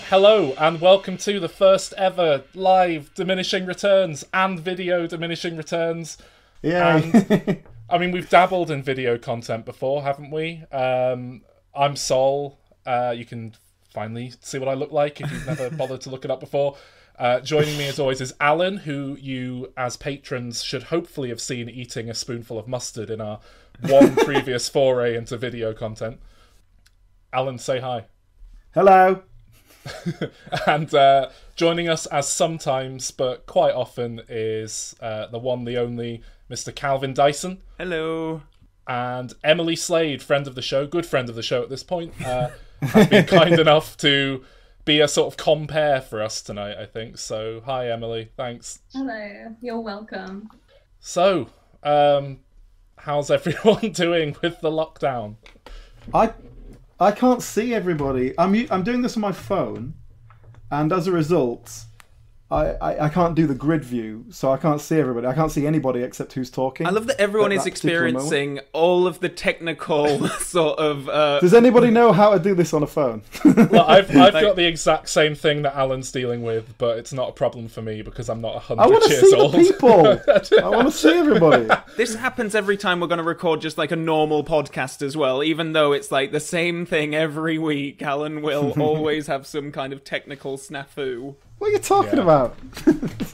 Hello and welcome to the first ever live Diminishing Returns and video Diminishing Returns. Yeah. I mean, we've dabbled in video content before, haven't we? I'm Sol. You can finally see what I look like if you've never bothered to look it up before. Joining me as always is Alan, who you as patrons should hopefully have seen eating a spoonful of mustard in our one previous foray into video content. Alan, say hi. Hello. And joining us as sometimes, but quite often, is the one, the only, Mr. Calvin Dyson. Hello. And Emily Slade, friend of the show, good friend of the show at this point, has been kind enough to be a sort of compere for us tonight, I think. So, hi, Emily. Thanks. Hello. You're welcome. So, how's everyone doing with the lockdown? I can't see everybody. I'm doing this on my phone, and as a result, I can't do the grid view, so I can't see everybody. I can't see anybody except who's talking. I love that everyone is experiencing all of the technical sort of... Does anybody know how to do this on a phone? Well, I've got the exact same thing that Alan's dealing with, but it's not a problem for me because I'm not 100 years old. I want to see the people. I want to see everybody. This happens every time we're going to record just like a normal podcast as well, even though it's like the same thing every week. Alan will always have some kind of technical snafu. What are you talking about?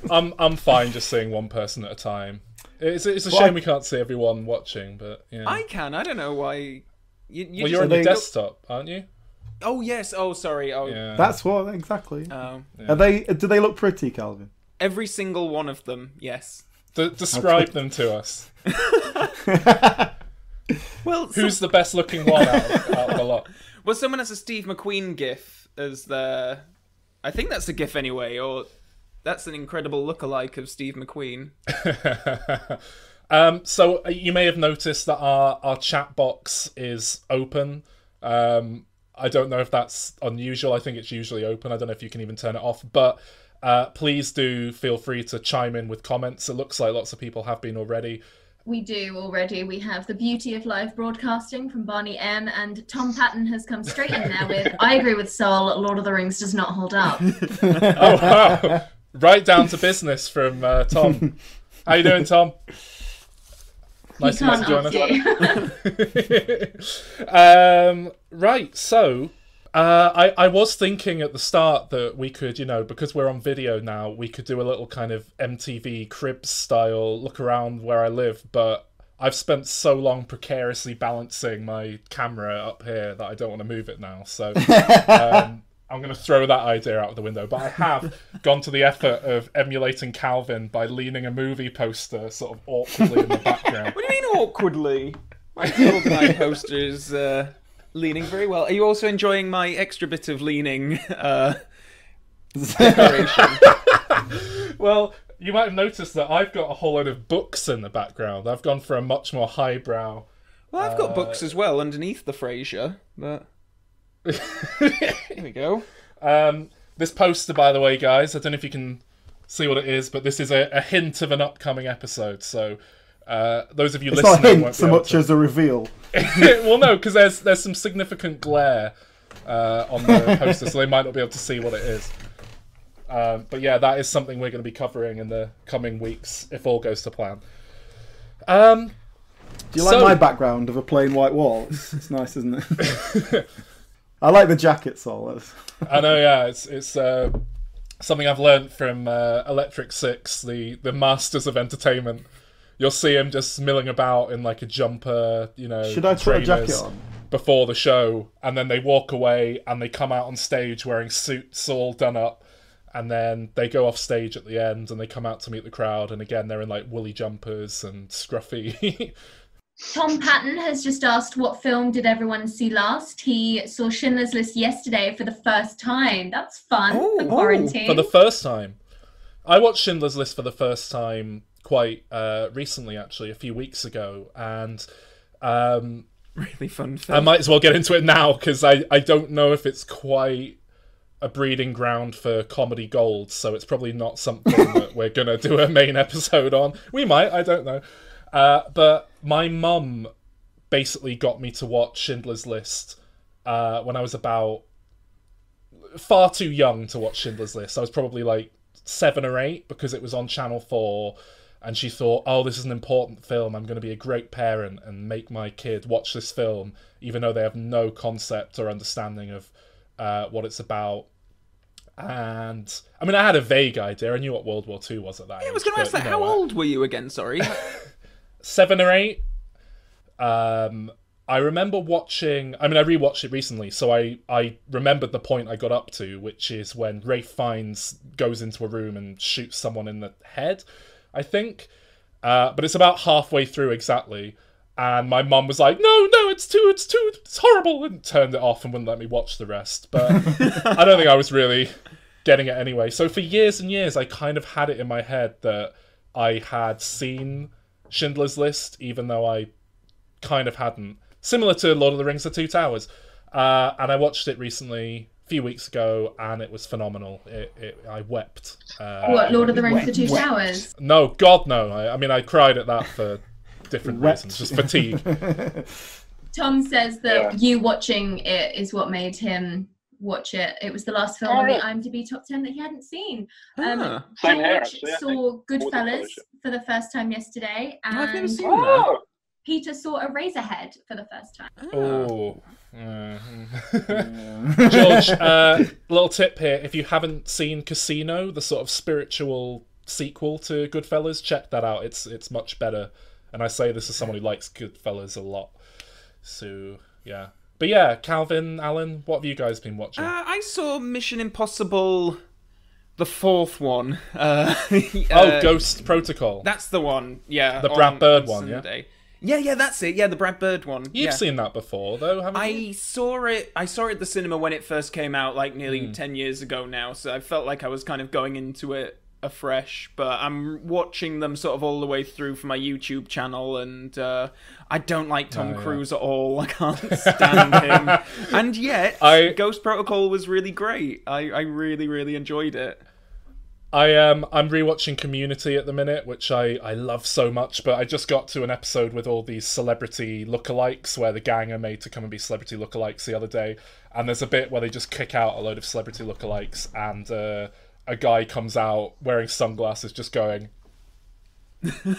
I'm fine just seeing one person at a time. It's a shame we can't see everyone watching, but yeah. I can. I don't know why. You're on your desktop, aren't you? Oh yes. Oh sorry. Oh yeah. That's what exactly. Oh. Yeah. Do they look pretty, Calvin? Every single one of them. Yes. Describe them to us. Well, who's the best looking one out of the lot? Well, someone has a Steve McQueen gif as their... I think that's a GIF anyway, or that's an incredible lookalike of Steve McQueen. So you may have noticed that our chat box is open. I don't know if that's unusual. I think it's usually open. I don't know if you can even turn it off. But please do feel free to chime in with comments. It looks like lots of people have been already. We do already. We have The Beauty of Live Broadcasting from Barney M, and Tom Patton has come straight in there with, I agree with Sol, Lord of the Rings does not hold up. Oh, wow. Right down to business from Tom. How you doing, Tom? Nice to join us. Right, so... I was thinking at the start that we could, because we're on video now, we could do a little kind of MTV Cribs style look around where I live, but I've spent so long precariously balancing my camera up here that I don't want to move it now, so I'm going to throw that idea out of the window. But I have gone to the effort of emulating Calvin by leaning a movie poster sort of awkwardly in the background. What do you mean awkwardly? My poster is... leaning very well. Are you also enjoying my extra bit of leaning decoration? Well, you might have noticed that I've got a whole load of books in the background. I've gone for a much more highbrow... Well, I've got books as well underneath the Frasier, but... Here we go. This poster, by the way, guys, I don't know if you can see what it is, but this is a hint of an upcoming episode, so... those of you listening, not a hint won't be so much as a reveal. Well, no, because there's some significant glare on the poster, so they might not be able to see what it is. But yeah, that is something we're going to be covering in the coming weeks, if all goes to plan. Do you like my background of a plain white wall? It's nice, isn't it? I like the jacket, Sol. I know, yeah, it's something I've learnt from Electric Six, the masters of entertainment. You'll see him just milling about in like a jumper, Should I put a jacket on? Before the show, and then they walk away and they come out on stage wearing suits all done up, and then they go off stage at the end and they come out to meet the crowd, and again they're in like woolly jumpers and scruffy. Tom Patton has just asked, what film did everyone see last? He saw Schindler's List yesterday for the first time. That's fun for quarantine. For the first time. I watched Schindler's List for the first time quite recently, actually, a few weeks ago, and really fun film. I might as well get into it now because I don't know if it's quite a breeding ground for comedy gold, so it's probably not something that we're gonna do a main episode on. We might, I don't know, but my mum basically got me to watch Schindler's List when I was about far too young to watch Schindler's List. I was probably like 7 or 8 because it was on Channel 4, and she thought, oh, this is an important film. I'm going to be a great parent and make my kid watch this film, even though they have no concept or understanding of what it's about. And I mean, I had a vague idea. I knew what World War II was at that age. I was going to ask that. How old were you again? Sorry. 7 or 8. I remember watching... I mean, I rewatched it recently, so I remembered the point I got up to, which is when Ralph Fiennes goes into a room and shoots someone in the head, I think. But it's about halfway through exactly. And my mum was like, no, it's horrible, and turned it off and wouldn't let me watch the rest. But I don't think I was really getting it anyway. So for years and years, I kind of had it in my head that I had seen Schindler's List, even though I kind of hadn't. Similar to Lord of the Rings: The Two Towers. And I watched it recently, a few weeks ago, and it was phenomenal. I wept. What, Lord of the Rings: The Two Towers? No, God, no. I mean, I cried at that for different reasons, just fatigue. Tom says that you watching it is what made him watch it. It was the last film on the IMDb top 10 that he hadn't seen. Same here, George actually. saw Goodfellas for the first time yesterday, and I've never seen that. Peter saw Eraserhead for the first time. Oh. George, little tip here. If you haven't seen Casino, the sort of spiritual sequel to Goodfellas, check that out. It's much better. And I say this as someone who likes Goodfellas a lot. So, yeah. But yeah, Calvin, Alan, what have you guys been watching? I saw Mission Impossible, the 4th one. Ghost Protocol. That's the one, yeah. The Brad Bird one, Sunday. Yeah, that's it. Yeah, the Brad Bird one. You've seen that before, though, haven't you? I saw it at the cinema when it first came out, like nearly 10 years ago now, so I felt like I was kind of going into it afresh, but I'm watching them sort of all the way through for my YouTube channel, and I don't like Tom Cruise at all. I can't stand him. And yet, Ghost Protocol was really great. I really, really enjoyed it. I'm rewatching Community at the minute, which I love so much, but I just got to an episode with all these celebrity lookalikes where the gang are made to come and be celebrity lookalikes the other day, and there's a bit where they just kick out a load of celebrity lookalikes, and a guy comes out wearing sunglasses just going,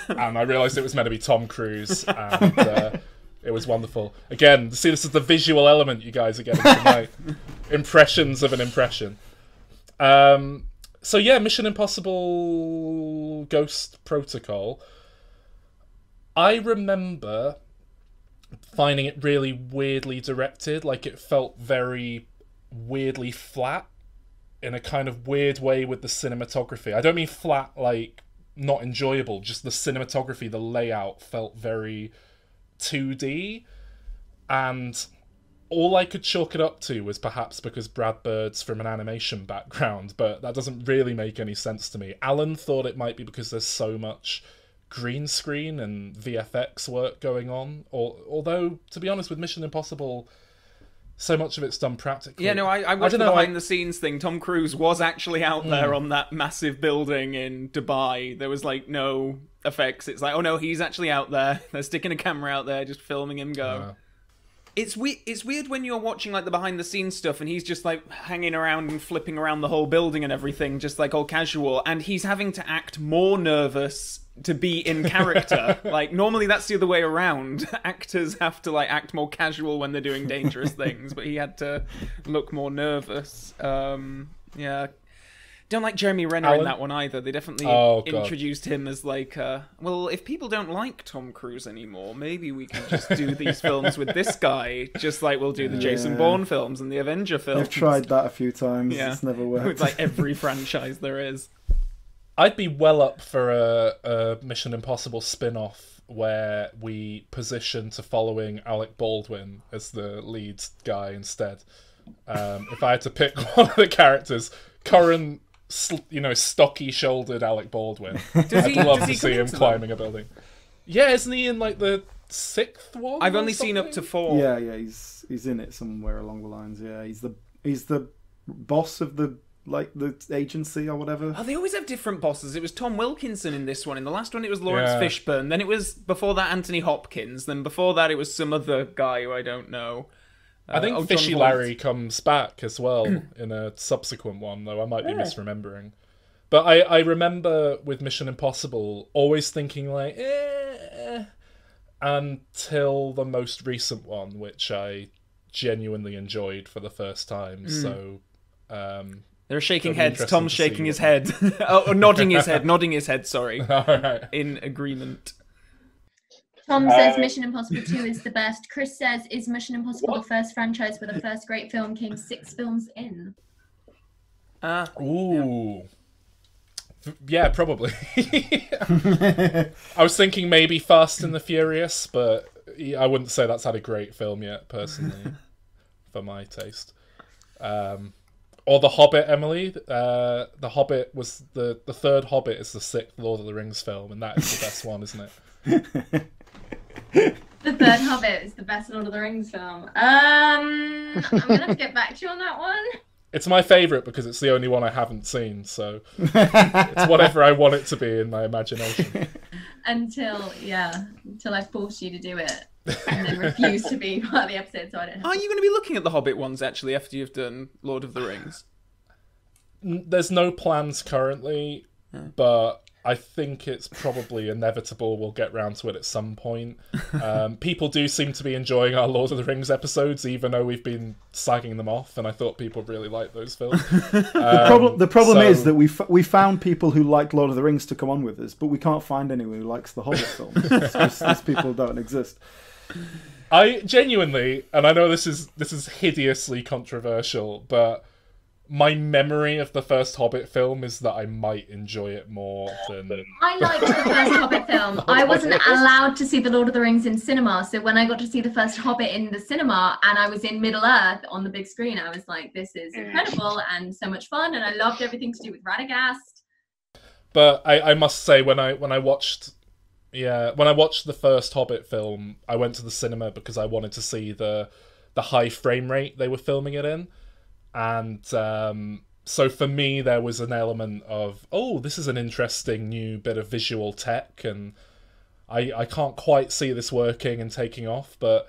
and I realised it was meant to be Tom Cruise, and it was wonderful. Again, see, this is the visual element you guys are getting tonight. Impressions of an impression. So yeah, Mission Impossible Ghost Protocol. I remember finding it really weirdly directed, like it felt very weirdly flat in a kind of weird way with the cinematography. I don't mean flat like not enjoyable, just the cinematography, the layout felt very 2D, and all I could chalk it up to was perhaps because Brad Bird's from an animation background, but that doesn't really make any sense to me. Alan thought it might be because there's so much green screen and VFX work going on, although, to be honest, with Mission Impossible, so much of it's done practically. Yeah, no, I watched the behind-the-scenes thing. Tom Cruise was actually out there on that massive building in Dubai. There was, like, no effects. It's like, oh no, he's actually out there. They're sticking a camera out there, just filming him go. It's weird when you're watching like the behind the scenes stuff and he's just like hanging around and flipping around the whole building and everything, just like all casual, and he's having to act more nervous to be in character. Like normally that's the other way around. Actors have to like act more casual when they're doing dangerous things, but he had to look more nervous. Yeah. Don't like Jeremy Renner in that one either. They definitely introduced him as like, well, if people don't like Tom Cruise anymore, maybe we can just do these films with this guy, just like we'll do the Jason Bourne films and the Avenger films. They've tried that a few times. Yeah. It's never worked. With like every franchise there is. I'd be well up for a Mission Impossible spin-off where we position to following Alec Baldwin as the lead guy instead. If I had to pick one of the characters, current, stocky-shouldered Alec Baldwin. I'd love to see him climbing a building. Yeah, isn't he in like the 6th one? I've only seen up to 4. Yeah, he's in it somewhere along the lines. Yeah, he's the boss of the agency or whatever. Oh, they always have different bosses. It was Tom Wilkinson in this one. In the last one, it was Lawrence Fishburne. Then it was before that Anthony Hopkins. Then before that, it was some other guy who I don't know. I think John Fishy Voight. Larry comes back as well in a subsequent one, though I might be misremembering. But I remember with Mission Impossible always thinking like, until the most recent one, which I genuinely enjoyed for the first time. So They're shaking it'll be heads. interesting Tom's to shaking see his what- head. Oh, nodding his head, sorry. All right. In agreement. Tom says Mission Impossible 2 is the best. Chris says, is Mission Impossible the first franchise where the first great film came 6 films in? Ooh. Yeah, probably. I was thinking maybe Fast and the Furious, but I wouldn't say that's had a great film yet, personally, for my taste. Or The Hobbit, Emily. The Hobbit was the third Hobbit is the 6th Lord of the Rings film, and that is the best one, isn't it? The third Hobbit is the best Lord of the Rings film. I'm gonna have to get back to you on that one. It's my favourite because it's the only one I haven't seen, so it's whatever I want it to be in my imagination. Until I force you to do it and then refuse to be part of the episode, so I don't have Are you going to be looking at the Hobbit ones, actually, after you've done Lord of the Rings? There's no plans currently, but I think it's probably inevitable we'll get round to it at some point. People do seem to be enjoying our Lord of the Rings episodes, even though we've been slagging them off, and I thought people really liked those films. The problem is that we found people who like Lord of the Rings to come on with us, but we can't find anyone who likes the Hobbit films. These people don't exist. I genuinely, and I know this is hideously controversial, but my memory of the first Hobbit film is that I might enjoy it more than... I liked the first Hobbit film. I wasn't allowed to see the Lord of the Rings in cinema, so when I got to see the first Hobbit in the cinema and I was in Middle Earth on the big screen, I was like, this is incredible and so much fun, and I loved everything to do with Radagast. But I must say, when I watched the first Hobbit film, I went to the cinema because I wanted to see the high frame rate they were filming it in. And so for me, there was an element of, oh, this is an interesting new bit of visual tech, and I can't quite see this working and taking off. But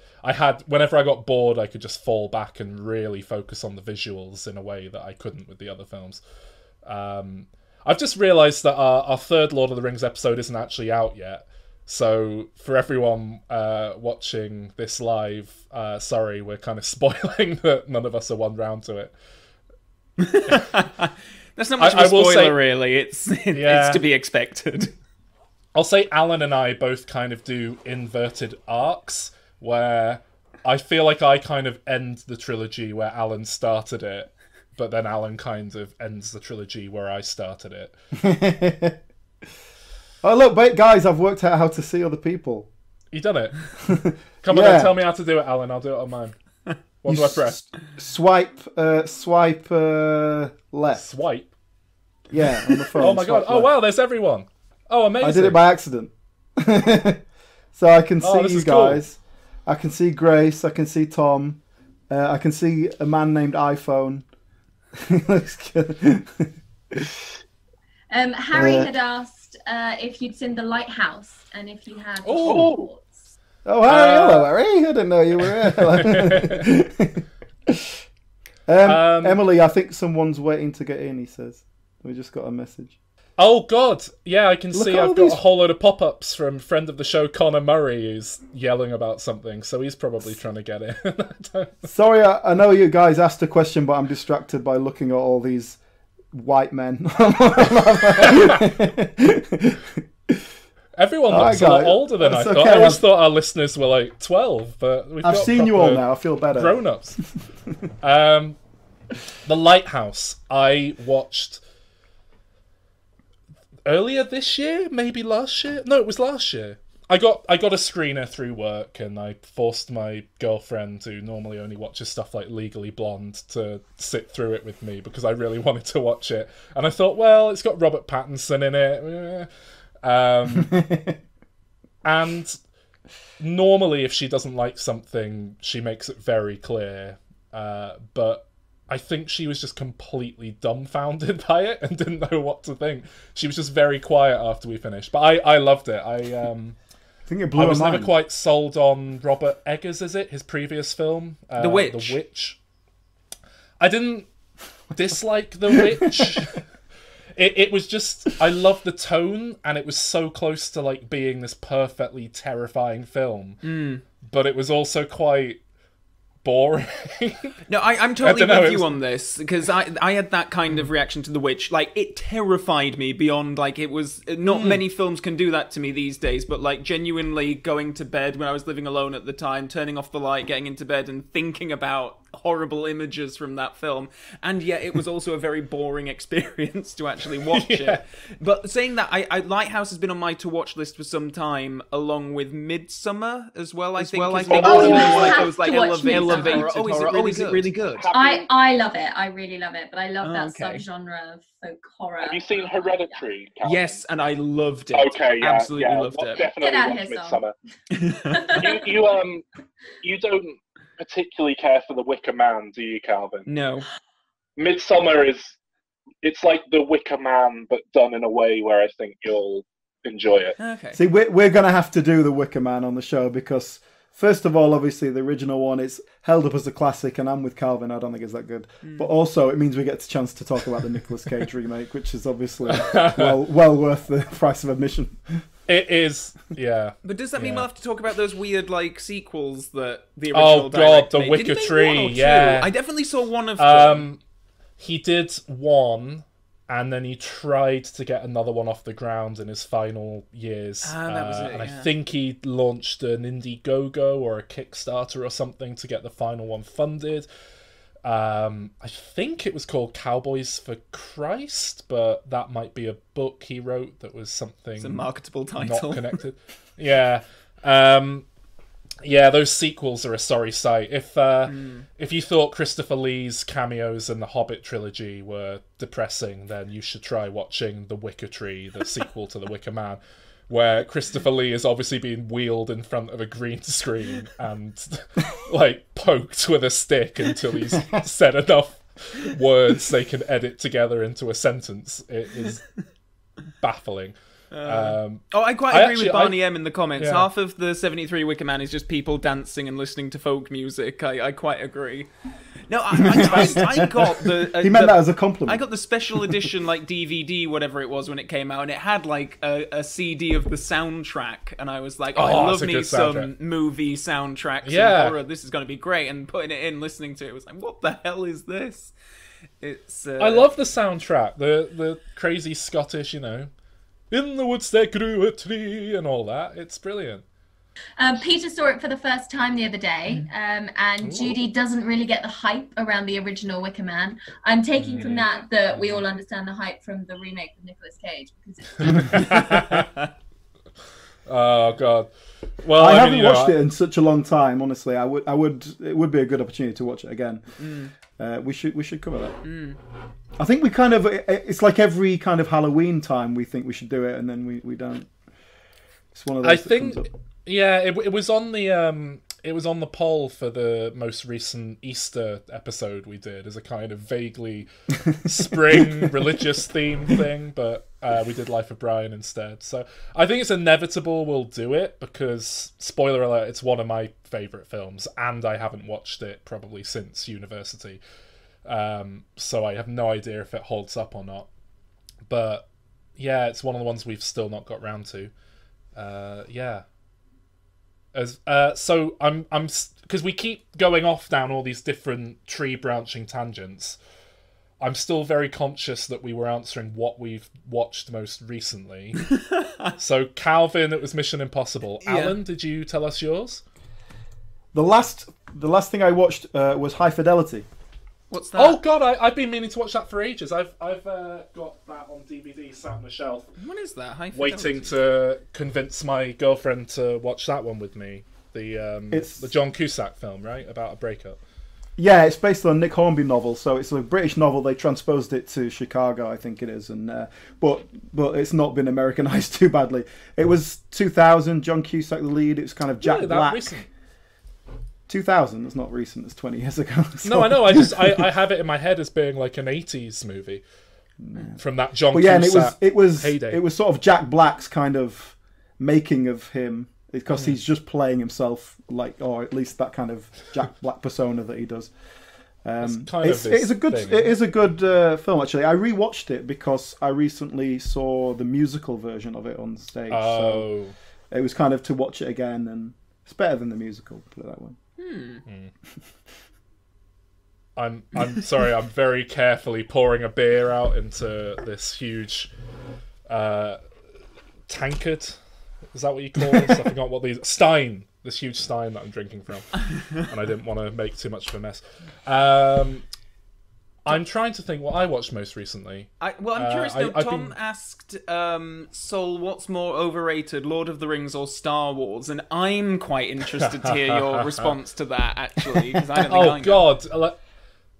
whenever I got bored, I could just fall back and really focus on the visuals in a way that I couldn't with the other films. I've just realised that our third Lord of the Rings episode isn't actually out yet. So for everyone watching this live, sorry, we're kind of spoiling that none of us are one round to it. That's not much of a spoiler, really. It's to be expected. I'll say Alan and I both kind of do inverted arcs, where I feel like I kind of end the trilogy where Alan started it, but then Alan kind of ends the trilogy where I started it. Oh, look, wait, guys, I've worked out how to see other people. You done it? Come on, then, tell me how to do it, Alan. I'll do it on mine. What do I press? Swipe left. Swipe? Yeah, on the phone. Oh my god. Oh, wow, there's everyone. Oh, amazing. I did it by accident. So I can see you guys. Cool. I can see Grace. I can see Tom. I can see a man named iPhone. Looks good. Harry had asked if you'd seen The Lighthouse and if you had thoughts. Oh, Harry, hello, Harry. I didn't know you were here. Emily, I think someone's waiting to get in, he says. We just got a message. Oh, God. Yeah, I can see I've got a whole load of pop-ups from friend of the show, Connor Murray, who's yelling about something, so he's probably trying to get in. Sorry, I know you guys asked a question, but I'm distracted by looking at all these white men. Everyone looks a lot older than I thought. Okay. I always thought our listeners were like 12, but I've seen you all now. I feel better. Grown-ups. The Lighthouse. I watched earlier this year, maybe last year. No, it was last year. I got a screener through work, and I forced my girlfriend, who normally only watches stuff like Legally Blonde, to sit through it with me because I really wanted to watch it. And I thought, well, it's got Robert Pattinson in it. And normally if she doesn't like something, she makes it very clear. But I think she was just completely dumbfounded by it and didn't know what to think. She was just very quiet after we finished. But I loved it. I think it blew I was my never mind. quite sold on Robert Eggers, is it? His previous film? The Witch. The Witch. I didn't dislike The Witch. It was just, I loved the tone, and it was so close to like being this perfectly terrifying film. But it was also quite boring. No, I'm totally I don't know, with it you was- on this, because I had that kind of reaction to The Witch. Like, it terrified me beyond, like, it was... Not many films can do that to me these days, but, like, genuinely going to bed when I was living alone at the time, turning off the light, getting into bed, and thinking about horrible images from that film. And yet, it was also a very boring experience to actually watch it. But saying that, I Lighthouse has been on my to-watch list for some time, along with Midsummer as well, I think. Oh, is you like have those, like, to watch elevated Midsommar. horror. Oh, is it really good? I love it. I really love it. But I love that Okay. subgenre of folk horror. Have you seen Hereditary, Calvin? Yes, and I loved it. Okay, yeah, Absolutely yeah. loved it. Definitely Get out of watch here, Midsummer. You don't particularly care for The Wicker Man, do you, Calvin? No. Midsummer it's like The Wicker Man, but done in a way where I think you'll enjoy it. Okay. See, we're going to have to do The Wicker Man on the show because, first of all, obviously, the original one is held up as a classic, and I'm with Calvin. I don't think it's that good. But also, it means we get a chance to talk about the Nicolas Cage remake, which is obviously well worth the price of admission. It is, yeah. But does that mean Yeah. we'll have to talk about those weird, like, sequels that the original Oh, God, director The made? Wicker Did he make Tree, one or two? yeah. I definitely saw one of them. He did one, and then he tried to get another one off the ground in his final years. That was it, and I yeah. think he launched an Indiegogo or a Kickstarter or something to get the final one funded. I think it was called Cowboys for Christ, but that might be a book he wrote that was something It's a marketable not title. connected. Yeah. Yeah, those sequels are a sorry sight. If you thought Christopher Lee's cameos in the Hobbit trilogy were depressing, then you should try watching The Wicker Tree, the sequel to The Wicker Man, where Christopher Lee is obviously being wheeled in front of a green screen and like poked with a stick until he's said enough words they can edit together into a sentence. It is baffling. I quite agree with Barney M in the comments. Yeah. Half of the 73 Wicker Man is just people dancing and listening to folk music. I quite agree. No, I got the... He meant that as a compliment. I got the special edition, like, DVD, whatever it was, when it came out, and it had, like, a CD of the soundtrack, and I was like, I Oh, love that's a me good some soundtrack. movie soundtracks Yeah. and horror. This is going to be great, and putting it in, listening to it, was like, what the hell is this? It's... I love the soundtrack, the crazy Scottish, you know, in the woods there grew a tree and all that. It's brilliant. Peter saw it for the first time the other day, and Judy doesn't really get the hype around the original Wicker Man. I'm taking from that we all understand the hype from the remake with Nicolas Cage because it's Oh God. Well, I mean, haven't you know, watched it in such a long time. Honestly, it would be a good opportunity to watch it again. We should cover that. I think we kind of, it's like every kind of Halloween time we think we should do it, and then we don't. It's one of those. I that think, comes up. yeah, it was on the poll for the most recent Easter episode we did as a kind of vaguely spring religious theme thing, but we did Life of Brian instead. So I think it's inevitable we'll do it because, spoiler alert, it's one of my favourite films, and I haven't watched it probably since university. So I have no idea if it holds up or not. But yeah, it's one of the ones we've still not got round to. Yeah. So I'm because we keep going off down all these different tree branching tangents. I'm still very conscious that we were answering what we've watched most recently. So Calvin, it was Mission Impossible. Yeah. Alan, did you tell us yours? The last thing I watched was High Fidelity. What's that? Oh God, I've been meaning to watch that for ages. I've got that on DVD sat on the shelf, What is that? High waiting Fidelity? to convince my girlfriend to watch that one with me. It's- The John Cusack film, right, about a breakup. Yeah, it's based on a Nick Hornby novel, so it's a British novel. They transposed it to Chicago, I think it is, and but it's not been Americanized too badly. It was 2000, John Cusack the lead. It was kind of Jack Really, that Black. recent? 2000. It's not recent. It's 20 years ago. So- No, I know. I have it in my head as being like an 80s movie from that John But yeah, and Cusack it was heyday. it was sort of Jack Black's kind of making of him. because he's just playing himself, like, or at least that kind of Jack Black persona that he does. It is a good film, actually. I rewatched it because I recently saw the musical version of it on stage. So it was kind of to watch it again, and it's better than the musical, put it that way. I'm sorry, I'm very carefully pouring a beer out into this huge tankard. Is that what you call this? I forgot what these... Stein. This huge stein that I'm drinking from. And I didn't want to make too much of a mess. I'm trying to think what I watched most recently. I'm curious though. Tom asked Sol, what's more overrated, Lord of the Rings or Star Wars? And I'm quite interested to hear your response to that, actually. Because I don't think I know. God.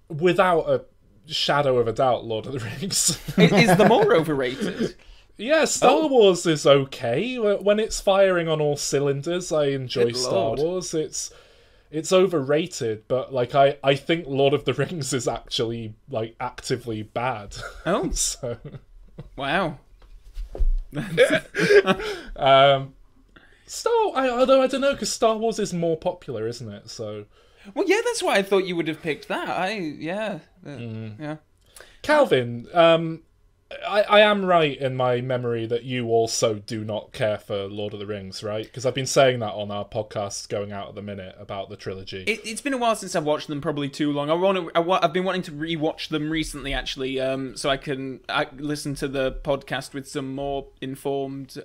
Without a shadow of a doubt, Lord of the Rings. Is the more overrated? Yeah, Star Wars is okay. When it's firing on all cylinders, I enjoy Star Wars. It's overrated, but like I think Lord of the Rings is actually like actively bad. Oh, so wow. Although I don't know, because Star Wars is more popular, isn't it? So. Well, yeah, that's why I thought you would have picked that. Yeah. Calvin, I am right in my memory that you also do not care for Lord of the Rings, right? Because I've been saying that on our podcast going out at the minute about the trilogy. It's been a while since I've watched them, probably too long. I've been wanting to rewatch them recently, actually, so I can listen to the podcast with some more informed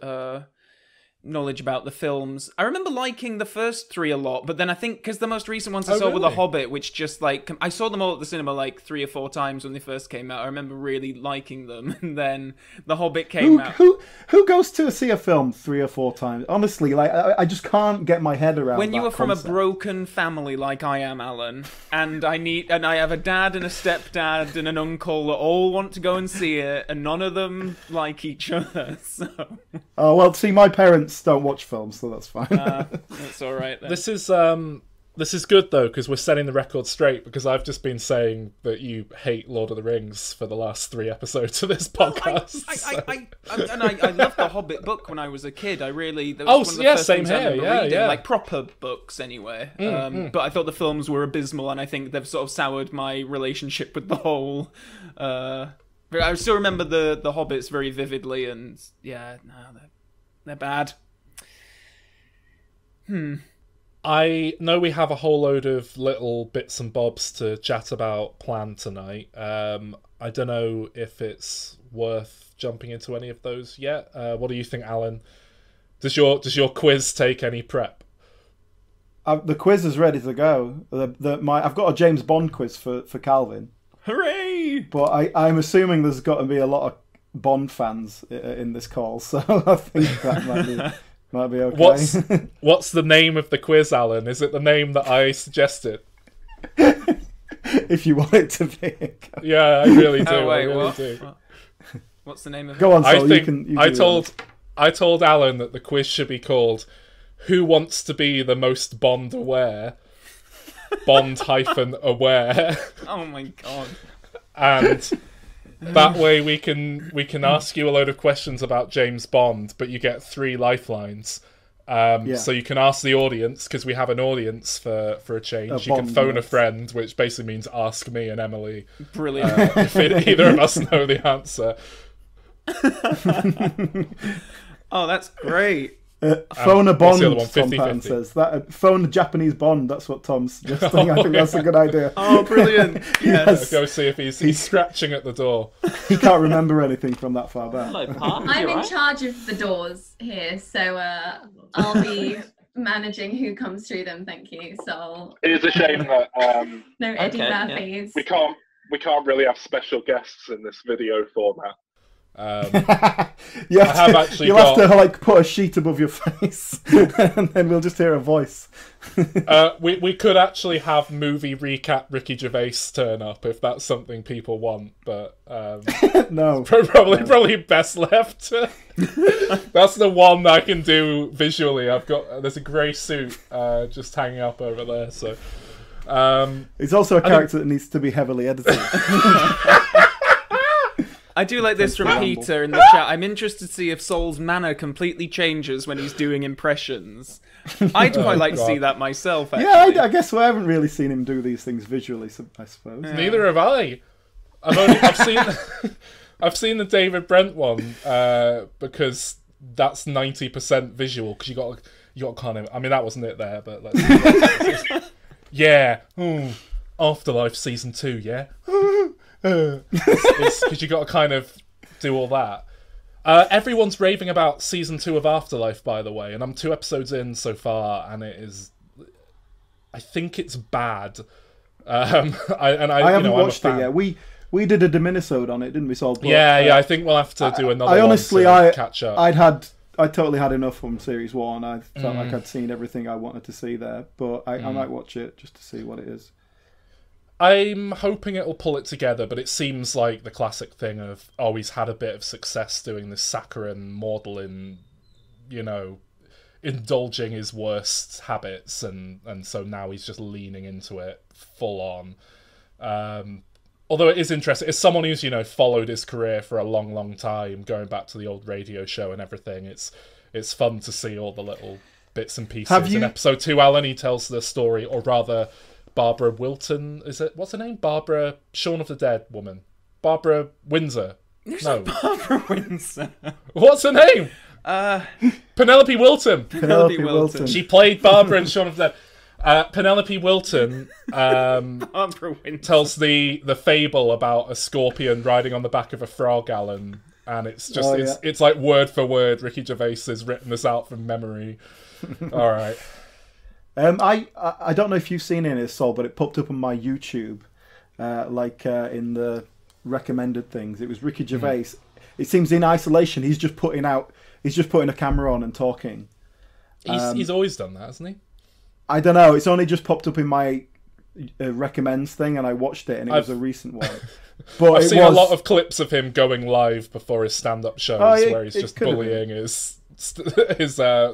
knowledge about the films. I remember liking the first three a lot, but then I think because the most recent ones I saw were The Hobbit, which just like I saw them all at the cinema like 3 or 4 times when they first came out. I remember really liking them, and then The Hobbit came out. Who goes to see a film 3 or 4 times? Honestly, like I just can't get my head around. When you are from concept. a broken family like I am, Alan, and I have a dad and a stepdad and an uncle that all want to go and see it, and none of them like each other. So. Oh well, see, my parents don't watch films, so that's fine. That's all right then. This is good though, because we're setting the record straight. Because I've just been saying that you hate Lord of the Rings for the last 3 episodes of this podcast. I loved the Hobbit book when I was a kid. That was one of the first same things I here. remember reading, Yeah. like proper books anyway. But I thought the films were abysmal, and I think they've sort of soured my relationship with the whole. But I still remember the Hobbits very vividly, and yeah, no, they're bad. I know we have a whole load of little bits and bobs to chat about planned tonight. I don't know if it's worth jumping into any of those yet. What do you think, Alan? Does your quiz take any prep? The quiz is ready to go. I've got a James Bond quiz for Calvin. Hooray! But I'm assuming there's got to be a lot of Bond fans in this call, so I think that might be okay. What's the name of the quiz, Alan? Is it the name that I suggested? If you want it to be. Yeah, I really do. Oh, wait, I really what? do. What's the name of it? Go on, Sol. I told Alan that the quiz should be called "Who Wants to Be the Most Bond Aware?" Bond-aware. Oh my god. And that way we can ask you a load of questions about James Bond, but you get 3 lifelines. So you can ask the audience, because we have an audience for a change. You can phone a friend, which basically means ask me and Emily. Brilliant. If either of us know the answer. Oh, that's great. Phone a Bond, the other one? Tom Patton says. Phone a Japanese Bond, that's what Tom's suggesting. I think that's a good idea. Oh, brilliant. Yes. Go see if he's scratching at the door. He can't remember anything from that far back. Hello, Pa. I'm in charge of the doors here, so I'll be managing who comes through them, thank you. So It is a shame that no Eddie Okay, Murphys. we can't really have special guests in this video format. You'll have to like put a sheet above your face, and then we'll just hear a voice. We could actually have movie recap Ricky Gervais turn up if that's something people want, but no, probably best left. That's the one that I can do visually. There's a grey suit just hanging up over there, so it's also a character that needs to be heavily edited. I do like this from Ramble. Peter in the chat. I'm interested to see if Saul's manner completely changes when he's doing impressions. I'd quite like to see that myself, actually. Yeah, I guess I haven't really seen him do these things visually, I suppose. Neither have I. I've seen I've seen the David Brent one because that's 90% visual because you got kind of. I mean, that wasn't it there, but let's. Yeah. Afterlife season 2. Yeah. It's because you got to kind of do all that. Everyone's raving about season 2 of Afterlife, by the way, and I'm 2 episodes in so far, and it is. I think it's bad. I haven't watched it yet. We did a Diminisode on it, didn't we, Saul? Yeah. I think we'll have to do another. I catch up. I totally had enough from series 1. I felt like I'd seen everything I wanted to see there, but I might watch it just to see what it is. I'm hoping it'll pull it together, but it seems like the classic thing of, he's had a bit of success doing this saccharine maudlin, indulging his worst habits, and so now he's just leaning into it full on. Although it is interesting, as someone who's, followed his career for a long, long time, going back to the old radio show and everything, it's fun to see all the little bits and pieces. In episode 2, Alan, he tells the story, or rather, Barbara Wilton, is it? What's her name? Barbara, Shaun of the Dead woman. Barbara Windsor. No. Barbara Windsor. What's her name? Penelope Wilton. Penelope Wilton. She played Barbara in Shaun of the Dead. Penelope Wilton tells the fable about a scorpion riding on the back of a frog, Alan, and it's just it's like word for word. Ricky Gervais has written this out from memory. All right. I don't know if you've seen it, Sol, but it popped up on my YouTube, in the recommended things. It was Ricky Gervais. It seems in isolation he's just putting a camera on and talking. He's always done that, hasn't he? I don't know. It's only just popped up in my recommends thing, and I watched it, and it was a recent one. But I've seen a lot of clips of him going live before his stand-up shows, where he's just bullying his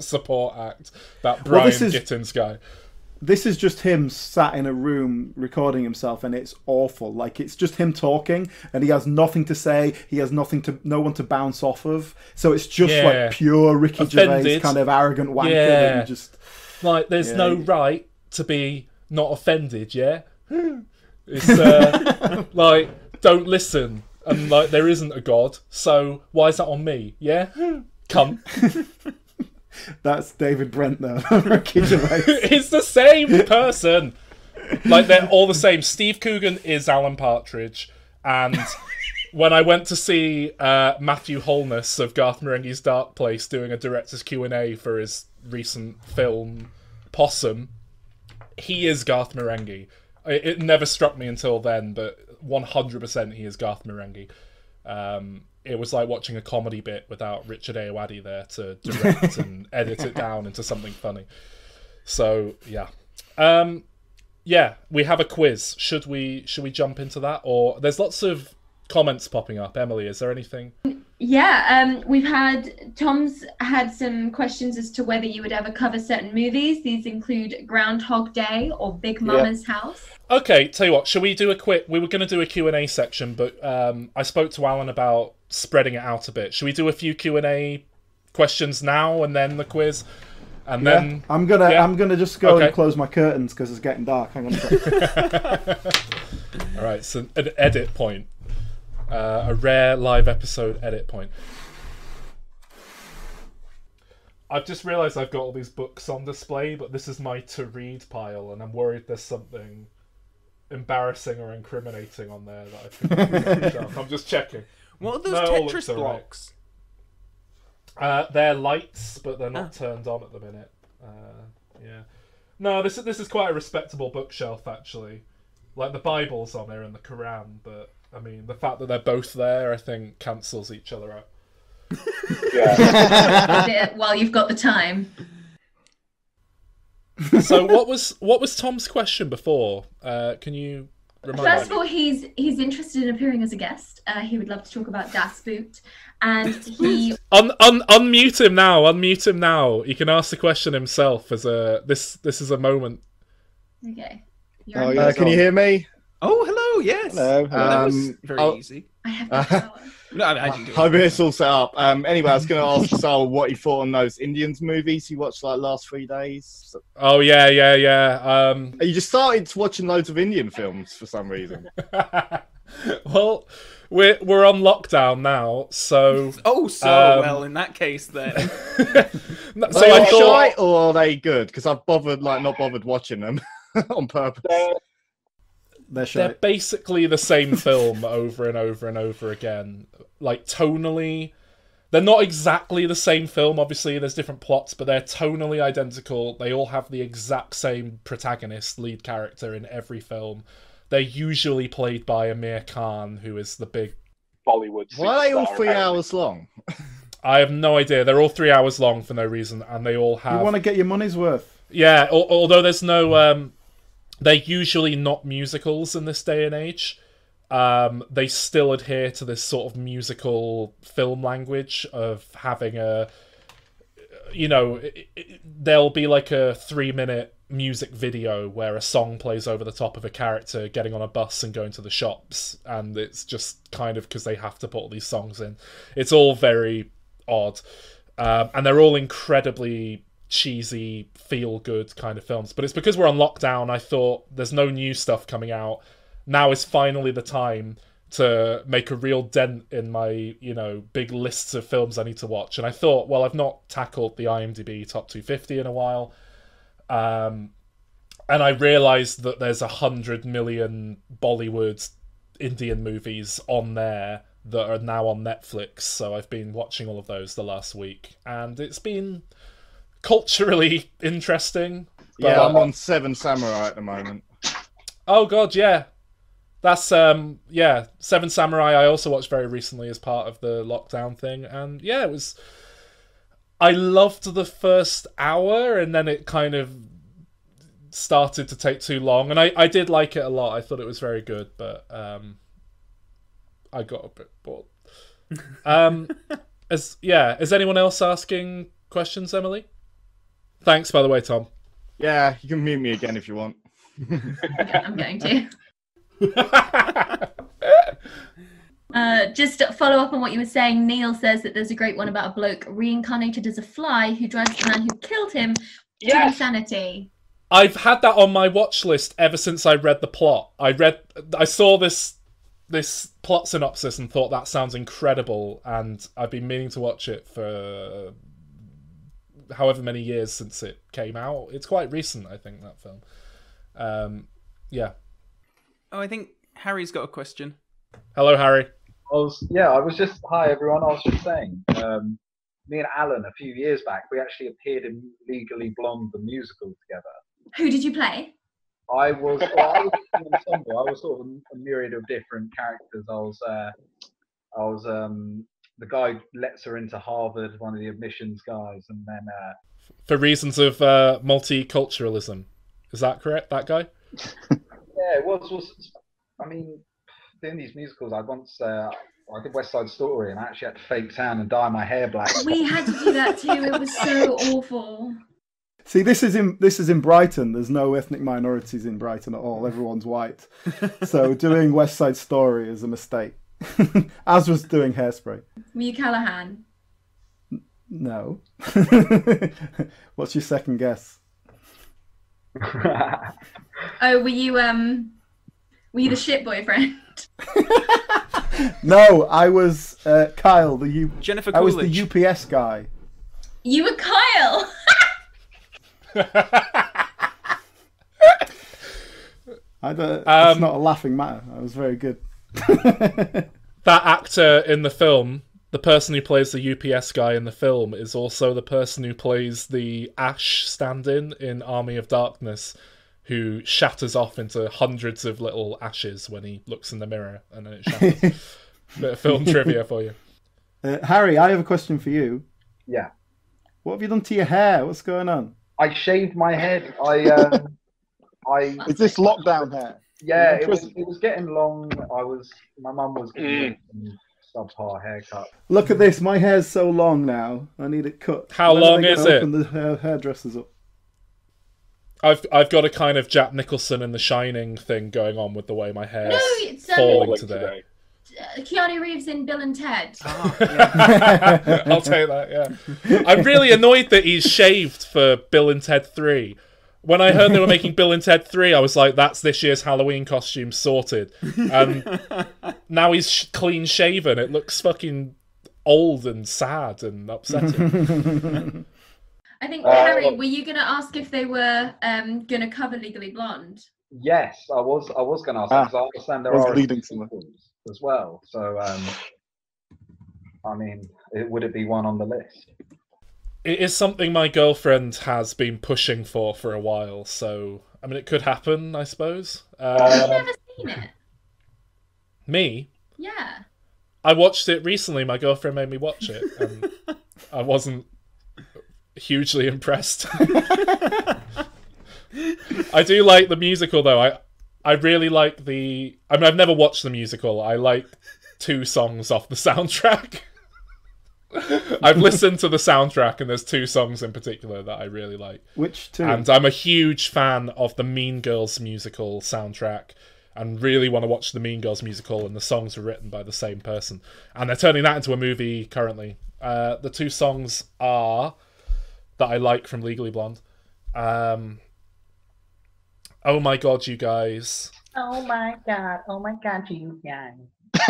support act, that Brian Gittins guy. This is just him sat in a room recording himself, and it's awful. Like, it's just him talking, and he has nothing to say. He has no one to bounce off of. So it's just like pure Ricky Gervais kind of arrogant wanker. Yeah. And just like, there's no right to be not offended. Yeah, it's like, don't listen, and like, there isn't a God, so why is that on me? Yeah. Come. That's David Brent, though. Ricky Gervais. It's the same person. Like, they're all the same. Steve Coogan is Alan Partridge, and when I went to see Matthew Holness of Garth Marenghi's Dark Place doing a director's Q&A for his recent film Possum, he is Garth Marenghi. It never struck me until then, but 100% he is Garth Marenghi. It was like watching a comedy bit without Richard Ayoade there to direct and edit it down into something funny. So, yeah. We have a quiz. Should we jump into that? Or there's lots of comments popping up. Emily, is there anything? Yeah, Tom's had some questions as to whether you would ever cover certain movies. These include Groundhog Day or Big Mama's House. Okay, tell you what, shall we do we were going to do a Q&A section, but I spoke to Alan about spreading it out a bit. Should we do a few Q&A questions now and then the quiz? And then I'm gonna just go and close my curtains because it's getting dark. Hang on a second. All right, so an edit point. A rare live episode edit point. I've just realised I've got all these books on display, but this is my to-read pile, and I'm worried there's something embarrassing or incriminating on there that I think I'm just checking. What are those Tetris blocks? They're lights, but they're not turned on at the minute. No, this is quite a respectable bookshelf, actually. Like, the Bible's on there and the Quran, but I mean, the fact that they're both there, I think, cancels each other out. Yeah. While you've got the time. So what was Tom's question before? Can you remind me? First of all, he's interested in appearing as a guest. He would love to talk about Das Boot, and he unmute him now. Unmute him now. He can ask the question himself. This is a moment. Okay. Can you hear me? Oh, hello. Oh, yes. Hello. That was very easy. I have no power. No, I didn't do it. Hope it's all set up. Anyway, I was going to ask Saul what he thought on those Indians movies he watched like last 3 days. Oh yeah. You just started watching loads of Indian films for some reason. Well, we're on lockdown now, so well, in that case then. so Are I they thought, shite or are they good? Because I've not bothered watching them on purpose. they're basically the same film over and over and over again. Like tonally, they're not exactly the same film. Obviously, there's different plots, but they're tonally identical. They all have the exact same protagonist, lead character in every film. They're usually played by Amir Khan, who is the big Bollywood. Why are they all superstar, 3 apparently. hours long? I have no idea. They're all 3 hours long for no reason, and they all have. You want to get your money's worth. Yeah, although there's no. They're usually not musicals in this day and age. They still adhere to this sort of musical film language of having a. There'll be like a 3-minute music video where a song plays over the top of a character getting on a bus and going to the shops, and it's just kind of because they have to put all these songs in. It's all very odd, and they're all incredibly cheesy, feel-good kind of films. But it's because we're on lockdown. I thought there's no new stuff coming out. Now is finally the time to make a real dent in my, big lists of films I need to watch. And I thought, well, I've not tackled the IMDb top 250 in a while. And I realised that there's 100 million Bollywood Indian movies on there that are now on Netflix. So I've been watching all of those the last week. And it's been culturally interesting. Yeah, I'm on Seven Samurai at the moment. Oh god, yeah. That's Seven Samurai I also watched very recently as part of the lockdown thing, and yeah, it was. I loved the first hour, and then it kind of started to take too long, and I did like it a lot. I thought it was very good, but I got a bit bored. Is anyone else asking questions, Emily? Thanks, by the way, Tom. Yeah, you can mute me again if you want. I'm going to. Just to follow up on what you were saying, Neil says that there's a great one about a bloke reincarnated as a fly who drives the man who killed him to insanity. I've had that on my watch list ever since I read the plot. I saw this plot synopsis and thought that sounds incredible, and I've been meaning to watch it for however many years since it came out. It's quite recent, I think, that film. Yeah. Oh, I think Harry's got a question. Hello, Harry. Hi everyone. I was just saying, me and Alan a few years back, we actually appeared in Legally Blonde the musical together. Who did you play? I was an ensemble. I was sort of a myriad of different characters. I was the guy who lets her into Harvard, one of the admissions guys, and then for reasons of multiculturalism, is that correct? That guy? Yeah, it was. I mean, doing these musicals, I did West Side Story, and I actually had to fake tan and dye my hair black. We had to do that too. It was so awful. See, this is in Brighton. There's no ethnic minorities in Brighton at all. Everyone's white. So doing West Side Story is a mistake. As was doing Hairspray. Were you Callahan? No. What's your second guess? Oh, were you the shit boyfriend? No, I was Kyle. Jennifer I was Coolidge. the UPS guy. You were Kyle. It's not a laughing matter. I was very good. That actor in the film, the person who plays the UPS guy in the film, is also the person who plays the Ash stand-in in Army of Darkness, who shatters off into hundreds of little ashes when he looks in the mirror, and then it shatters. Bit of film trivia for you. Harry, I have a question for you. Yeah. What have you done to your hair? What's going on? I shaved my head. Is this lockdown hair? Yeah, it was getting long. My mum was giving me some subpar haircut. Look at this. My hair's so long now. I need it cut. How long is it? Open the hairdressers up. I've got a kind of Jack Nicholson in The Shining thing going on with the way my hair's No, it's falling today. Keanu Reeves in Bill and Ted. Oh, yeah. I'll take that, yeah. I'm really annoyed that he's shaved for Bill and Ted 3. When I heard they were making Bill and Ted 3, I was like, that's this year's Halloween costume sorted. And now he's clean shaven. It looks fucking old and sad and upsetting. I think, Harry, were you going to ask if they were going to cover Legally Blonde? Yes, I was going to ask that, because I understand there are leading to as well. So, I mean, would it be one on the list? It is something my girlfriend has been pushing for a while, so I mean, it could happen, I suppose. I've never seen it. Me? Yeah. I watched it recently. My girlfriend made me watch it, and I wasn't hugely impressed. I do like the musical, though. I really like the... I mean, I've never watched the musical. I like 2 songs off the soundtrack. I've listened to the soundtrack, and there's 2 songs in particular that I really like. Which 2? And I'm a huge fan of the Mean Girls musical soundtrack, and really want to watch the Mean Girls musical, and the songs are written by the same person. And they're turning that into a movie currently. The 2 songs are... that I like from Legally Blonde. Oh my god, you guys. Oh my god, you guys.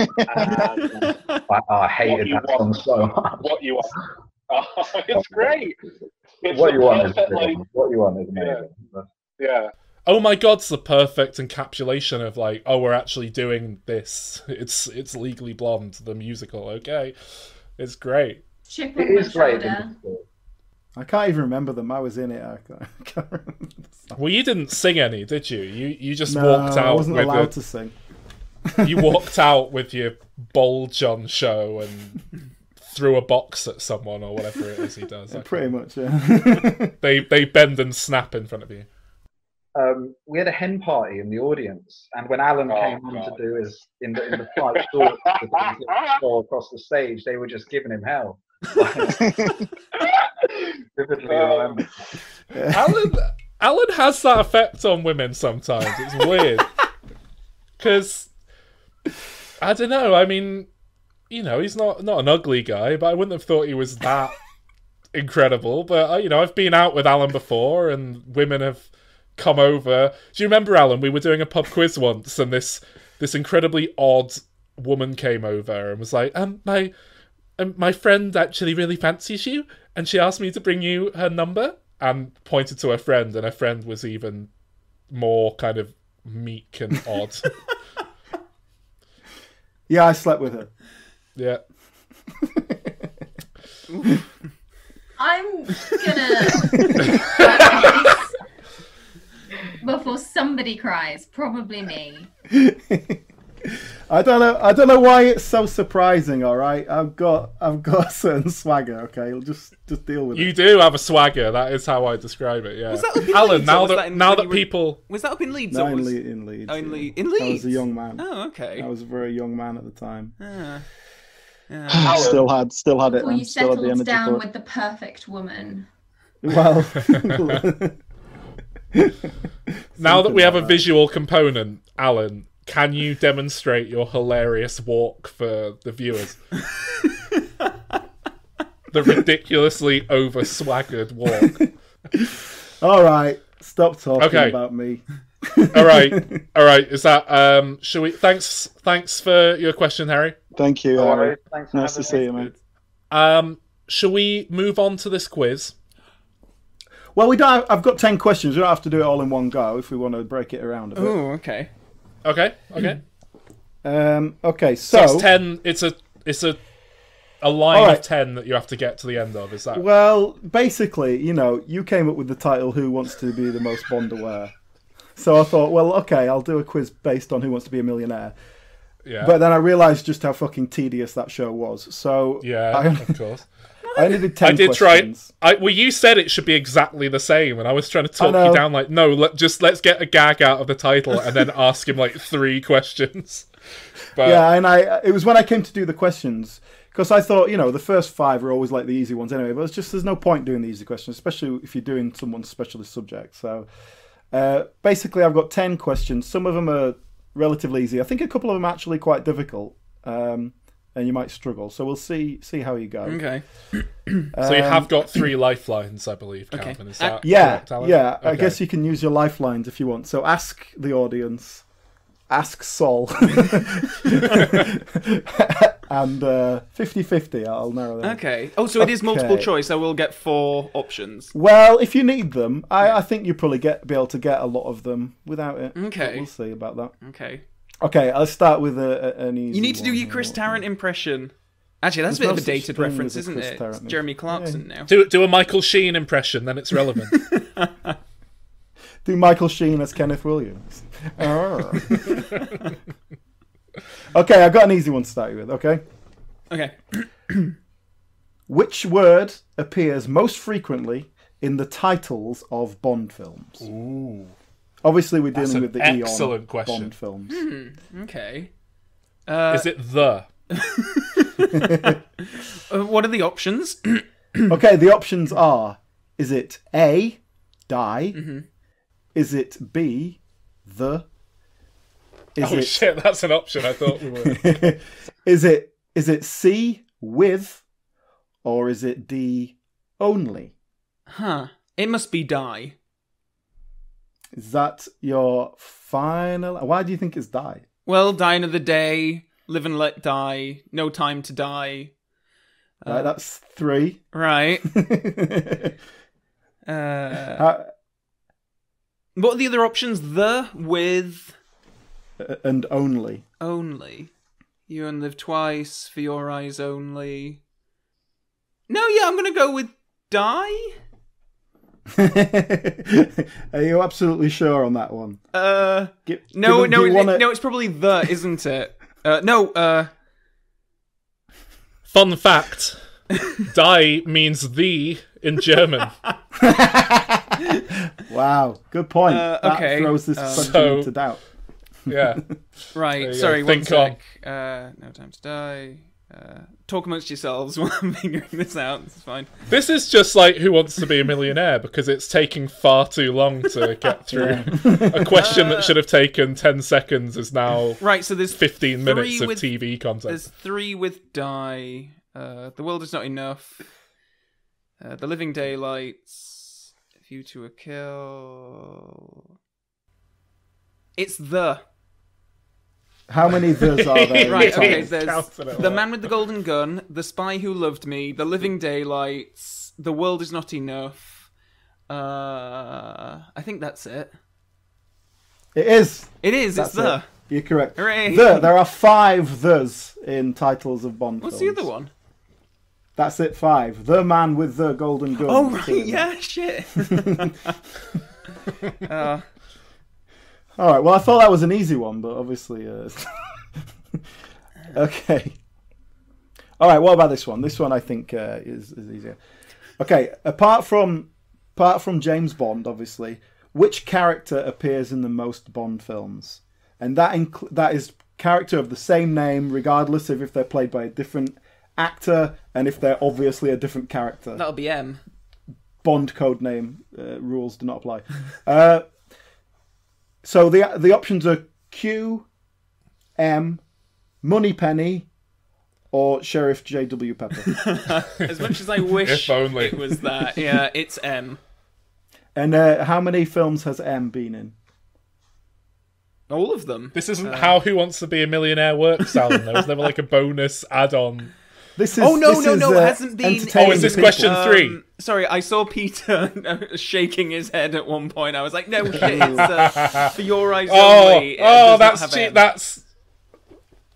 I hated that song so much. What You Want. Oh, it's great. It's What You Want is perfect, What You Want is amazing. yeah. Oh my god's the perfect encapsulation of like, oh, we're actually doing this. It's Legally Blonde, the musical. Okay, it's great. Chip It on my is great. shoulder. I can't even remember them. I was in it. I can't remember the song. Well, you didn't sing any, did you? You just No, walked out. I wasn't with allowed to sing. You walked out with your bulge on show and threw a box at someone or whatever it is he does. Pretty much, yeah. They bend and snap in front of you. We had a hen party in the audience, and when Alan came on to do his in the fight short go across the stage, they were just giving him hell. Vividly remember. Alan has that effect on women sometimes. It's weird. Because, I don't know, I mean, you know, he's not an ugly guy, but I wouldn't have thought he was that incredible. But, you know, I've been out with Alan before, and women have come over. Do you remember, Alan, we were doing a pub quiz once, and this incredibly odd woman came over and was like, my friend actually really fancies you, and she asked me to bring you her number, and pointed to her friend, and her friend was even more kind of meek and odd. Yeah, I slept with her. Yeah. I'm gonna before somebody cries, probably me. I don't know why it's so surprising. All right, I've got a certain swagger. Okay, just deal with it. You do have a swagger. That is how I describe it. Yeah. Was that up in Alan? Leeds, or now was that that in- now when that you were- people Was that up in Leeds? No, or was... in Leeds. Only yeah. in Leeds. I was a young man. Oh, okay. I was a very young man at the time. Still had it. Before And you still had the settled energy down for it. with the perfect woman. Well, now that we have a like that. visual component, Alan, can you demonstrate your hilarious walk for the viewers? The ridiculously over-swaggered walk. All right, stop talking Okay. about me. All right. Is that shall we? Thanks for your question, Harry. Thank you, No Harry. worries. Thanks for Nice to see having you, me. mate. Shall we move on to this quiz? Well, we don't. I've got 10 questions. We don't have to do it all in one go if we want to break it around a bit. Oh, okay. Okay. Okay, So so it's 10. It's a line All right. of 10 that you have to get to the end of. Is that? well, basically, you know, you came up with the title "Who Wants to Be the Most Bond Aware." So I thought, well, okay, I'll do a quiz based on Who Wants to Be a Millionaire. Yeah. But then I realised just how fucking tedious that show was. So Yeah, of course. I only did 10 I did questions. try. Well, you said it should be exactly the same, and I was trying to talk know. you down. Like, no, let's get a gag out of the title, and then ask him like 3 questions. But Yeah, and it was when I came to do the questions, Because I thought, the first 5 are always like the easy ones anyway. But it's just there's no point doing the easy questions, especially if you're doing someone's specialist subject. So basically, I've got 10 questions. Some of them are relatively easy. I think a couple of them are actually quite difficult, and you might struggle. So we'll see how you go. Okay. So you have got 3 lifelines, I believe, Calvin. Is that correct, Alan? Yeah. Okay. I guess you can use your lifelines if you want. So ask the audience, ask Sol, and 50-50. I'll narrow that. Okay. Oh, so it is multiple choice. I will get 4 options. Well, if you need them, I think you probably be able to get a lot of them without it. Okay. But we'll see about that. Okay. Let's start with an easy. You need to do one your here. Chris Tarrant impression. Actually, that's a bit of a dated reference, isn't it? It's Jeremy Clarkson now. Do a Michael Sheen impression, then it's relevant. Do Michael Sheen as Kenneth Williams. Okay, I've got an easy one to start you with, okay? Okay. Which word appears most frequently in the titles of Bond films? Ooh. Obviously, we're dealing with the excellent Eon question. Bond films. Okay. Is it the? What are the options? Okay, the options are: is it A, die? Is it B, the? Shit, that's an option. I thought we were. Is it C, with, or is it D, only? Huh. It must be die. Is that your final? Why do you think it's die? Well, die another day, live and let die, no time to die. Right, that's 3. Right. What are the other options? The, with... and only. Only. You only live twice, for your eyes only. No, yeah, I'm going to go with die. Are you absolutely sure on that one? No, it's probably the, isn't it? Fun fact: die means the in German. Wow, good point. Okay. That throws this question into doubt. Yeah. Right. Sorry. One sec. No time to die. Talk amongst yourselves while I'm figuring this out. It's fine. This is just like Who Wants to Be a Millionaire, because it's taking far too long to get through. A question that should have taken 10 seconds is now right. So there's 15 minutes of TV content. There's 3 with die. The world is not enough. The living daylights. View to a kill. It's the. How many the's are there? Right, okay, there's The Man with the Golden Gun, The Spy Who Loved Me, The Living Daylights, The World Is Not Enough. I think that's it. It is. It's the. You're correct. Hooray. There are 5 the's in titles of Bond What's films. the other one? That's it, 5. The Man with the Golden Gun. Oh, right, yeah, shit. All right, well, I thought that was an easy one, but obviously... Okay. All right, what about this one? This one, I think, is easier. Okay, apart from James Bond, obviously, which character appears in the most Bond films? And that is character of the same name, regardless of if they're played by a different actor and if they're obviously a different character. That'll be M. Bond code name rules do not apply. So the options are Q, M, Moneypenny, or Sheriff J.W. Pepper. As much as I wish it was that. Yeah, it's M. And how many films has M been in? All of them. This isn't how Who Wants to Be a Millionaire works, Alan. There was never like a bonus add-on. It hasn't been. Oh, is this question 3? Sorry, I saw Peter shaking his head at one point. I was like, no shit, it's For Your Eyes Only. That's cheap. That's...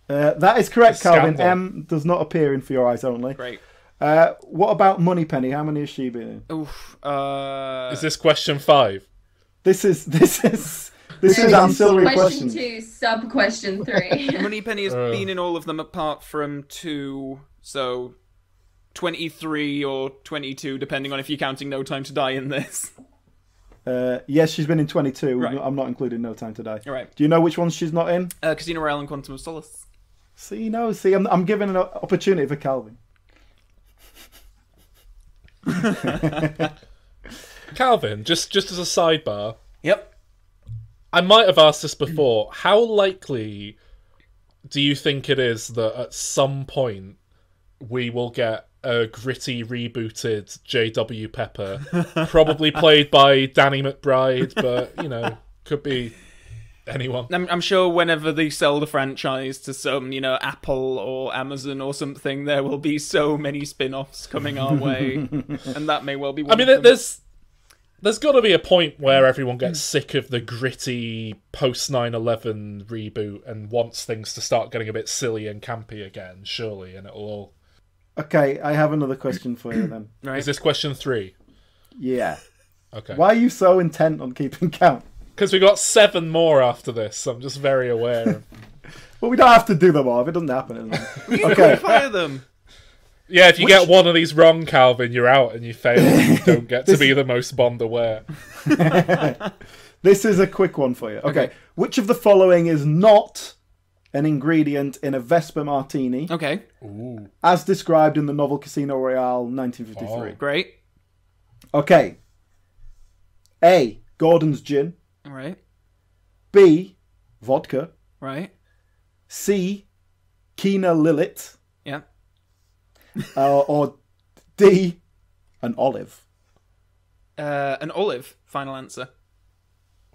that is correct, Calvin. M does not appear in For Your Eyes Only. Great. What about Moneypenny? How many has she been in? Oof. Is this question 5? This is ancillary question 2, sub question 3. Moneypenny has been in all of them apart from 2, so 23 or 22, depending on if you're counting No Time to Die in this. Yes, she's been in 22. Right. I'm not including No Time to Die. All right. Do you know which ones she's not in? Casino Royale and Quantum of Solace. See, I'm giving an opportunity for Calvin. Calvin, just as a sidebar, Yep. I might have asked this before. How likely do you think it is that at some point we will get a gritty rebooted J.W. Pepper, probably played by Danny McBride, but could be anyone. I'm sure whenever they sell the franchise to some, Apple or Amazon or something, there will be so many spin-offs coming our way, and that may well be one of them. There's got to be a point where everyone gets sick of the gritty post 9/11 reboot and wants things to start getting a bit silly and campy again, surely, and it'll all... Okay, I have another question for you then. Right. Is this question 3? Yeah. Okay. Why are you so intent on keeping count? Because we got 7 more after this. I'm just very aware of... Well, we don't have to do them all if it doesn't happen. Okay. Fire them. Yeah, if you get one of these wrong, Calvin, you're out and you fail. You don't get to be the most Bond aware. This is a quick one for you. Okay. Which of the following is not an ingredient in a Vesper martini? Okay. Ooh. As described in the novel Casino Royale 1953. Oh, great. Okay. A. Gordon's gin. All right. B. Vodka. Right. C. Kina Lillet. Yeah. Or D. An olive. An olive. Final answer.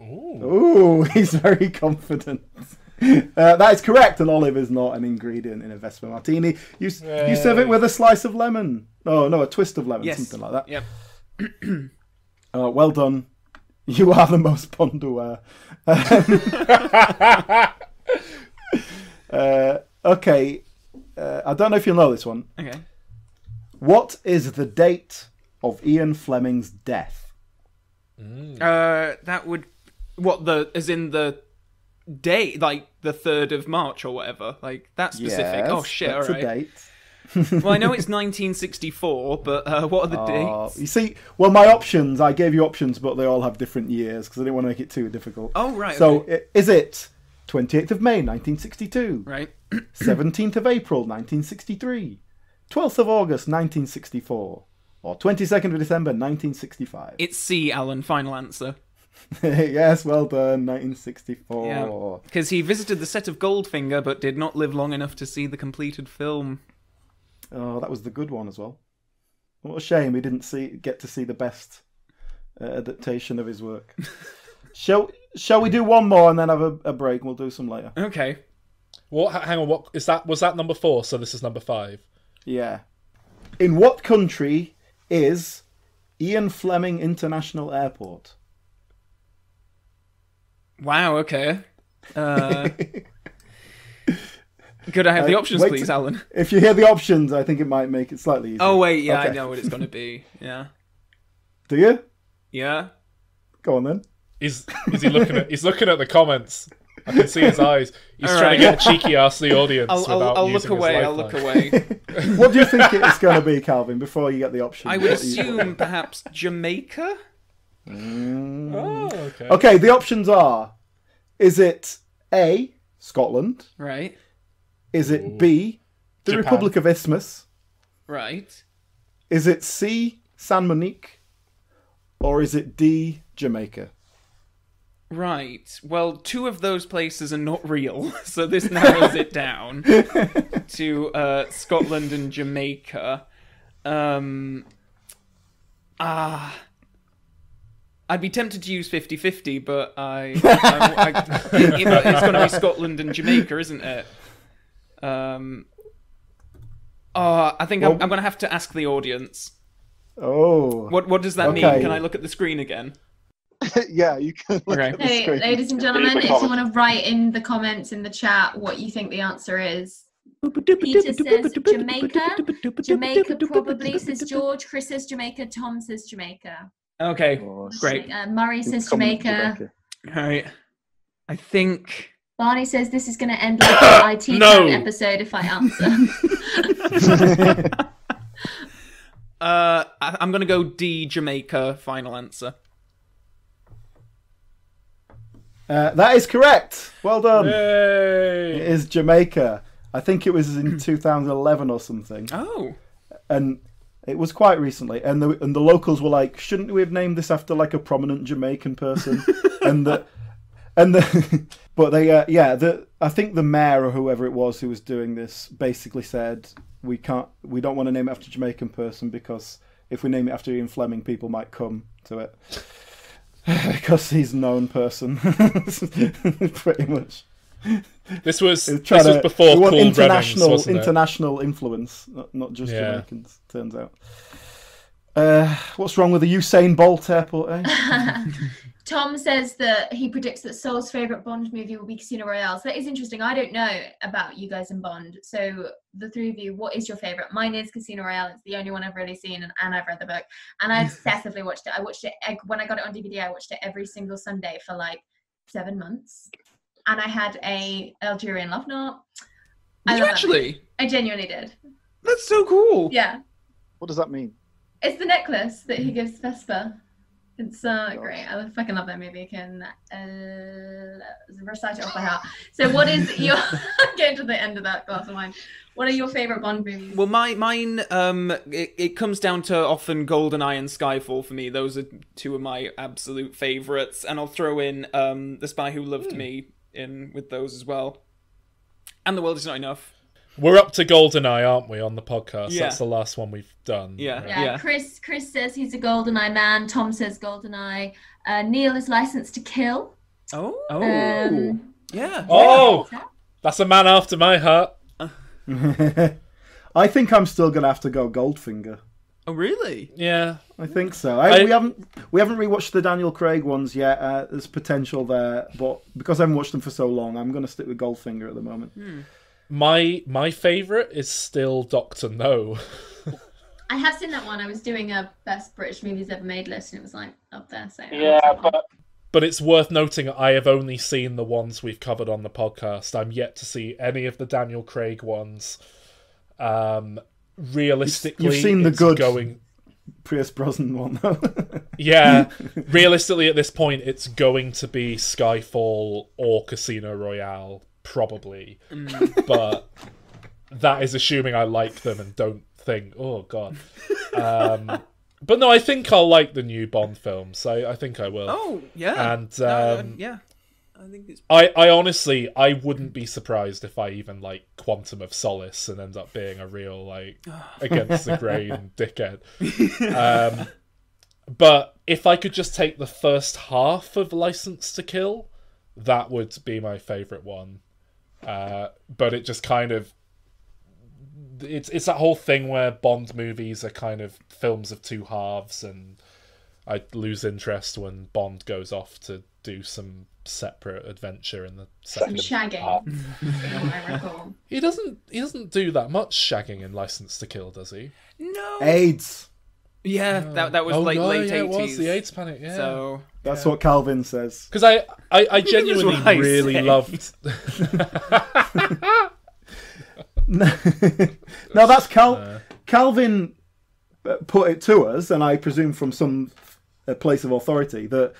Ooh, he's very confident. That is correct. An olive is not an ingredient in a Vesper martini. You serve it with a slice of lemon. Oh no, a twist of lemon, something like that. Yep. Well done. You are the most Bond aware. Okay. I don't know if you'll know this one. Okay. What is the date of Ian Fleming's death? That would... as in the day, like the 3rd of March or whatever? Like, that specific? Yes, oh, shit, that's alright. a date. Well, I know it's 1964, but what are the dates? You see, well, my options, I gave you options, but they all have different years because I didn't want to make it too difficult. Oh, right. So, okay. is it 28th of May, 1962? Right. 17th of April, 1963? 12th of August, 1964? Or 22nd of December, 1965? It's C, Alan. Final answer. Yes, well done, 1964. Yeah, because he visited the set of Goldfinger, but did not live long enough to see the completed film. Oh, that was the good one as well. What a shame we didn't get to see the best adaptation of his work. Shall we do one more and then have a break? We'll do some later. Okay. Well, hang on. What is that? Was that number 4? So this is number 5. Yeah. In what country is Ian Fleming International Airport? Wow. Okay. Could I have the options, please, Alan? If you hear the options, I think it might make it slightly easier. Oh wait, yeah, Okay. I know what it's going to be. Yeah. Do you? Yeah. Go on then. He's looking at the comments. I can see his eyes. He's All trying right. to get a cheeky ass the audience. I'll look away. I'll look away. What do you think it's going to be, Calvin, before you get the options? I would assume perhaps Jamaica. Oh, okay. Okay, the options are: is it A, Scotland? Right. Is it B, the Japan. Republic of Isthmus? Right. Is it C, San Monique? Or is it D, Jamaica? Right. Well, 2 of those places are not real, so this narrows it down to Scotland and Jamaica. I'd be tempted to use 50-50, but it's going to be Scotland and Jamaica, isn't it? I think I'm going to have to ask the audience. Oh. What does that mean? Can I look at the screen again? Yeah, you can look Okay. at the Hey, screen. ladies and gentlemen, if you want to write in the comments in the chat what you think the answer is. Peter says Jamaica. Jamaica probably, says George. Chris says Jamaica. Tom says Jamaica. Okay, great. Murray says Jamaica. All right. I think... Barney says this is going to end like an IT No. episode if I answer. I'm going to go D, Jamaica, final answer. That is correct. Well done. Yay! It is Jamaica. I think it was in 2011 or something. Oh. And it was quite recently. And the locals were like, shouldn't we have named this after like a prominent Jamaican person? But I think the mayor or whoever it was who was doing this basically said we don't want to name it after a Jamaican person because if we name it after Ian Fleming, people might come to it because he's a known person, pretty much. This was before Cool international Runnings, wasn't it? international influence, not just Jamaicans. Turns out. What's wrong with the Usain Bolt airport? Eh? Tom says that he predicts that Saul's favourite Bond movie will be Casino Royale. So that is interesting. I don't know about you guys and Bond. So the three of you, what is your favourite? Mine is Casino Royale. It's the only one I've really seen, and I've read the book. And I obsessively watched it. I watched it when I got it on DVD. I watched it every single Sunday for like 7 months. And I had a Algerian love knot. Did you actually? I genuinely did. That's so cool. Yeah. What does that mean? It's the necklace that he gives Vesper. It's great. I fucking love that movie. I can recite it off by heart. So what is your... getting to the end of that glass of wine. What are your favourite Bond movies? Well, mine, it comes down to often GoldenEye and Skyfall for me. Those are two of my absolute favourites. And I'll throw in The Spy Who Loved Me in with those as well. And The World Is Not Enough. We're up to GoldenEye, aren't we, on the podcast? Yeah. That's the last one we've done. Yeah. Right? Yeah. Chris says he's a GoldenEye man. Tom says GoldenEye. Neil is Licensed to Kill. Oh. Yeah. Oh, that's a man after my heart. I think I'm still gonna have to go Goldfinger. Oh, really? Yeah, I think so. We haven't rewatched the Daniel Craig ones yet. There's potential there, but because I haven't watched them for so long, I'm gonna stick with Goldfinger at the moment. My favourite is still Doctor No. I have seen that one. I was doing a best British movies ever made list, and it was like up there. So But it's worth noting I have only seen the ones we've covered on the podcast. I'm yet to see any of the Daniel Craig ones. Realistically, you've seen the good going... Pierce Brosnan one, though. Yeah, realistically at this point, it's going to be Skyfall or Casino Royale, probably. But that is assuming I like them and don't think, oh god. But no, I think I'll like the new Bond films. I think I will. Oh, yeah. And yeah. I think it's... I honestly, I wouldn't be surprised if I even like Quantum of Solace and end up being a real like against the grain dickhead. But if I could just take the first half of License to Kill, that would be my favourite one. But it just kind of it's that whole thing where Bond movies are kind of films of two halves, and I lose interest when Bond goes off to do some separate adventure in the second shagging. I recall. He doesn't do that much shagging in License to Kill, does he? No. AIDS. Yeah, that was late 80s. It was the AIDS panic. Yeah, so that's what Calvin says. Because I genuinely really loved. No, that's Calvin put it to us, and I presume from some place of authority that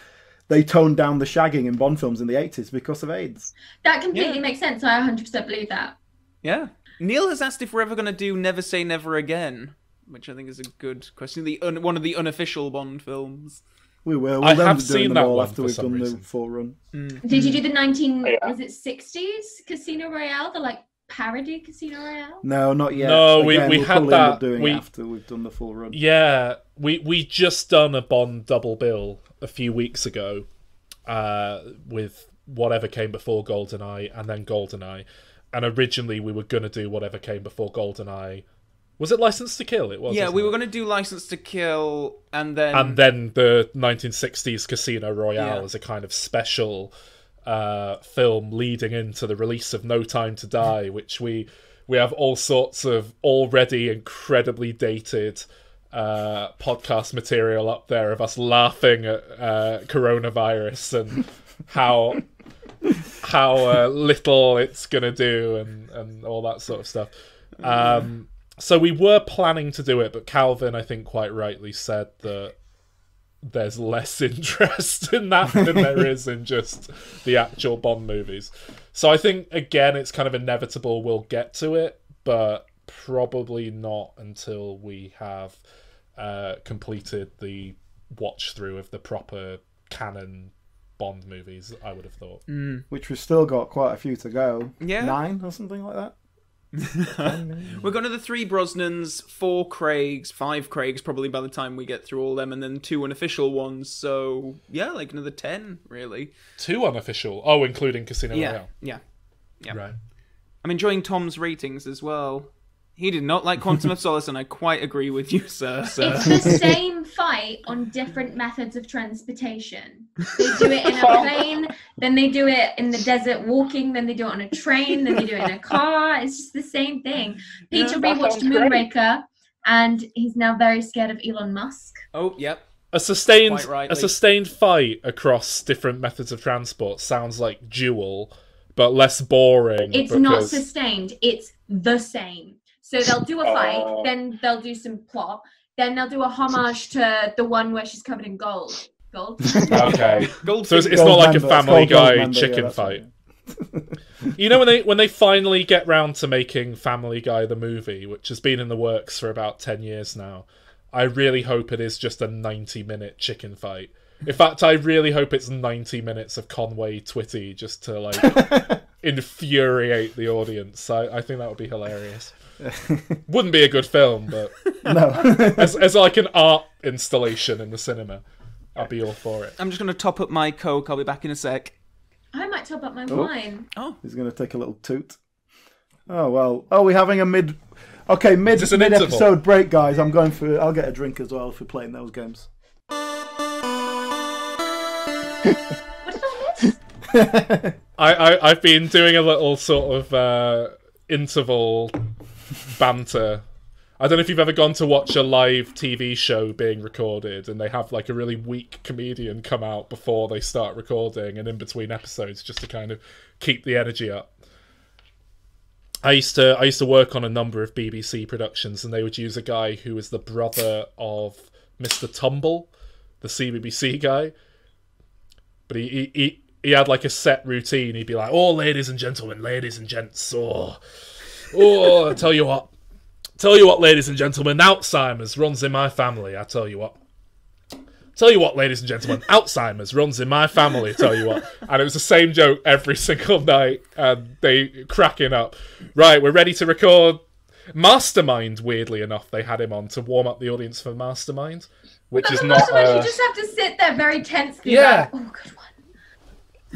they toned down the shagging in Bond films in the 80s because of AIDS. That completely makes sense. I 100% believe that. Yeah. Neil has asked if we're ever going to do Never Say Never Again, which I think is a good question. One of the unofficial Bond films. We will. I have seen that one after we've done the full run. Did you do the 60s Casino Royale? The like parody Casino Royale? No, not yet. No, Again, we we'll had probably that end up doing it after we've done the full run. Yeah, we just done a Bond double bill a few weeks ago, with whatever came before GoldenEye and then GoldenEye, and originally we were gonna do whatever came before GoldenEye. Was it License to Kill? It was. Yeah, we were going to do License to Kill, and then the 1960s Casino Royale as a kind of special film leading into the release of No Time to Die, which we have all sorts of already incredibly dated podcast material up there of us laughing at coronavirus and how little it's gonna do and all that sort of stuff. So we were planning to do it, but Calvin, I think quite rightly said that there's less interest in that than there is in just the actual Bond movies. So I think, again, it's kind of inevitable we'll get to it, but probably not until we have completed the watch through of the proper canon Bond movies, I would have thought. Which we've still got quite a few to go. Yeah. 9 or something like that. We're going to the 3 Brosnans, 4 Craigs, 5 Craigs probably by the time we get through all them, and then 2 unofficial ones. So yeah, like another 10 really. 2 unofficial. Oh, including Casino Royale. Yeah. Right. I'm enjoying Tom's ratings as well. He did not like Quantum of Solace, and I quite agree with you, sir. It's the same fight on different methods of transportation. They do it in a plane, then they do it in the desert walking, then they do it on a train, then they do it in a car. It's just the same thing. Peter rewatched Moonraker, and he's now very scared of Elon Musk. Oh, yep. A sustained fight across different methods of transport sounds like Duel, but less boring. It's not sustained. It's the same. So they'll do a fight, then they'll do some plot, then they'll do a homage to the one where she's covered in gold. Gold? Okay. So it's Gold not like member. a Family Guy Member, chicken yeah, fight. You know, when they finally get round to making Family Guy the movie, which has been in the works for about 10 years now, I really hope it is just a 90-minute chicken fight. In fact, I really hope it's 90 minutes of Conway Twitty just to, like, infuriate the audience. I think that would be hilarious. Wouldn't be a good film, but No. as like an art installation in the cinema, I'd be all for it. I'm just going to top up my Coke. I'll be back in a sec. I might top up my wine. Oh. He's going to take a little toot. Oh, well. Oh, we're having a mid episode break, guys. I'll get a drink as well for playing those games. What did I miss? I've been doing a little sort of interval banter. I don't know if you've ever gone to watch a live TV show being recorded and they have like a really weak comedian come out before they start recording and in between episodes just to kind of keep the energy up. I used to work on a number of BBC productions and they would use a guy who was the brother of Mr. Tumble, the CBBC guy. But he had like a set routine. He'd be like, "Oh, ladies and gentlemen, ladies and gents, oh, tell you what, ladies and gentlemen, Alzheimer's runs in my family. I tell you what, ladies and gentlemen, Alzheimer's runs in my family. Tell you what." And it was the same joke every single night, and they cracking up. Right, we're ready to record Mastermind. Weirdly enough, they had him on to warm up the audience for Mastermind, which is not. You just have to sit there very tensely. Yeah. Like, oh, good one.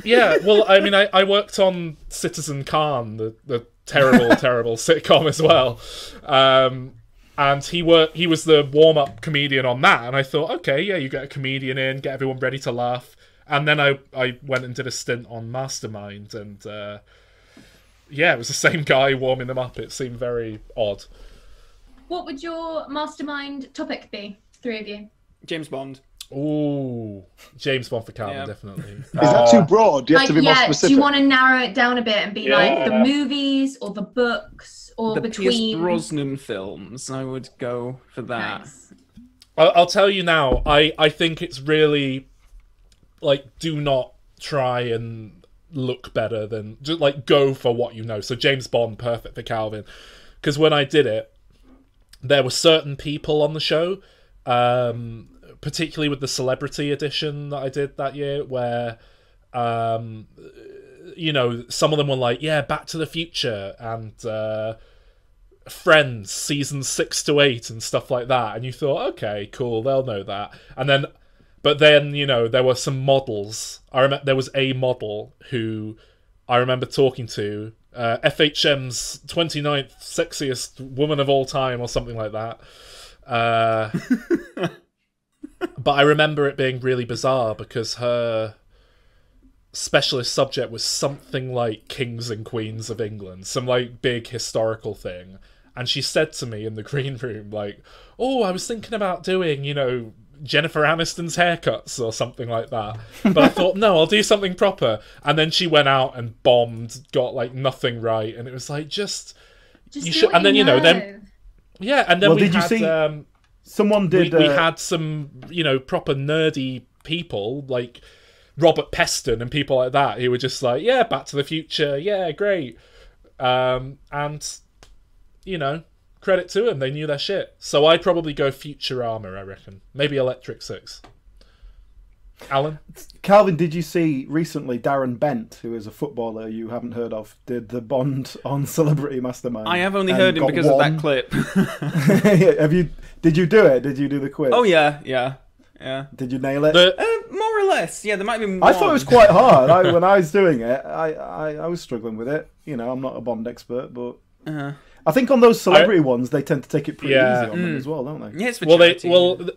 Yeah, well, I mean, I worked on Citizen Khan, the terrible, terrible sitcom as well. And he was the warm-up comedian on that, and I thought, okay, yeah, you get a comedian in, get everyone ready to laugh. And then I went and did a stint on Mastermind, and yeah, it was the same guy warming them up. It seemed very odd. What would your Mastermind topic be, 3 of you? James Bond. Ooh, James Bond for Calvin, definitely. Is that too broad? Do you have to be more specific? Do you want to narrow it down a bit and be like the movies or the books or the between? Pierce Brosnan films. I would go for that. Nice. I'll tell you now, I think it's really, like, do not try and look better than, just, like, go for what you know. So James Bond, perfect for Calvin. Because when I did it, there were certain people on the show, particularly with the celebrity edition that I did that year, where, you know, some of them were like, yeah, Back to the Future and Friends seasons 6 to 8 and stuff like that. And you thought, okay, cool, they'll know that. But then, you know, there were some models. I remember there was a model who I remember talking to, FHM's 29th sexiest woman of all time or something like that. But I remember it being really bizarre because her specialist subject was something like Kings and Queens of England, some like big historical thing. And she said to me in the green room, like, "Oh, I was thinking about doing, you know, Jennifer Aniston's haircuts or something like that." But I thought, no, I'll do something proper. And then she went out and bombed, got like nothing right. And it was like, just you should. And then, you know, then, yeah. And then well, we did you had, see? Someone did. We had some, proper nerdy people like Robert Peston and people like that who were just like, yeah, Back to the Future, yeah, great. And, credit to them, they knew their shit. So I'd probably go Futurama, I reckon. Maybe Electric Six. Alan? Calvin, did you see recently Darren Bent, who is a footballer you haven't heard of, did the Bond on Celebrity Mastermind? I have only heard him because of that clip. Did you do it? Did you do the quiz? Oh, yeah. Did you nail it? More or less. Yeah, there might be one. I thought it was quite hard. When I was doing it, I was struggling with it. I'm not a Bond expert, but... I think on those celebrity ones, they tend to take it pretty easy on them as well, don't they? Yeah, it's for charity.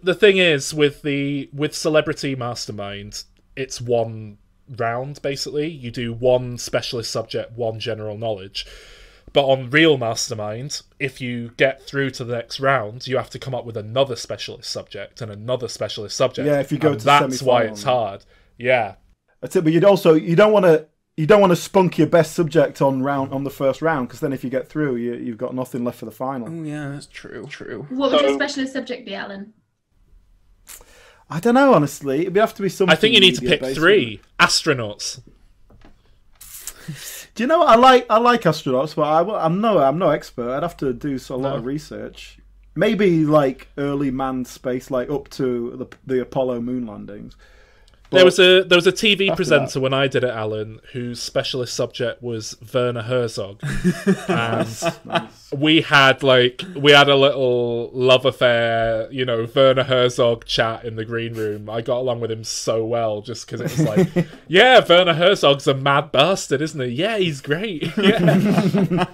The thing is, with Celebrity Mastermind, it's one round, basically. You do one specialist subject, one general knowledge. But on Real Mastermind, if you get through to the next round, you have to come up with another specialist subject and another specialist subject. Yeah, if you go to that's why it's hard. Yeah. That's it, but you don't want to spunk your best subject on the first round, because then if you get through, you've got nothing left for the final. Oh yeah, that's true. What would your specialist subject be, Alan? I don't know, honestly. It'd have to be something. I think you need to pick 3 astronauts. Do you know what? I like astronauts, but I'm no expert. I'd have to do a lot of research. Maybe like early manned space, like up to the Apollo moon landings. There was a TV presenter when I did it, Alan, whose specialist subject was Werner Herzog, and we had a little love affair, Werner Herzog chat in the green room. I got along with him so well just because it was like, yeah, Werner Herzog's a mad bastard, isn't he? Yeah, he's great. Yeah.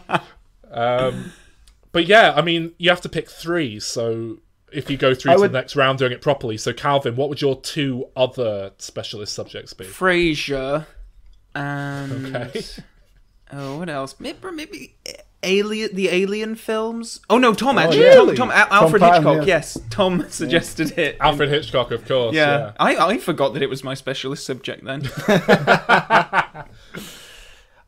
But yeah, I mean, you have to pick 3, so. If you go through to the next round doing it properly. So, Calvin, what would your 2 other specialist subjects be? Frasier and... Okay. Oh, what else? Maybe the Alien films? Oh, no, Tom, actually. Really? Tom Alfred Tom Hitchcock, Patton, yes. Tom suggested it. Alfred Hitchcock, of course. Yeah. I forgot that it was my specialist subject then.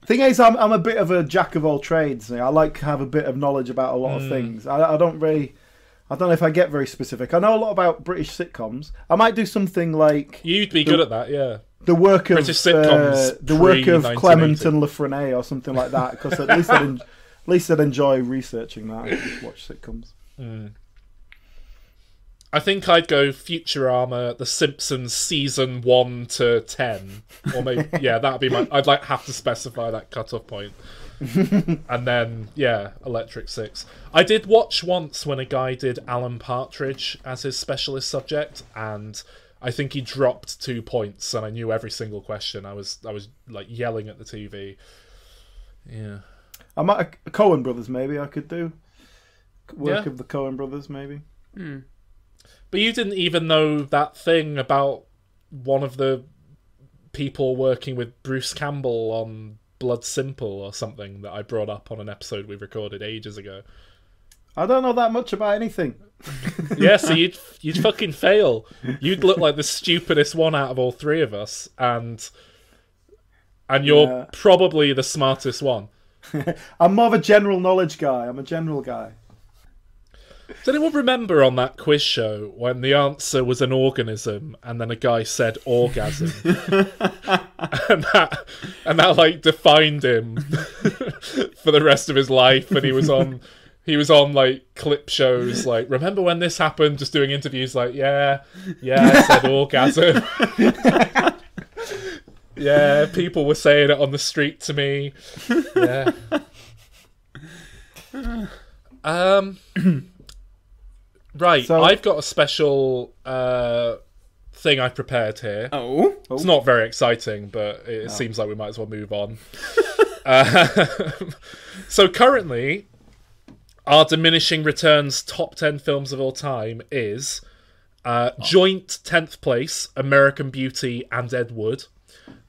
Thing is, I'm a bit of a jack of all trades. I like to have a bit of knowledge about a lot of things. I don't know if I get very specific. I know a lot about British sitcoms. I might do something like... You'd be good at that, yeah. The work of British sitcoms Clement and Lafreniere or something like that, because at least I'd enjoy researching that and just watch sitcoms. I think I'd go Futurama, The Simpsons season 1 to 10, or maybe that'd be my. I'd have to specify that cutoff point. And then, Electric Six. I did watch once when a guy did Alan Partridge as his specialist subject, and I think he dropped 2 points, and I knew every single question. I was yelling at the TV. Yeah. I might Coen Brothers maybe I could do work of the Coen Brothers maybe. But you didn't even know that thing about one of the people working with Bruce Campbell on Blood Simple or something that I brought up on an episode we recorded ages ago. I don't know that much about anything. Yeah, so you'd fucking fail. You'd look like the stupidest one out of all 3 of us, and you're probably the smartest one. I'm more of a general knowledge guy. I'm a general guy. Does anyone remember on that quiz show when the answer was an organism and then a guy said orgasm? and that defined him for the rest of his life, and he was on clip shows remember when this happened, just doing interviews I said orgasm. Yeah, people were saying it on the street to me. Yeah. Right, so, I've got a special thing I've prepared here. Oh. It's not very exciting, but it seems like we might as well move on. So currently, our Diminishing Returns top 10 films of all time is joint 10th place, American Beauty and Ed Wood.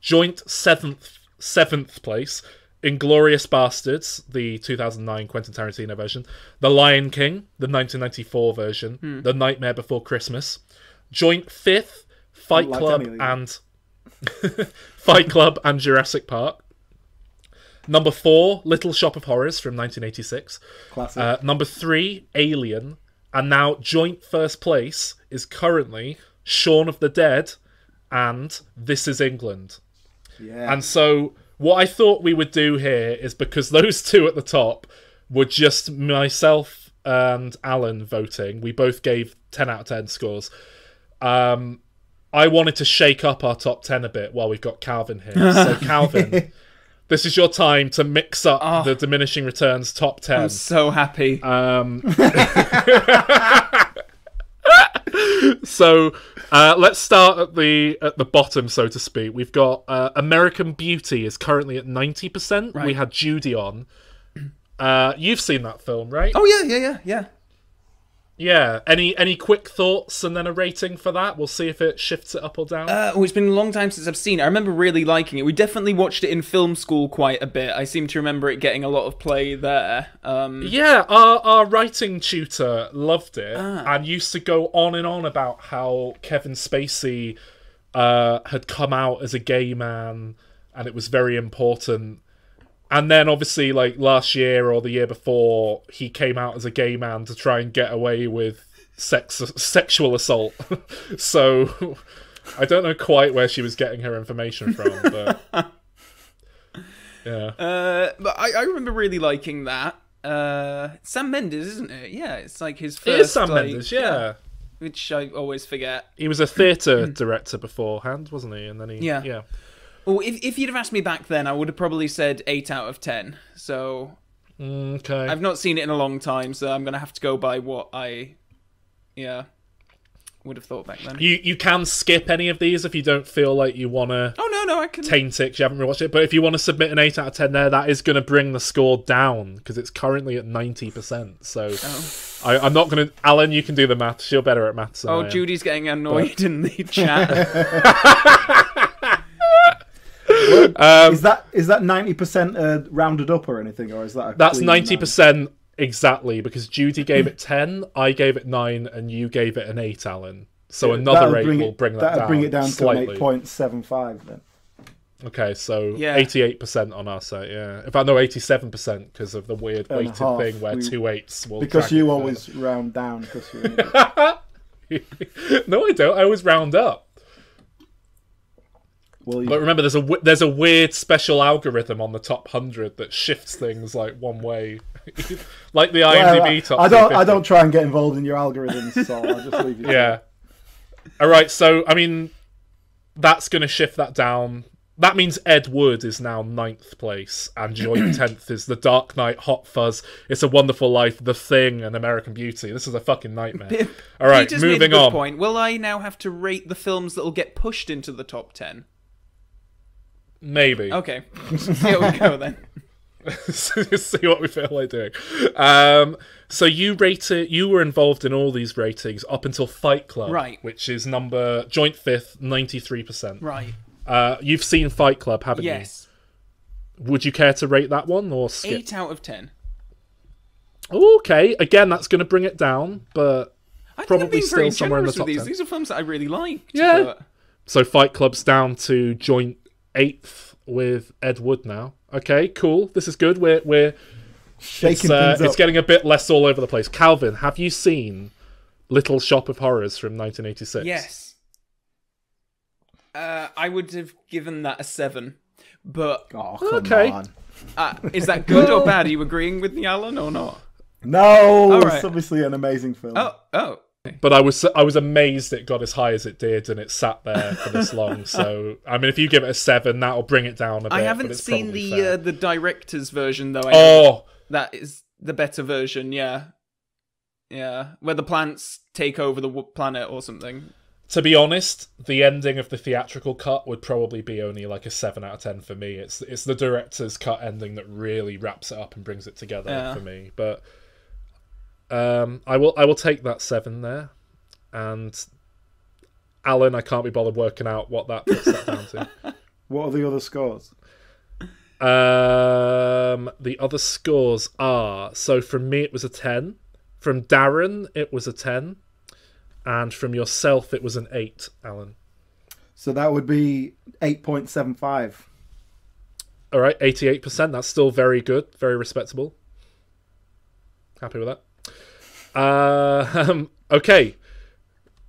Joint 7th place, Inglourious Bastards, the 2009 Quentin Tarantino version. The Lion King, the 1994 version. The Nightmare Before Christmas. Joint 5th, Fight Club and Jurassic Park. Number 4, Little Shop of Horrors from 1986. Classic. Number 3, Alien. And now joint first place is currently Shaun of the Dead and This Is England. Yeah. And so what I thought we would do here is, because those two at the top were just myself and Alan voting, we both gave 10 out of 10 scores. I wanted to shake up our top 10 a bit while we've got Calvin here. So Calvin, this is your time to mix up the Diminishing Returns top 10. I'm so happy. So let's start at the bottom, so to speak. We've got American Beauty is currently at 90%. Right. We had Judy on. You've seen that film, right? Oh yeah. Yeah. Any quick thoughts and then a rating for that? We'll see if it shifts it up or down. It's been a long time since I've seen it. I remember really liking it. We definitely watched it in film school quite a bit. I seem to remember it getting a lot of play there. Yeah, our writing tutor loved it and used to go on and on about how Kevin Spacey had come out as a gay man and it was very important. And then, obviously, like, last year or the year before, he came out as a gay man to try and get away with sexual assault. So, I don't know quite where she was getting her information from, but... Yeah. But I remember really liking that. Sam Mendes, isn't it? Yeah, it's like his first... It is Sam Mendes, yeah. Which I always forget. He was a theatre director beforehand, wasn't he? And then he... Yeah. Well, if you'd have asked me back then, I would have probably said 8 out of 10. So, okay. I've not seen it in a long time, so I'm going to have to go by what I, would have thought back then. You can skip any of these if you don't feel like you want to... Oh, no, I can... taint it 'cause you haven't rewatched it. But if you want to submit an 8 out of 10 there, that is going to bring the score down, because it's currently at 90%. So, I'm not going to... Alan, you can do the maths. You're better at maths than I am. Judy's getting annoyed in the chat. Is that 90% rounded up or anything, or is that that's 90% exactly, because Judy gave it 10, I gave it 9, and you gave it an 8, Alan. So another 8 will bring that down. That'll bring it down slightly. to an 8.75 then. Okay, so 88% on our site, yeah. In fact, no, 87% because of the weird weighted thing where 2 8s will... Because you always round down. Because you're No, I don't. I always round up. But remember, there's a weird special algorithm on the top 100 that shifts things like one way, like the IMDb top. I don't try and get involved in your algorithms, so I'll just leave you. Yeah. All right. So I mean, that's going to shift that down. That means Ed Wood is now 9th place, and joint 10th is The Dark Knight, Hot Fuzz, It's a Wonderful Life, The Thing, and American Beauty. This is a fucking nightmare. All right, just moving made a good on. Point. Will I now have to rate the films that will get pushed into the top 10? Maybe. Okay. Here we go then. See what we feel like doing. So you were involved in all these ratings up until Fight Club, right? Which is number joint 5th, 93%. Right. You've seen Fight Club, haven't you? Yes. Would you care to rate that one or skip? 8 out of 10. Okay. Again, that's going to bring it down, but probably still somewhere in the top 10. These are films that I really liked. Yeah. But... So Fight Club's down to joint 8th with Ed Wood now. Okay, cool. This is good. We're shaking things up. It's getting a bit less all over the place. Calvin, have you seen Little Shop of Horrors from 1986? Yes. I would have given that a 7, but come on. Is that good or bad? Are you agreeing with me, Alan, or not? No, it's obviously an amazing film. Oh. But I was amazed it got as high as it did, and it sat there for this long. So I mean, if you give it a 7, that'll bring it down a bit. I haven't seen the director's version though. That is the better version. Yeah, where the plants take over the planet or something. To be honest, the ending of the theatrical cut would probably be only like a 7 out of 10 for me. It's the director's cut ending that really wraps it up and brings it together for me. But I will take that 7 there. And Alan, I can't be bothered working out what that puts that down to. What are the other scores? The other scores are, so from me it was a 10. From Darren it was a 10. And from yourself, it was an 8, Alan. So that would be 8.75. All right, 88%. That's still very good, very respectable. Happy with that. Okay.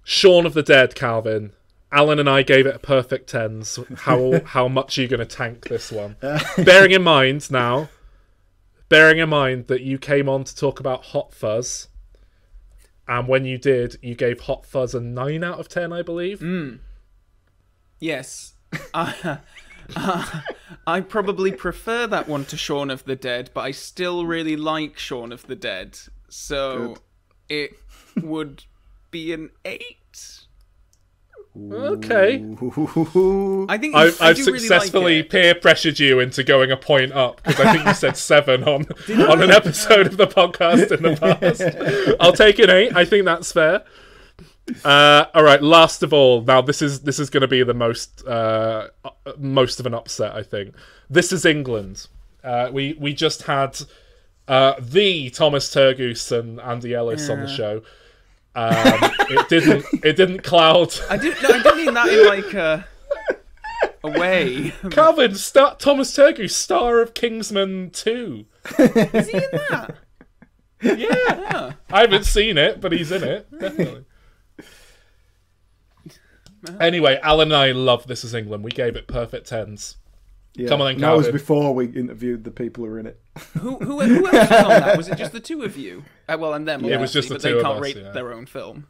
Shaun of the Dead, Calvin. Alan and I gave it a perfect tens. How much are you going to tank this one? Bearing in mind that you came on to talk about Hot Fuzz, and when you did, you gave Hot Fuzz a 9 out of 10, I believe. Yes. I probably prefer that one to Shaun of the Dead, but I still really like Shaun of the Dead. So it would be an 8. Okay. I think I've successfully really like peer pressured you into going a point up, because I think you said 7 on an episode of the podcast in the past. I'll take an 8. I think that's fair. All right. Last of all, now this is going to be the most of an upset. I think This Is England. We just had the Thomas Turgoose and Andy Ellis on the show. It didn't cloud. I didn't mean that in like a way. Calvin, Thomas Turgoose, star of Kingsman 2. Is he in that? Yeah. I haven't seen it, but he's in it, definitely. Anyway, Alan and I love This Is England. We gave it perfect tens. Yeah. Come on then, That Calvin. was before we interviewed the people who were in it. Who else was on that? Was it just the two of you? Well, and them. Yeah, it was just the but two they of can't us, rate yeah. their own film.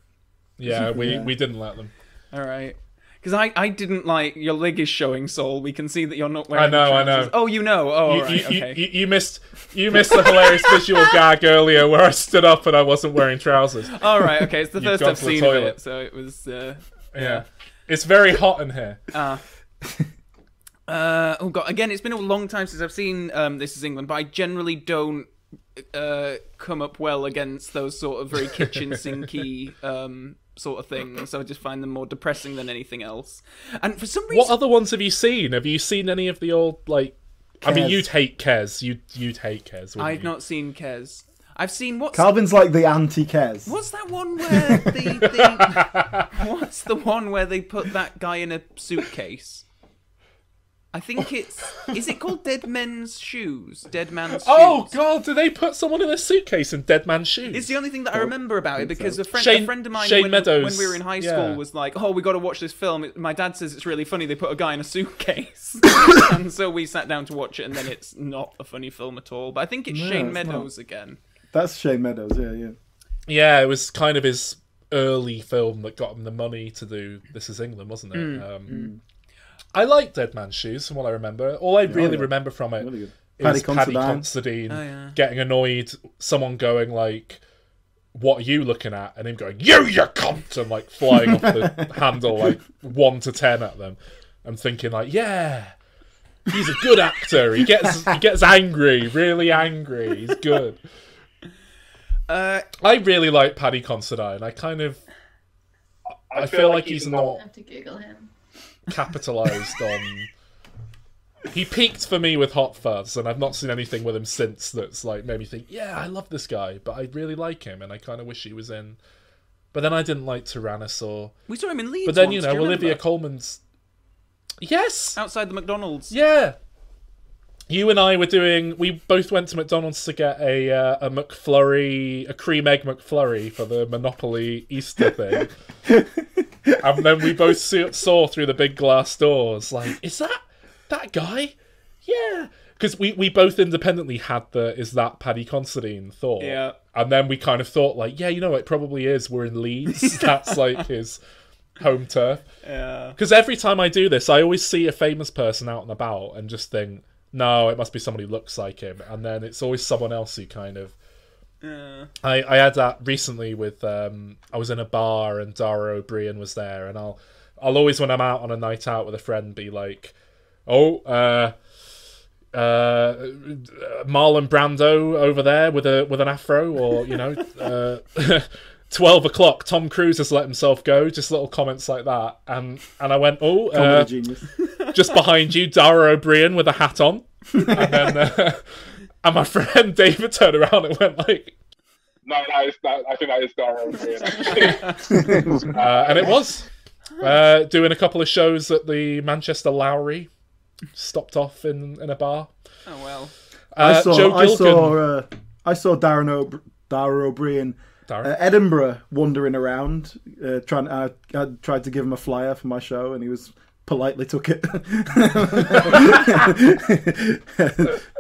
Yeah, we didn't let them. All right. Because I didn't like your leg is showing, Saul. We can see that you're not wearing. I know. Oh, you know. Oh, all right. Okay. You missed the hilarious visual gag earlier where I stood up and I wasn't wearing trousers. All right. Okay. It's the You've first gone I've to the seen of toilet. it, so it was. Yeah. It's very hot in here. Oh god! Again, it's been a long time since I've seen This Is England, but I generally don't come up well against those sort of very kitchen sinky sort of things. So I just find them more depressing than anything else. And for some reason, What other ones have you seen? Have you seen any of the old like? I mean, Kes. you'd hate Kes. You'd hate Kes. wouldn't I've you? not seen Kes. I've seen Calvin's like the anti-Kes. What's that one where what's the one where they put that guy in a suitcase? I think is it called Dead Men's Shoes? Dead Man's Shoes. Oh god, do they put someone in a suitcase in Dead Man's Shoes? It's the only thing that I remember about it, because a friend of mine Shane when Meadows, we were in high yeah. school was like, "Oh, we got to watch this film." My dad says it's really funny. They put a guy in a suitcase, and so we sat down to watch it. And then it's not a funny film at all. But I think it's Shane it's Meadows again. That's Shane Meadows, yeah. Yeah, it was kind of his early film that got him the money to do This Is England, wasn't it? I like Dead Man's Shoes, from what I remember. All I really remember from it Really good. is Paddy Paddy Considine. Considine getting annoyed, someone going like, "What are you looking at?" and him going, "You cunt!" and like flying off the handle like 1 to 10 at them. I'm thinking like, yeah, he's a good actor. He gets angry, really angry. He's good. I really like Paddy Considine. I feel like he's not I have to Google him. capitalised on. He peaked for me with Hot Fuzz, and I've not seen anything with him since that's like made me think, yeah, I love this guy, but I really like him, and I kind of wish he was in. But then I didn't like Tyrannosaur. We saw him in Leeds. But then once, you know, do you Olivia remember? Colman's. Yes. Outside the McDonald's. Yeah. You and I were doing. We both went to McDonald's to get a McFlurry, a cream egg McFlurry for the Monopoly Easter thing, and then we both saw through the big glass doors. Like, is that guy? Yeah, because we both independently had the "is that Paddy Considine" thought. Yeah. And then we kind of thought like, yeah, you know, it probably is. We're in Leeds. That's like his home turf. Yeah. Because every time I do this, I always see a famous person out and about and just think, no, it must be somebody who looks like him. And then it's always someone else who kind of... I had that recently with... I was in a bar and Dara O'Brien was there. And I'll always, when I'm out on a night out with a friend, be like, Marlon Brando over there with an afro, or, you know... 12 o'clock, Tom Cruise has let himself go. Just little comments like that. And I went, Comedy genius. just behind you, Dara O'Brien with a hat on. And then and my friend David turned around and went like... No, I think that is Dara O'Brien. and it was. Doing a couple of shows at the Manchester Lowry. Stopped off in a bar. Oh, well. I Joe Gilgan. saw Darren Dara O'Brien, Dara? Edinburgh, wandering around, trying. I tried to give him a flyer for my show, and he was politely took it.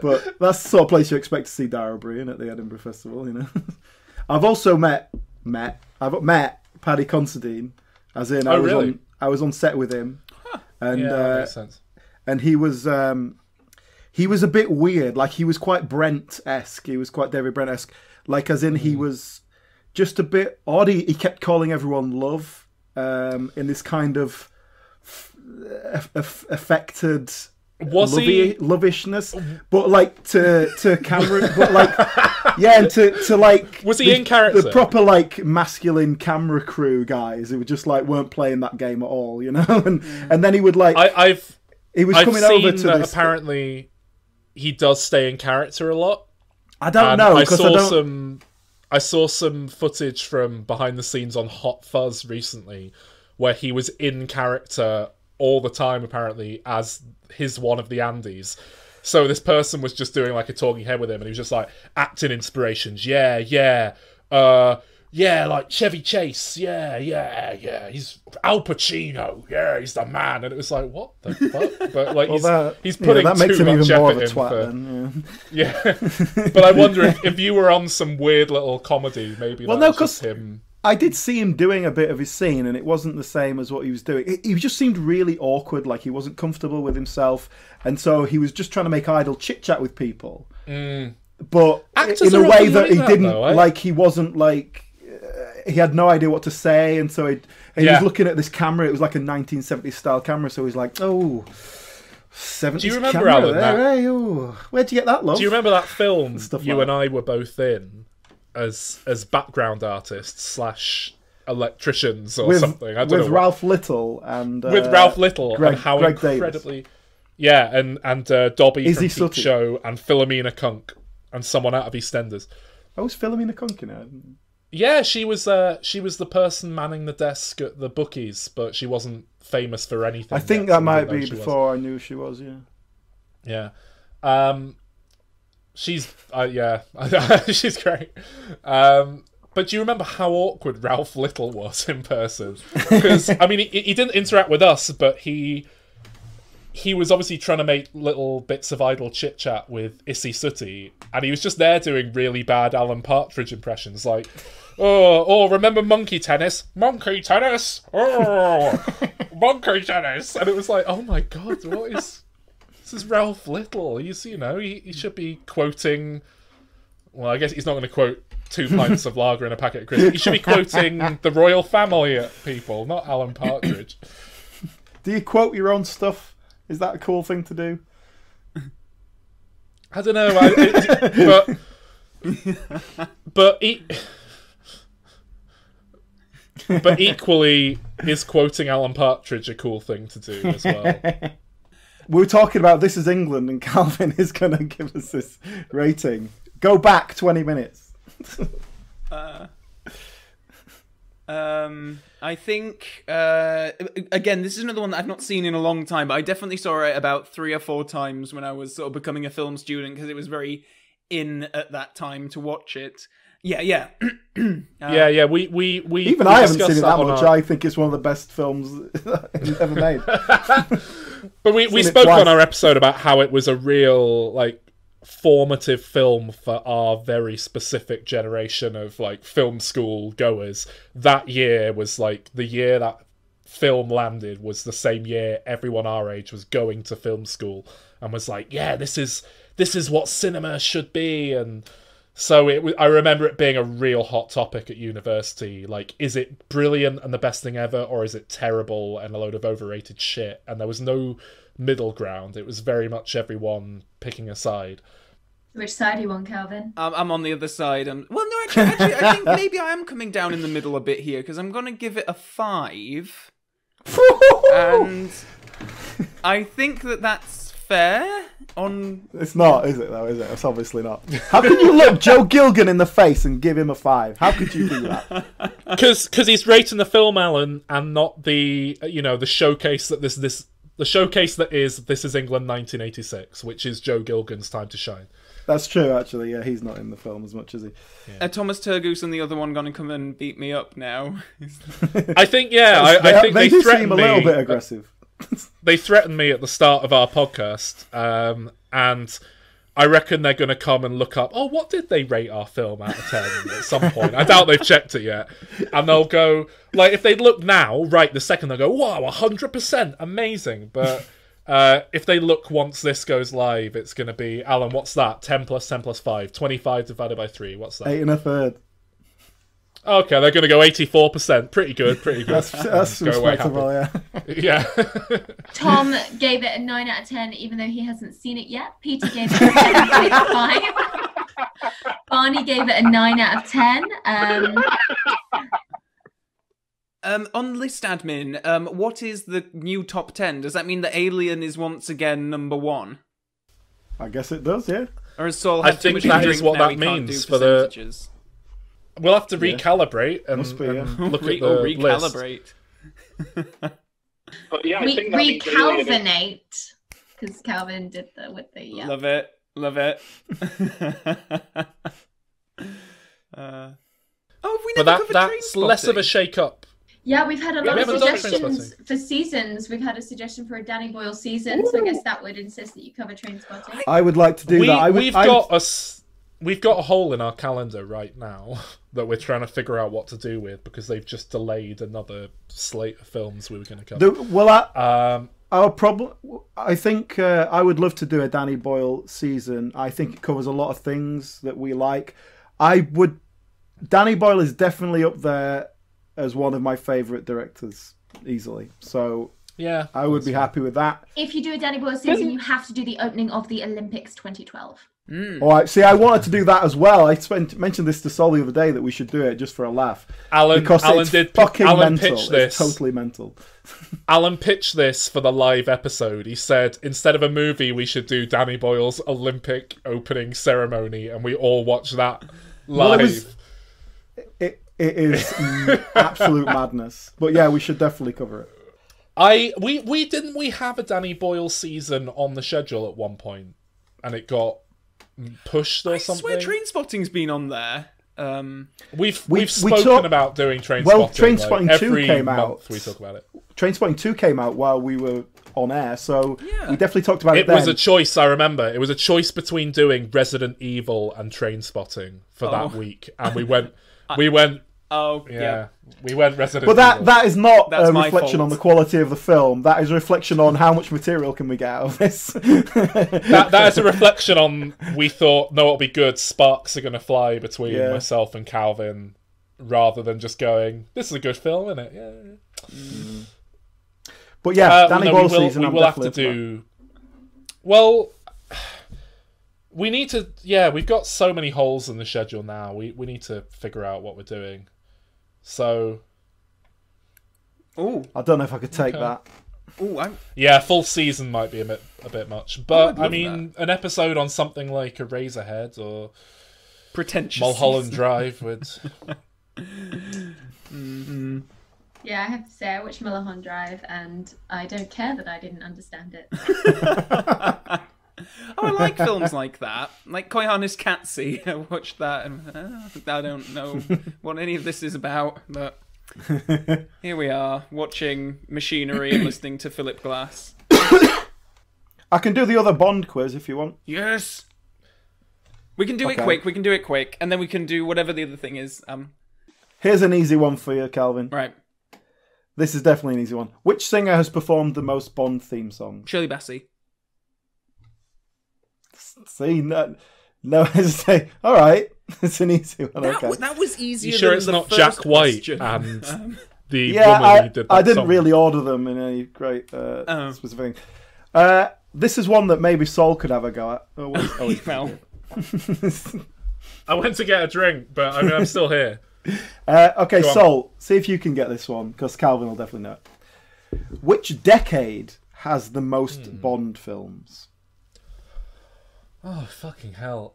But that's the sort of place you expect to see Dara O'Brien at the Edinburgh Festival, you know. I've also met Paddy Considine, as in I was on set with him, and that makes sense. And he was a bit weird. Like, he was quite Brent-esque. He was quite David Brent-esque. Like, as in he was just a bit odd. He kept calling everyone love in this kind of affected lovishness, but like to camera, but like and to like was he in character? The proper like masculine camera crew guys who were just like weren't playing that game at all, you know. And then he would like he was coming over to this. Apparently, he does stay in character a lot. I don't know because I saw some footage from behind the scenes on Hot Fuzz recently, where he was in character all the time, apparently, as one of the Andys. So this person was just doing like a talking head with him, and he was just like acting inspirations. Yeah, like Chevy Chase. Yeah. He's Al Pacino. Yeah, he's the man. And it was like, what the fuck? But like, he's putting that makes too him much even more of effort a twat. in. Yeah. But I wonder if you were on some weird little comedy, maybe. Well, no, because him. I did see him doing a bit of his scene, and it wasn't the same as what he was doing. He just seemed really awkward, like he wasn't comfortable with himself, and so he was just trying to make idle chit-chat with people. But Actors in a way that he didn't, though, eh? like, he wasn't, like, he had no idea what to say, and so he was looking at this camera. It was like a 1970s style camera, so he's like, oh, 70s Do you remember, camera Alan, there, eh? Oh, where'd you get that, love? Do you remember that film you like and I were both in? As background artists / electricians or something. I don't know. With Ralph Little and how Greg incredibly Davis. and Dobby Izzy from Peep Suttie. Show and Philomena Kunk and someone out of EastEnders. Oh, was Philomena Kunk in it? Yeah, she was the person manning the desk at the bookies, but she wasn't famous for anything. I think that might be before I knew she was. Yeah. She's she's great. But do you remember how awkward Ralph Little was in person? Because I mean, he didn't interact with us, but he was obviously trying to make little bits of idle chit chat with Izzy Suttie, and he was just there doing really bad Alan Partridge impressions, like, "Oh, remember monkey tennis? Monkey tennis! Oh, monkey tennis!" And it was like, oh my god, what is? This is Ralph Little. He should be quoting. Well, I guess he's not going to quote 2 pints of lager in a packet of crisps. He should be quoting the royal family at people, not Alan Partridge. Do you quote your own stuff? Is that a cool thing to do? I don't know, but equally, is quoting Alan Partridge a cool thing to do as well? We were talking about This Is England, and Calvin is going to give us this rating. Go back 20 minutes. I think, again, this is another one that I've not seen in a long time, but I definitely saw it about 3 or 4 times when I was sort of becoming a film student, because it was very in at that time to watch it. Yeah. Yeah. We even I haven't seen it that much. I think it's one of the best films ever made. But we spoke on our episode about how it was a real like formative film for our very specific generation of like film school goers. That year was like the year that film landed was the same year everyone our age was going to film school and was like, yeah, this is what cinema should be. And so I remember it being a real hot topic at university. Like, is it brilliant and the best thing ever, or is it terrible and a load of overrated shit? And there was no middle ground. It was very much everyone picking a side. Which side are you on, Calvin? I'm on the other side. Well, no, actually, I think maybe I am coming down in the middle a bit here, because I'm going to give it a 5. And I think that's fair. It's not, is it, though, is it? It's obviously not. How can you look Joe Gilgan in the face and give him a 5? How could you do that? Because he's rating the film, Alan, and not the the showcase that the showcase that is This Is England 1986, which is Joe Gilgan's time to shine. That's true, actually. Yeah, he's not in the film as much as he. Are Thomas Turgoose and the other one going to come and beat me up now? I think, I think they they do threatened seem a me. little bit aggressive. They threatened me at the start of our podcast, and I reckon they're going to come and look up, what did they rate our film out of 10 at some point? I doubt they've checked it yet. And they'll go, like, if they look now, right the second, they'll go, wow, 100%, amazing. But if they look once this goes live, it's going to be, Alan, what's that? 10 plus 10 plus 5. 25 divided by 3. What's that? 8 1/3. Okay, they're going to go 84%. Pretty good, pretty good. That's Go away respectable, yeah. Yeah. Tom gave it a 9 out of 10, even though he hasn't seen it yet. Peter gave it a 7.5. Barney gave it a 9 out of 10. On list admin, what is the new top 10? Does that mean that Alien is once again number 1? I guess it does, yeah. Or has Saul I had too think much that to is drink what now that he can't means do for the- percentages? We'll have to recalibrate and Must be, yeah. look at the list. Recalibrate. But yeah, I think that means Alien is- Recalvinate, because Calvin did with the Love it. Love it. Have we But never covered that's less of a Trainspotting? shake-up. Yeah, we've had a We lot of haven't done suggestions Trainspotting. for seasons. We've had a suggestion for a Danny Boyle season, so I guess that would insist that you cover Trainspotting. I would like to do that. We've got a hole in our calendar right now that we're trying to figure out what to do with because they've just delayed another slate of films we were going to cover. Our problem, I think, I would love to do a Danny Boyle season. I think it covers a lot of things that we like. Danny Boyle is definitely up there as one of my favourite directors, easily. So yeah, I would be happy with that. If you do a Danny Boyle season, you have to do the opening of the Olympics 2012. All right. See, I wanted to do that as well. I mentioned this to Sol the other day that we should do it just for a laugh. Alan it's did fucking Alan mental. pitched this. It's totally mental. Alan pitched this for the live episode. He said instead of a movie, we should do Danny Boyle's Olympic opening ceremony, and we all watch that live. Well, it is absolute madness. But yeah, we should definitely cover it. We have a Danny Boyle season on the schedule at one point, and it got pushed or something. I swear Trainspotting's been on there. We've spoken about doing Trainspotting. Well, Trainspotting like, 2 came month out. We talk about it. Trainspotting 2 came out while we were on air, so we definitely talked about it. It was a choice, I remember. It was a choice between doing Resident Evil and Trainspotting for that week, and we went. Oh, yeah. We went Resident But Evil. that is not That's a my reflection fault. on the quality of the film. That is a reflection on how much material can we get out of this. that is a reflection on, we thought, no, it'll be good. Sparks are going to fly between myself and Calvin, rather than just going, this is a good film, isn't it? Yeah. But yeah, Danny Boyle season, we I'm will have to definitely do. Well, we need to. Yeah, we've got so many holes in the schedule now. We need to figure out what we're doing. So, I don't know if I could take that. yeah, full season might be a bit much, but I mean, an episode on something like a Razorhead or pretentious Mulholland season. Drive would. Yeah, I have to say, I watched Mulholland Drive, and I don't care that I didn't understand it. I like films like that, like Koyaanis's Catsy. I watched that, and I don't know what any of this is about, but here we are, watching Machinery and listening to Philip Glass. I can do the other Bond quiz if you want. Yes! We can do it quick, and then we can do whatever the other thing is. Here's an easy one for you, Calvin. Right. This is definitely an easy one. Which singer has performed the most Bond theme songs? Shirley Bassey. See, no hesitate. All right, it's an easy one. Okay. That was easier. You sure than it's the not first Jack White question. and the woman who did that I didn't song? really order them in any great specific thing. This is one that maybe Sol could have a go at. Well. I went to get a drink, but I mean, I'm still here. Okay, Go on. Sol, see if you can get this one, because Calvin will definitely know it. Which decade has the most Bond films? Oh, fucking hell.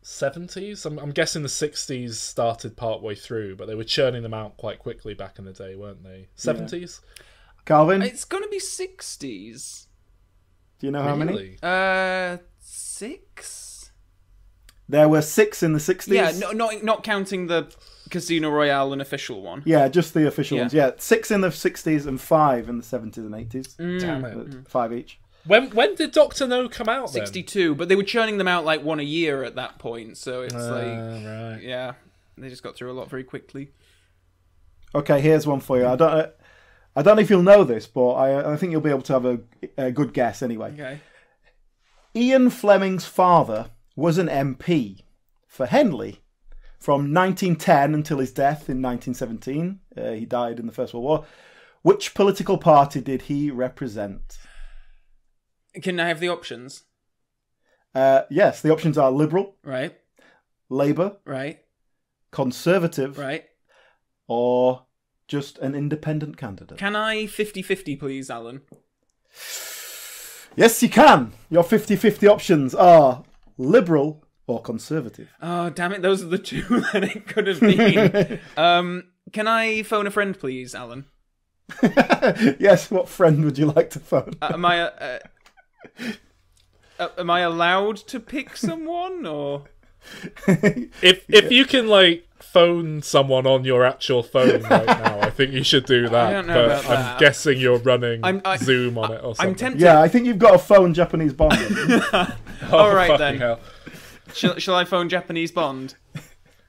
70s? I'm guessing the 60s started partway through, but they were churning them out quite quickly back in the day, weren't they? 70s? Calvin? It's going to be 60s. Do you know how many? Really? 6. There were 6 in the 60s. Yeah, not counting the Casino Royale unofficial one. Yeah, just the official Yeah. ones. Yeah, 6 in the 60s and 5 in the 70s and 80s. Damn it. 5 each. When did Doctor No come out then? 62, but they were churning them out like one a year at that point, so it's Right. yeah, they just got through a lot very quickly. Okay, here's one for you. I don't know if you'll know this, but I think you'll be able to have a good guess anyway. Okay. Ian Fleming's father was an MP for Henley from 1910 until his death in 1917. He died in the First World War. Which political party did he represent? Can I have the options? Yes, the options are Liberal, Right, Labour, right, Conservative, right. or just an independent candidate. Can I 50-50, please, Alan? Yes, you can. Your 50-50 options are Liberal or Conservative. Oh, damn it, those are the two that it could have been. Can I phone a friend, please, Alan? Yes, what friend would you like to phone? Am I allowed to pick someone, or...? If you can like phone someone on your actual phone right now, I think you should do that. I don't know but about I'm that. guessing you're running I- Zoom on it or something. I'm tempted. Yeah, I think you've got to phone Japanese Bond. All right, fucking then. hell. Shall I phone Japanese Bond?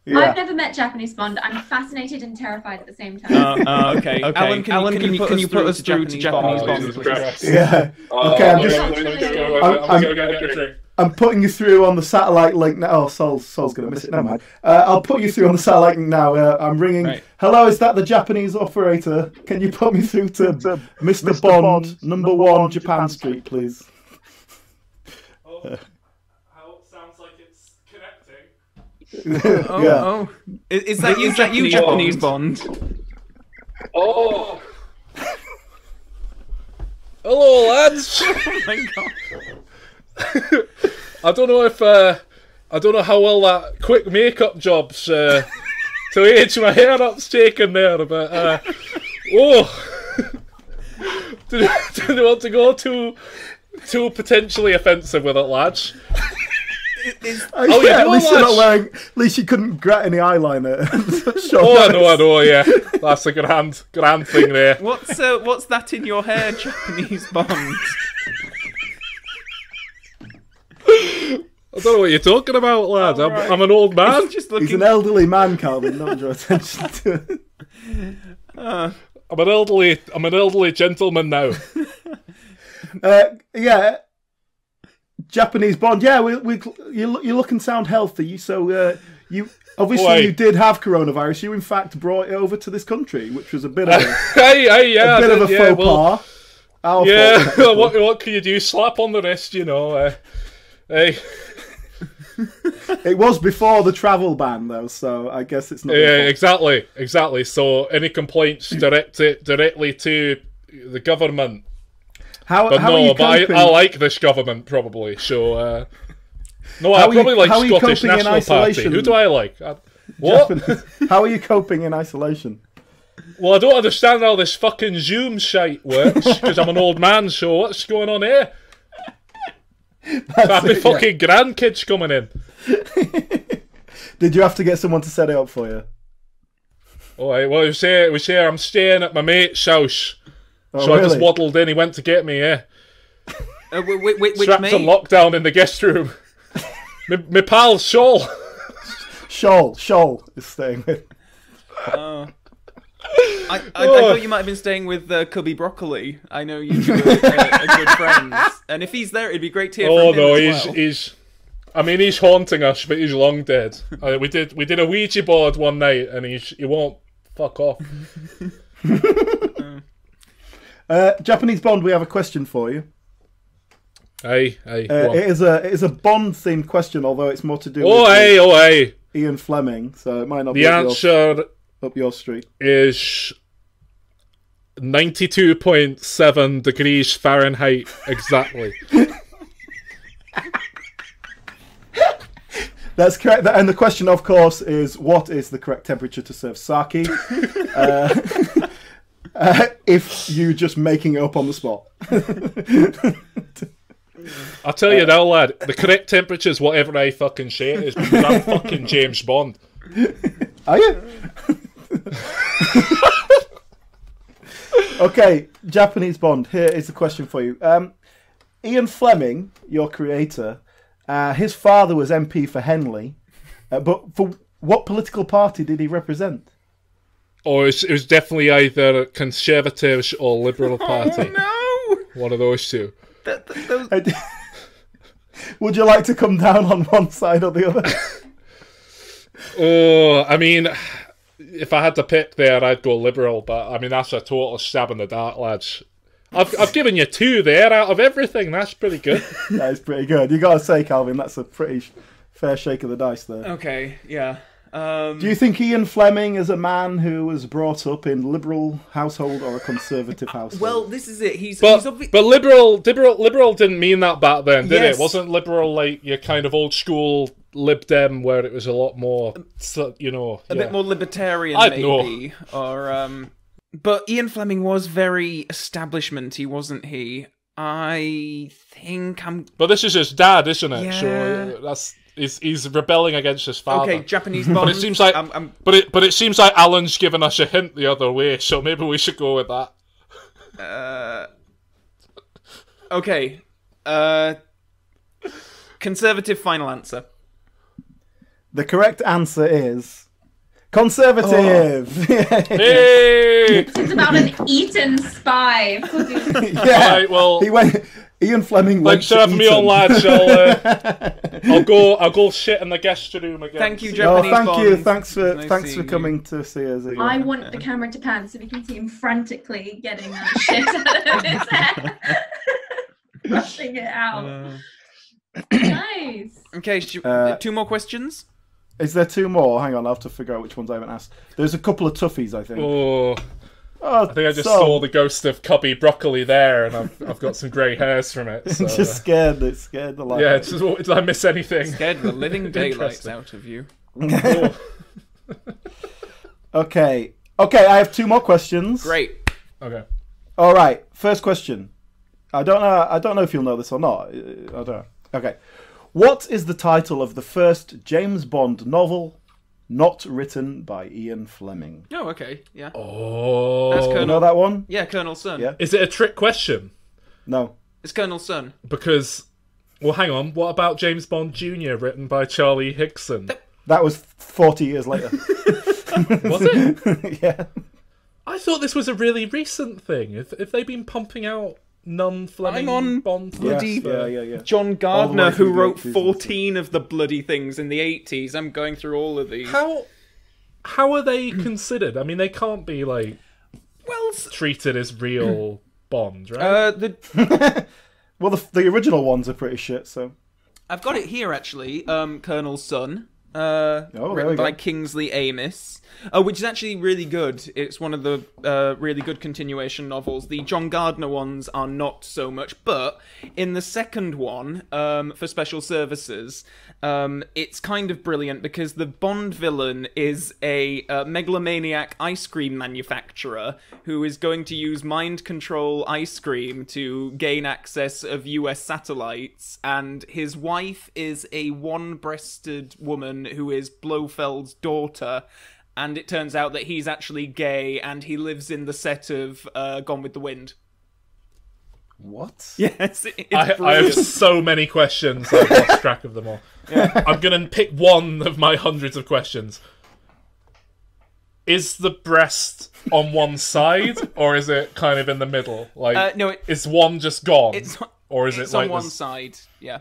Yeah. I've never met Japanese Bond. I'm fascinated and terrified at the same time. Okay. Alan, can you put us through to Japanese Bond, Jesus please? Christ. Yeah. Okay, I'm putting you through on the satellite link now. Oh, Sol's going to miss it. Never mind. I'll put you through on the satellite link now. I'm ringing. Right. Hello, is that the Japanese operator? Can you put me through to Mr. Bond, number 1, Japan Street, please? Sounds like it's connecting. Oh. Is that you, Japanese Bond? Oh, Hello, lads. Oh my god. I don't know how well that quick makeup job's to age my hair up's taken there, but do you want to go too potentially offensive with it, lads? Oh, you yeah, at do, least you're not lads? wearing. At least you couldn't grat any eyeliner. I know, yeah. That's a good hand thing there. What's that in your hair, Japanese Bond? I don't know what you're talking about, lad. Oh, right. I'm an old man. Just He's looking. an elderly man, Calvin. Not draw attention to it. I'm an elderly gentleman now. Yeah, Japanese Bond. Yeah, you look and sound healthy. So you obviously Why? you did have coronavirus. You in fact brought it over to this country, which was a bit of a, Yeah, a bit of a faux pas. Our Yeah, fault. what can you do? Slap on the wrist, you know. Hey, It was before the travel ban, though, so I guess it's not. your yeah, fault. exactly. So any complaints, direct it directly to the government. How But are you no, but coping? I like this government probably. So no, How I are you- probably like how are you Scottish coping in National Party. isolation? Who do I like? What? Japanese. How are you coping in isolation? Well, I don't understand how this fucking Zoom shite works because I'm an old man. So what's going on here? Happy fucking grandkids coming in. Did you have to get someone to set it up for you? Alright, well, we say I'm staying at my mate's house. Oh, So I just really? waddled in, he went to get me, yeah. Which Strapped mate? in lockdown in the guest room. my pal, Shawl. Shoal is staying with. I thought you might have been staying with Cubby Broccoli. I know you two are good friends. And if he's there, it'd be great to hear Oh from him no, as well. he's haunting us, but he's long dead. We did a Ouija board one night, and he won't fuck off. Japanese Bond, we have a question for you. Hey, go on. It is a Bond themed question, although it's more to do Oh with hey. Ian Fleming, so it might not The be answer up your street. is 92.7 degrees Fahrenheit exactly. That's correct. And the question, of course, is what is the correct temperature to serve sake? If you're just making it up on the spot. I'll tell you now, lad. The correct temperature is whatever I fucking say it is, because I'm fucking James Bond. Are you? Okay, Japanese Bond. Here is the question for you. Ian Fleming, your creator, his father was MP for Henley, but for what political party did he represent? Or it was definitely either Conservative or Liberal Party. Oh no! One of those two. Would you like to come down on one side or the other? Oh, I mean, if I had to pick there, I'd go Liberal, but I mean, that's a total stab in the dark, lads. I've given you 2 there out of everything. That's pretty good. That is pretty good. You got to say, Calvin, that's a pretty fair shake of the dice there. Okay, yeah. Do you think Ian Fleming is a man who was brought up in liberal household or a conservative household? Well, this is it. But liberal didn't mean that back then, did Yes. it? Wasn't liberal like your kind of old school Lib Dem, where it was a lot more, a bit more libertarian, I'd maybe, or But Ian Fleming was very establishment-y, wasn't he? I think I'm. But this is his dad, isn't it? Yeah. So he's rebelling against his father. Okay, Japanese Bond. But it seems like, but it seems like Alan's given us a hint the other way, so maybe we should go with that. Okay. Conservative final answer. The correct answer is conservative. Hey! It's about an Eton spy. Of course he was. Yeah. Right, well, He went. Ian Fleming went thanks to for having me Eton. on, lads. I'll go shit in the guest room again. Thank you, Oh, Japanese thank Bond. you. Thanks for Nice seeing you. coming to see us. Again. I want the camera to pan so we can see him frantically getting that shit out of his head. Rushing it out. Nice. Okay, 2 more questions? Is there 2 more? Hang on, I'll have to figure out which ones I haven't asked. There's a couple of toughies, I think. Oh, I think I just saw the ghost of Cubby Broccoli there, and I've got some grey hairs from it. So, just scared. It scared the life. yeah, out of me. did I miss anything? Scared the living daylights Interesting. out of you. Oh. Okay, I have 2 more questions. Great. Okay. All right, first question. I don't know if you'll know this or not. I don't know. Okay. What is the title of the first James Bond novel not written by Ian Fleming? Oh, okay. Yeah. Oh. That's You Colonel. know that one? Yeah, Colonel Sun. Yeah. Is it a trick question? No. It's Colonel Sun. Because, well, hang on. What about James Bond Jr., written by Charlie Higson? That was 40 years later. Was it? Yeah. I thought this was a really recent thing. If they've been pumping out non-Fleming I'm on Bond bloody films Yeah. John Gardner, All the way who through the wrote 80s. 14 of the bloody things in the 80s. I'm going through all of these. How are they considered? I mean, they can't be like Well, treated as real Bond, right? Well, the original ones are pretty shit, so... I've got it here actually. Colonel Sun, there written we by go. Kingsley Amis, which is actually really good. It's one of the really good continuation novels. The John Gardner ones are not so much, but in the second one, for Special Services, it's kind of brilliant because the Bond villain is a megalomaniac ice cream manufacturer who is going to use mind control ice cream to gain access of US satellites, and his wife is a one-breasted woman who is Blofeld's daughter, and it turns out that he's actually gay and he lives in the set of Gone with the Wind. What? Yes, it's I have brilliant. so many questions. I've lost track of them all. I'm going to pick one of my hundreds of questions. Is the breast on one side, or is it kind of in the middle? Like, no, is one just gone, or is it's it like on one this- side, yeah.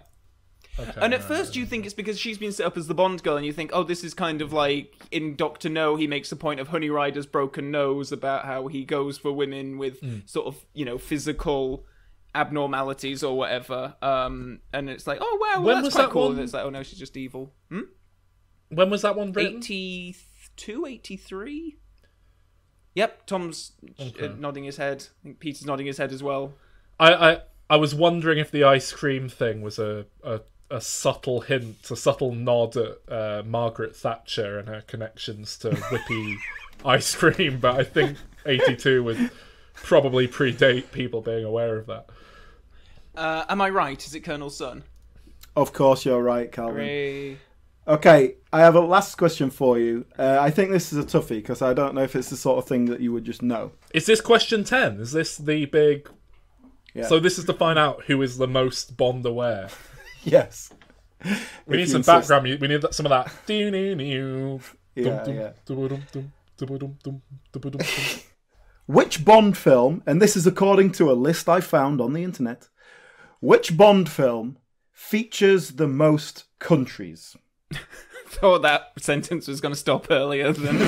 Okay, And at right, first you think it's because she's been set up as the Bond girl, and you think, oh, this is kind of like in Doctor No, he makes a point of Honey Rider's broken nose about how he goes for women with sort of, physical abnormalities or whatever. And it's like, oh, wow, When that's was quite that cool. one? And it's like, oh, no, she's just evil. When was that one written? 82, 83? Yep, Tom's nodding his head. I think Peter's nodding his head as well. I was wondering if the ice cream thing was a subtle hint, a subtle nod at Margaret Thatcher and her connections to whippy ice cream, but I think 82 would probably predate people being aware of that. Am I right? Is it Colonel's son? Of course, you're right, Calvin. Hooray. Okay, I have a last question for you. I think this is a toughie because I don't know if it's the sort of thing that you would just know. Is this question 10? Is this the big... Yeah. So this is to find out who is the most Bond aware. Yes. We need If you some insist. background music. We need some of that. Which Bond film, and this is according to a list I found on the internet, which Bond film features the most countries? Thought that sentence was going to stop earlier than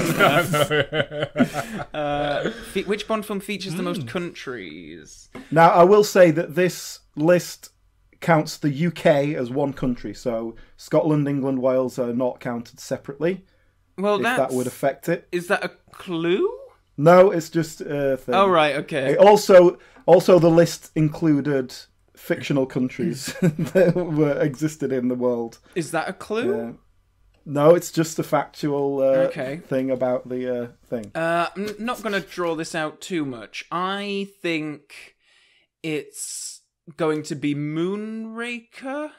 which Bond film features the most countries? Now, I will say that this list counts the UK as one country, so Scotland, England, Wales are not counted separately. Well, if that would affect it. Is that a clue? No, it's just a thing. Oh, right, okay. It also the list included fictional countries that existed in the world. Is that a clue? No, it's just a factual thing about the thing. I'm not going to draw this out too much. I think it's going to be Moonraker.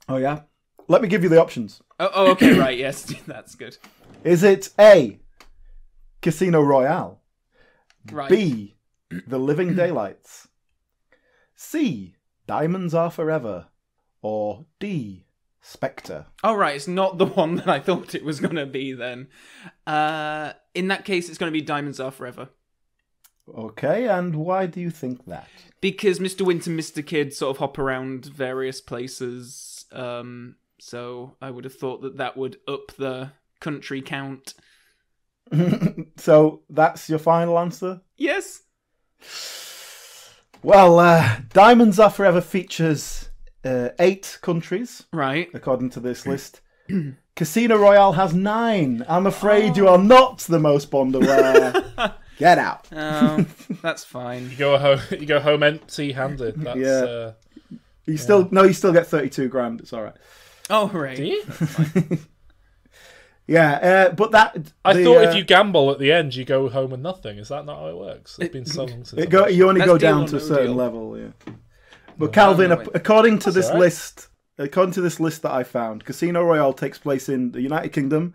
Oh, yeah? Let me give you the options. Oh, okay, right, yes, that's good. Is it A, Casino Royale? Right. B, The Living Daylights? C, Diamonds Are Forever? Or D, Spectre? Oh, right, it's not the one that I thought it was going to be then. In that case, it's going to be Diamonds Are Forever. Okay, and why do you think that? Because Mr. Winter and Mr. Kid sort of hop around various places, so I would have thought that would up the country count. So that's your final answer? Yes. Well, Diamonds Are Forever features 8 countries, right? According to this list. Casino Royale has 9. I'm afraid you are not the most Bond aware. Get out. Oh, that's fine. You go home empty-handed. That's, yeah. You still get 32 grand. It's all right. Oh, hooray! Do you? Yeah, but that I thought if you gamble at the end, you go home with nothing. Is that not how it works? It's been so long since. You only go down to a certain level. Yeah. But Calvin, according to this list that I found, Casino Royale takes place in the United Kingdom,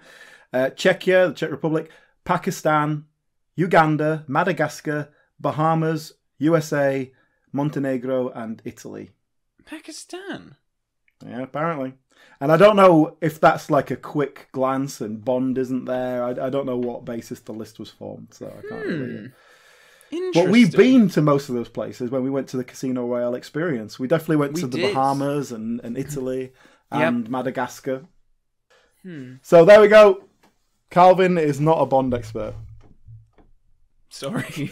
Czechia, the Czech Republic, Pakistan, Uganda, Madagascar, Bahamas, USA, Montenegro, and Italy. Pakistan? Yeah, apparently. And I don't know if that's like a quick glance and Bond isn't there. I don't know what basis the list was formed, so I can't really... Interesting. But we've been to most of those places when we went to the Casino Royale experience. We definitely went to the Bahamas and Italy and Madagascar. So there we go. Calvin is not a Bond expert. Sorry.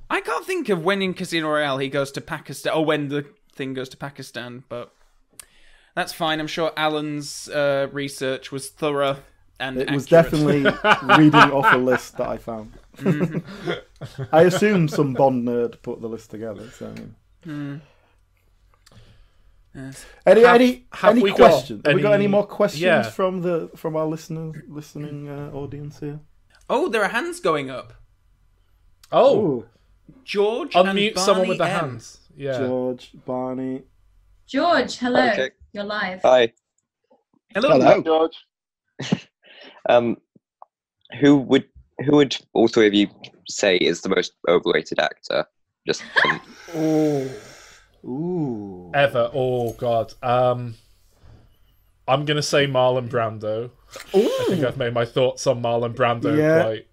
I can't think of when in Casino Royale he goes to Pakistan, or when the thing goes to Pakistan, but that's fine. I'm sure Alan's research was thorough and It was accurate. definitely reading off a list that I found. I assume some Bond nerd put the list together. So. Yes. Any we questions? got Have we got any- any more questions Yeah. from our listening audience here? Oh, there are hands going up. Oh, Ooh, George and unmute Barney someone with the M. hands. Yeah. George, Barney. George, hello. Okay. You're live. Hi. Hello. George. Who would all three of you say is the most overrated actor? Just Ooh. Ever. Oh God. I'm gonna say Marlon Brando. I think I've made my thoughts on Marlon Brando quite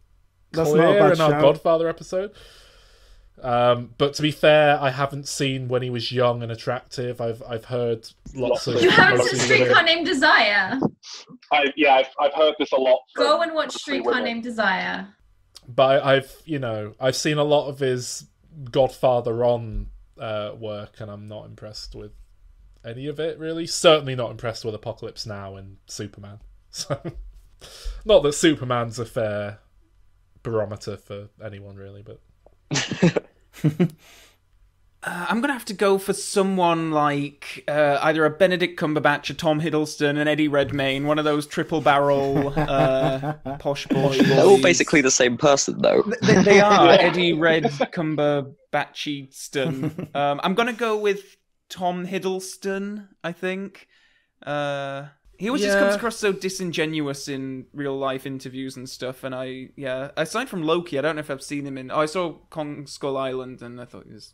That's clear not a bad in our shout. Godfather episode. But to be fair, I haven't seen When He Was Young and Attractive. I've heard lots of. You haven't lots seen of Streetcar Named Desire? I've heard this a lot. Go and watch Streetcar Named Desire. But I've seen a lot of his Godfather on work, and I'm not impressed with any of it really. Certainly not impressed with Apocalypse Now and Superman. So, not that Superman's a fair barometer for anyone really, but I'm gonna have to go for someone like either a Benedict Cumberbatch, a Tom Hiddleston, an Eddie Redmayne, one of those triple barrel posh boys. They're all basically the same person, though. They are Eddie Red Cumberbatchiston. I'm gonna go with Tom Hiddleston. I think he always just comes across so disingenuous in real life interviews and stuff. And aside from Loki, I don't know if I've seen him in. I saw Kong Skull Island, and I thought he was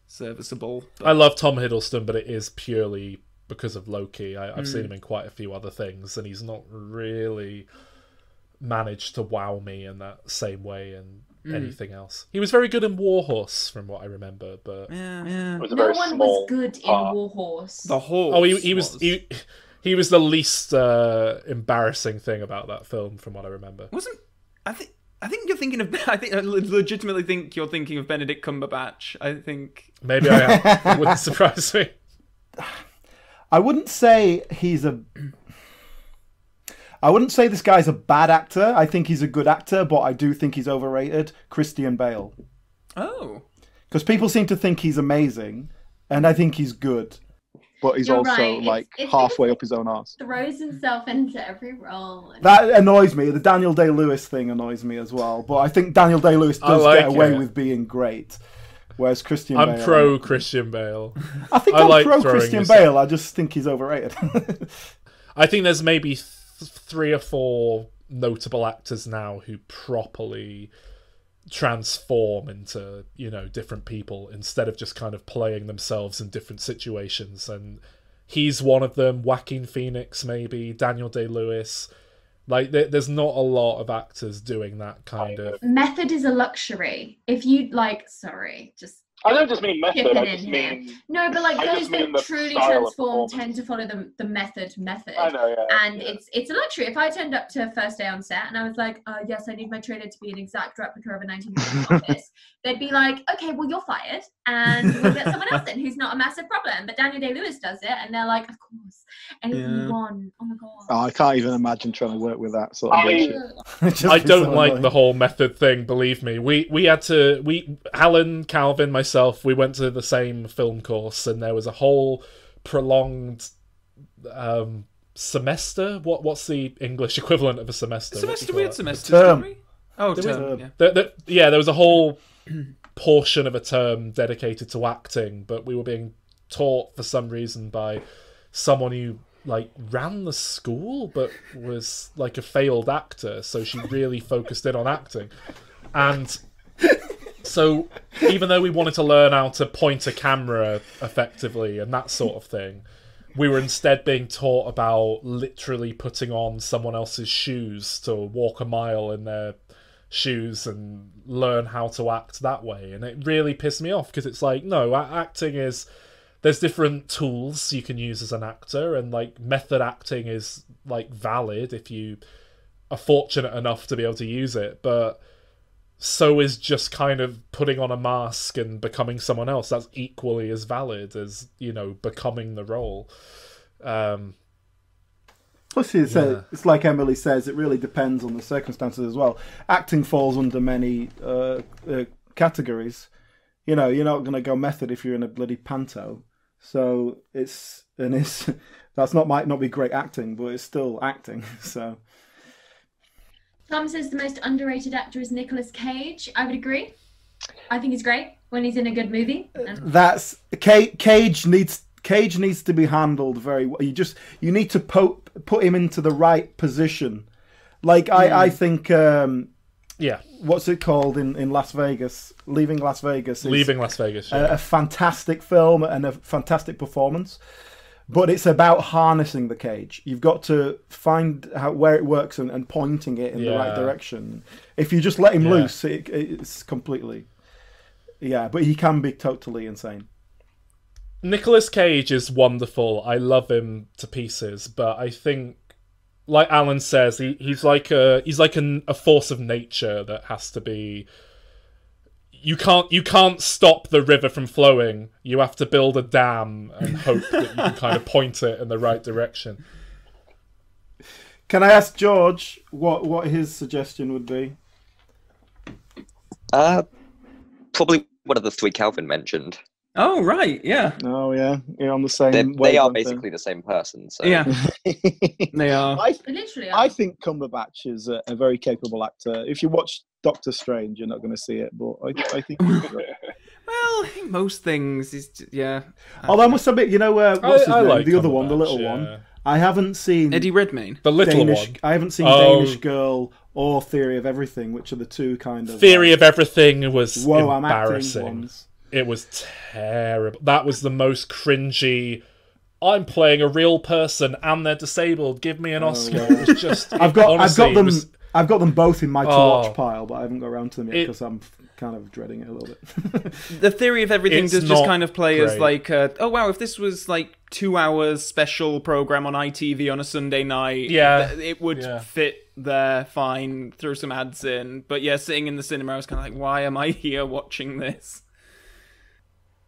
serviceable. But... I love Tom Hiddleston, but it is purely because of Loki. I've seen him in quite a few other things, and he's not really managed to wow me in that same way in anything else. He was very good in Warhorse, from what I remember, but no one was good in Warhorse. The Horse. Oh, he was the least embarrassing thing about that film, from what I remember. I think you're thinking of. I legitimately think you're thinking of Benedict Cumberbatch. I think maybe I am. It wouldn't surprise me. I wouldn't say this guy's a bad actor. I think he's a good actor, but I do think he's overrated. Christian Bale. Oh. Because people seem to think he's amazing, and I think he's good. But he's it's halfway up his own arse. Throws himself into every role. That annoys me. The Daniel Day-Lewis thing annoys me as well. But I think Daniel Day-Lewis does get away with being great. Whereas Christian Bale... I'm pro Christian Bale. I think I'm pro Christian Bale. I just think he's overrated. I think there's maybe 3 or 4 notable actors now who properly transform into, different people instead of just kind of playing themselves in different situations, and he's one of them. Joaquin Phoenix, maybe Daniel Day-Lewis. Like there's not a lot of actors doing that kind of method. Is a luxury. If you I don't just mean method, I just mean... No, but those that truly transform tend to follow the method. I know, yeah. And it's a luxury. If I turned up to first day on set and I was like, yes, I need my trailer to be an exact replica of a 1950s office, they'd be like, okay, well, you're fired, and we'll get someone else in who's not a massive problem. But Daniel Day-Lewis does it, and they're like, of course. And he won. Oh, my God. Oh, I can't even imagine trying to work with that sort of bullshit. I don't like the whole method thing, believe me. Alan, Calvin, myself, we went to the same film course, and there was a whole prolonged semester. What's the English equivalent of a semester? Semester, we had semesters, term. didn't we? Oh, term. Yeah. There was a whole portion of a term dedicated to acting, but we were being taught for some reason by someone who ran the school but was a failed actor, so she really focused in on acting. And so even though we wanted to learn how to point a camera effectively and that sort of thing, we were instead being taught about literally putting on someone else's shoes to walk a mile in their shoes and learn how to act that way. And it really pissed me off, because it's no, acting is... There's different tools you can use as an actor, and method acting is valid if you are fortunate enough to be able to use it, but so is just kind of putting on a mask and becoming someone else. That's equally as valid as, becoming the role. Plus, it's like Emily says, it really depends on the circumstances as well. Acting falls under many categories. You're not going to go method if you're in a bloody panto. So might not be great acting, but it's still acting. So Tom says the most underrated actor is Nicolas Cage. I would agree. I think he's great when he's in a good movie. That's Cage needs to be handled very well. You need to put him into the right position. I think what's it called in Las Vegas? Leaving Las Vegas. Leaving Las Vegas. Yeah. A fantastic film and a fantastic performance. But it's about harnessing the cage. You've got to find where it works and pointing it in the right direction. If you just let him loose, it's completely... Yeah, but he can be totally insane. Nicolas Cage is wonderful. I love him to pieces, but I think, like Alan says, he's like a force of nature that has to be... You can't stop the river from flowing. You have to build a dam and hope that you can kind of point it in the right direction. Can I ask George what his suggestion would be? Probably one of the three Calvin mentioned. Oh, right, yeah. Oh yeah, you're on the same. They are wavelength basically the same person. So. Yeah, they are. Literally. I think Cumberbatch is a very capable actor. If you watch Doctor Strange, you're not going to see it, but I think he's great. Well, I think most things is yeah. Although I must admit, what's his name? like The other one, the Cumberbatch, little yeah. one. I haven't seen Eddie Redmayne. The little Danish. one. I haven't seen Oh. Danish Girl or Theory of Everything, which are the two kind of Theory of Everything was whoa, I'm acting embarrassing. ones. It was terrible. That was the most cringy. I'm playing a real person and they're disabled. Give me an Oscar. It was just. I've got them. was- I've got them both in my to Oh. watch pile, but I haven't got around to them yet because I'm kind of dreading it a little bit. The Theory of Everything It's does just not kind of play as great. like, oh wow, if this was like 2 hours special program on ITV on a Sunday night, Yeah. it would Yeah. fit there fine. Throw some ads in, but yeah, sitting in the cinema, I was kind of like, why am I here watching this?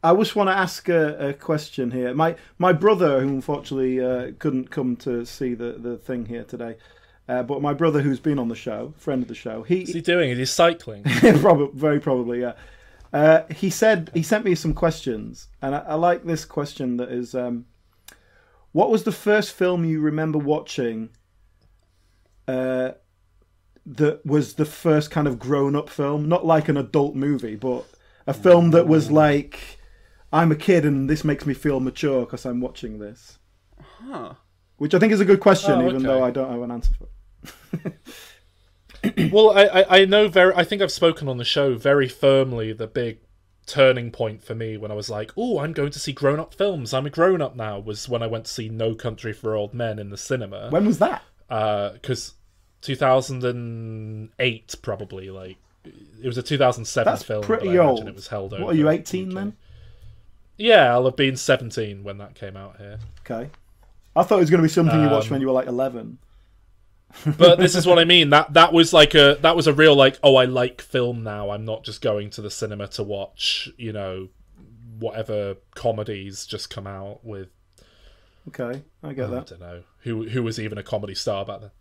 I just want to ask a question here. My brother, who unfortunately couldn't come to see the thing here today, but my brother, who's been on the show, friend of the show, What's he doing? Is he cycling? very probably, yeah. He said he sent me some questions, and I like this question that is, what was the first film you remember watching that was the first kind of grown-up film? Not like an adult movie, but a film that was like, I'm a kid and this makes me feel mature because I'm watching this. Huh. Which I think is a good question, Oh, even okay. though I don't have an answer for it. Well, I know I think I've spoken on the show very firmly the big turning point for me when I was like, oh, I'm going to see grown-up films. I'm a grown-up now, was when I went to see No Country for Old Men in the cinema. When was that? Because 2008, probably. Like, it was a 2007 That's film. pretty but I imagine old. It was held over. What are you, in 18 UK. then? Yeah, I'll have been 17 when that came out here. Okay. I thought it was going to be something you watched when you were like 11. But this is what I mean. That was a real like, oh, I like film now. I'm not just going to the cinema to watch, whatever comedies just come out with. Okay, I get I that. don't know who was even a comedy star back then.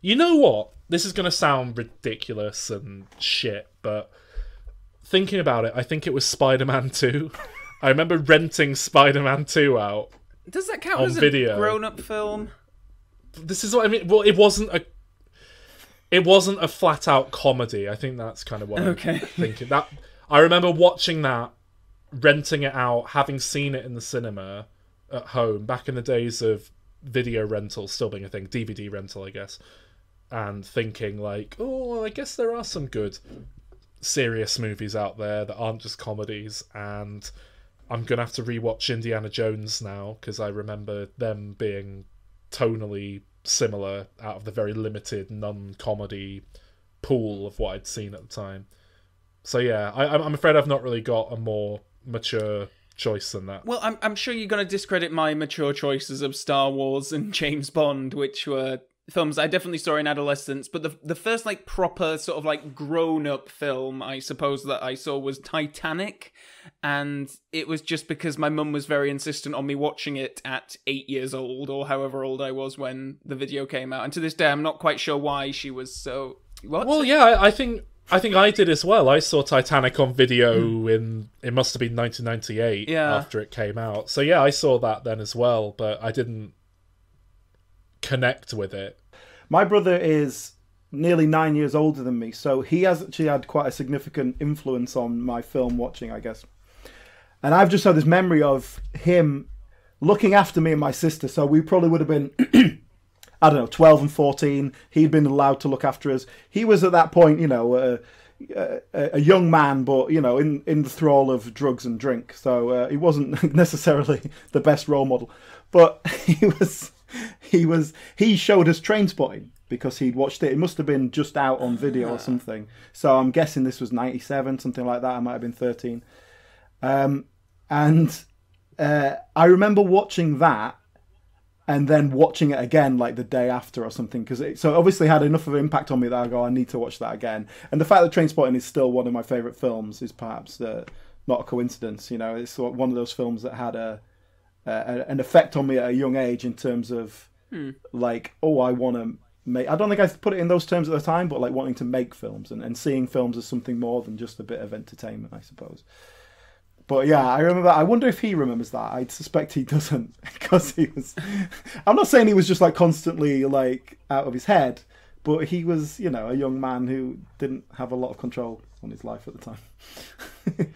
You know what? This is going to sound ridiculous and shit, but thinking about it, I think it was Spider-Man 2. I remember renting Spider-Man 2 out. Does that count On as a video. grown-up film? This is what I mean. Well, it wasn't a flat out comedy. I think that's kind of what I'm thinking. That I remember watching that, renting it out, having seen it in the cinema at home back in the days of video rental still being a thing, DVD rental, I guess, and thinking like, oh, I guess there are some good serious movies out there that aren't just comedies, and I'm gonna have to rewatch Indiana Jones now because I remember them being tonally similar out of the very limited non-comedy pool of what I'd seen at the time. So yeah, I'm afraid I've not really got a more mature choice than that. Well, I'm sure you're going to discredit my mature choices of Star Wars and James Bond, which were films I definitely saw in adolescence, but the first like proper sort of like grown-up film I suppose that I saw was Titanic, and it was just because my mum was very insistent on me watching it at 8 years old or however old I was when the video came out, and to this day I'm not quite sure why she was so... What? Well, yeah, I think I did as well. I saw Titanic on video it must have been 1998 after it came out. So yeah, I saw that then as well, but I didn't connect with it. My brother is nearly 9 years older than me, so he has actually had quite a significant influence on my film watching, I guess. And I've just had this memory of him looking after me and my sister. So we probably would have been, I don't know, 12 and 14. He'd been allowed to look after us. He was at that point, a young man, but, in the thrall of drugs and drink. So he wasn't necessarily the best role model. But he showed us Trainspotting because he'd watched it. It must have been just out on video or something. So I'm guessing this was 97, something like that. I might have been 13. And I remember watching that and then watching it again like the day after or something. So it obviously had enough of an impact on me that I go, I need to watch that again. And the fact that Trainspotting is still one of my favourite films is perhaps not a coincidence. It's one of those films that had an effect on me at a young age in terms of like, oh, I want to make... I don't think I put it in those terms at the time, but like wanting to make films and seeing films as something more than just a bit of entertainment, I suppose. But yeah, I remember. I wonder if he remembers that. I suspect he doesn't, because he was. I'm not saying he was just like constantly like out of his head, but he was, a young man who didn't have a lot of control on his life at the time.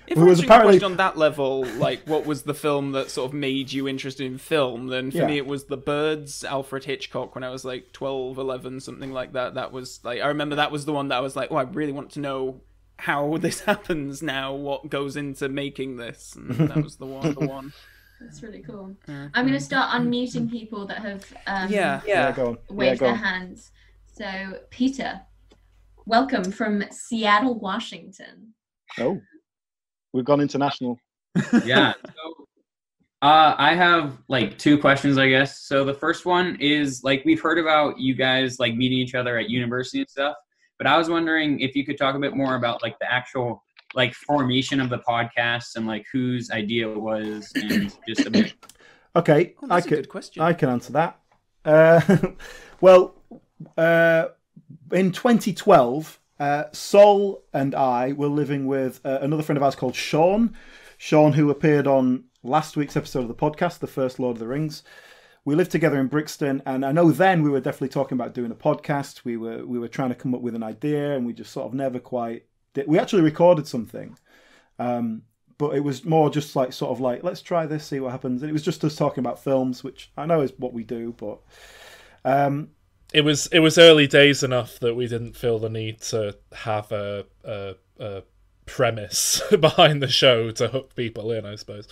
If we're answering the question on that level, like what was the film that sort of made you interested in film, then for me it was The Birds, Alfred Hitchcock, when I was like 12, 11, something like that. That was like, I remember that was the one that I was like, oh, I really want to know how this happens now, what goes into making this, and that was the one. That's really cool. I'm going to start unmuting people that have go on. waved their hands. So, Peter, welcome from Seattle, Washington. Oh, we've gone international. Yeah. So, I have like two questions, I guess. So the first one is like, we've heard about you guys like meeting each other at university and stuff, but I was wondering if you could talk a bit more about like the actual like formation of the podcast and like whose idea it was, and just a bit. Okay, that's a good question. I can answer that. In 2012, Sol and I were living with another friend of ours called Sean, who appeared on last week's episode of the podcast, the first Lord of the Rings. We lived together in Brixton, and I know then we were definitely talking about doing a podcast. We were trying to come up with an idea, and we just sort of never quite did. We actually recorded something, but it was more just like sort of like, let's try this, see what happens. And it was just us talking about films, which I know is what we do, but it was early days enough that we didn't feel the need to have a premise behind the show to hook people in, I suppose.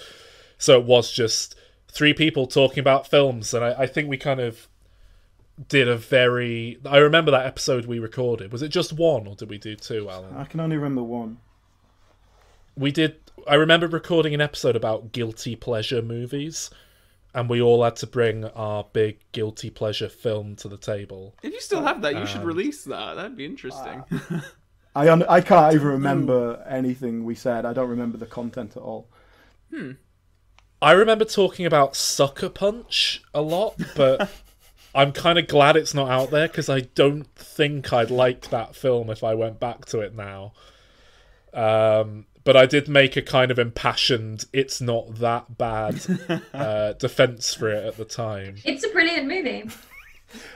So it was just three people talking about films, and I think we kind of did I remember that episode we recorded. Was it just one, or did we do two, Alan? I can only remember one. I remember recording an episode about guilty pleasure movies, and we all had to bring our big guilty pleasure film to the table. If you still have that, you should release that. That'd be interesting. I can't even remember anything we said. I don't remember the content at all. I remember talking about Sucker Punch a lot, but I'm kind of glad it's not out there, because I don't think I'd like that film if I went back to it now. But I did make a kind of impassioned, it's not that bad defense for it at the time. It's a brilliant movie.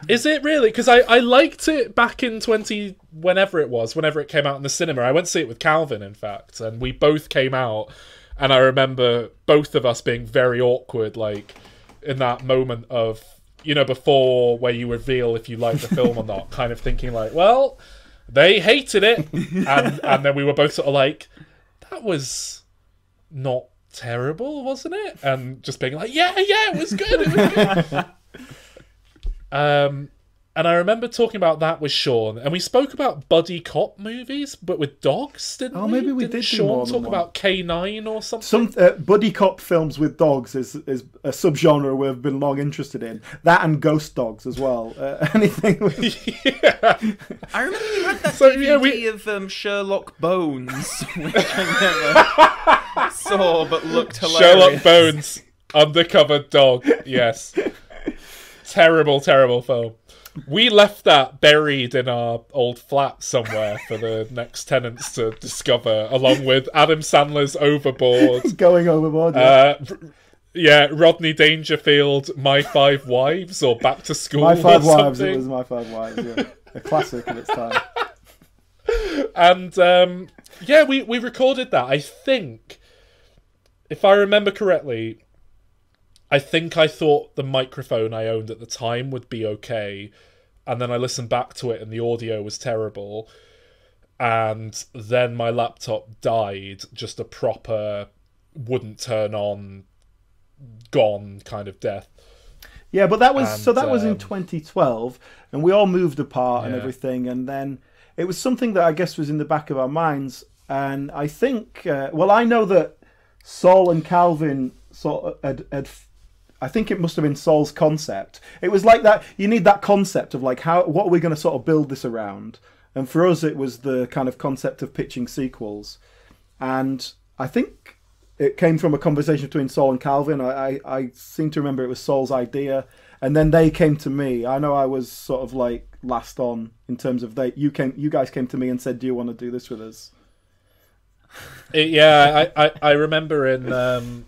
Is it really? Because I liked it back in whenever it came out in the cinema. I went to see it with Calvin, in fact, and we both came out, and I remember both of us being very awkward, like, in that moment of, before where you reveal if you like the film or not, kind of thinking like, well, they hated it, and then we were both sort of like, that was not terrible, wasn't it? And just being like, yeah, it was good. And I remember talking about that with Sean, and we spoke about buddy cop movies, but with dogs, didn't we? Oh, maybe we did. Sean talk about K9 or something? Some buddy cop films with dogs is a subgenre we've been long interested in. That and ghost dogs as well. Anything with... I remember you had that DVD of Sherlock Bones, which I never saw, but looked hilarious. Sherlock Bones, undercover dog, yes. Terrible, terrible film. We left that buried in our old flat somewhere for the next tenants to discover, along with Adam Sandler's Overboard. Going overboard, Rodney Dangerfield, My Five Wives, or Back to School. My Five Wives, it was My Five Wives, yeah. A classic of its time. And, we recorded that. I think, if I remember correctly, I thought the microphone I owned at the time would be okay, and then I listened back to it and the audio was terrible, and then my laptop died, just a proper wouldn't turn on, gone kind of death. Yeah, but that was in 2012, and we all moved apart and everything, and then it was something that I guess was in the back of our minds, and I think, I know that Saul and Calvin sort of had I think it must have been Saul's concept. It was like that. You need that concept of like what are we going to sort of build this around? And for us, it was the kind of concept of pitching sequels. And I think it came from a conversation between Saul and Calvin. I seem to remember it was Saul's idea, and then they came to me. I know I was sort of like last on in terms of you guys came to me and said, "Do you want to do this with us?" I remember in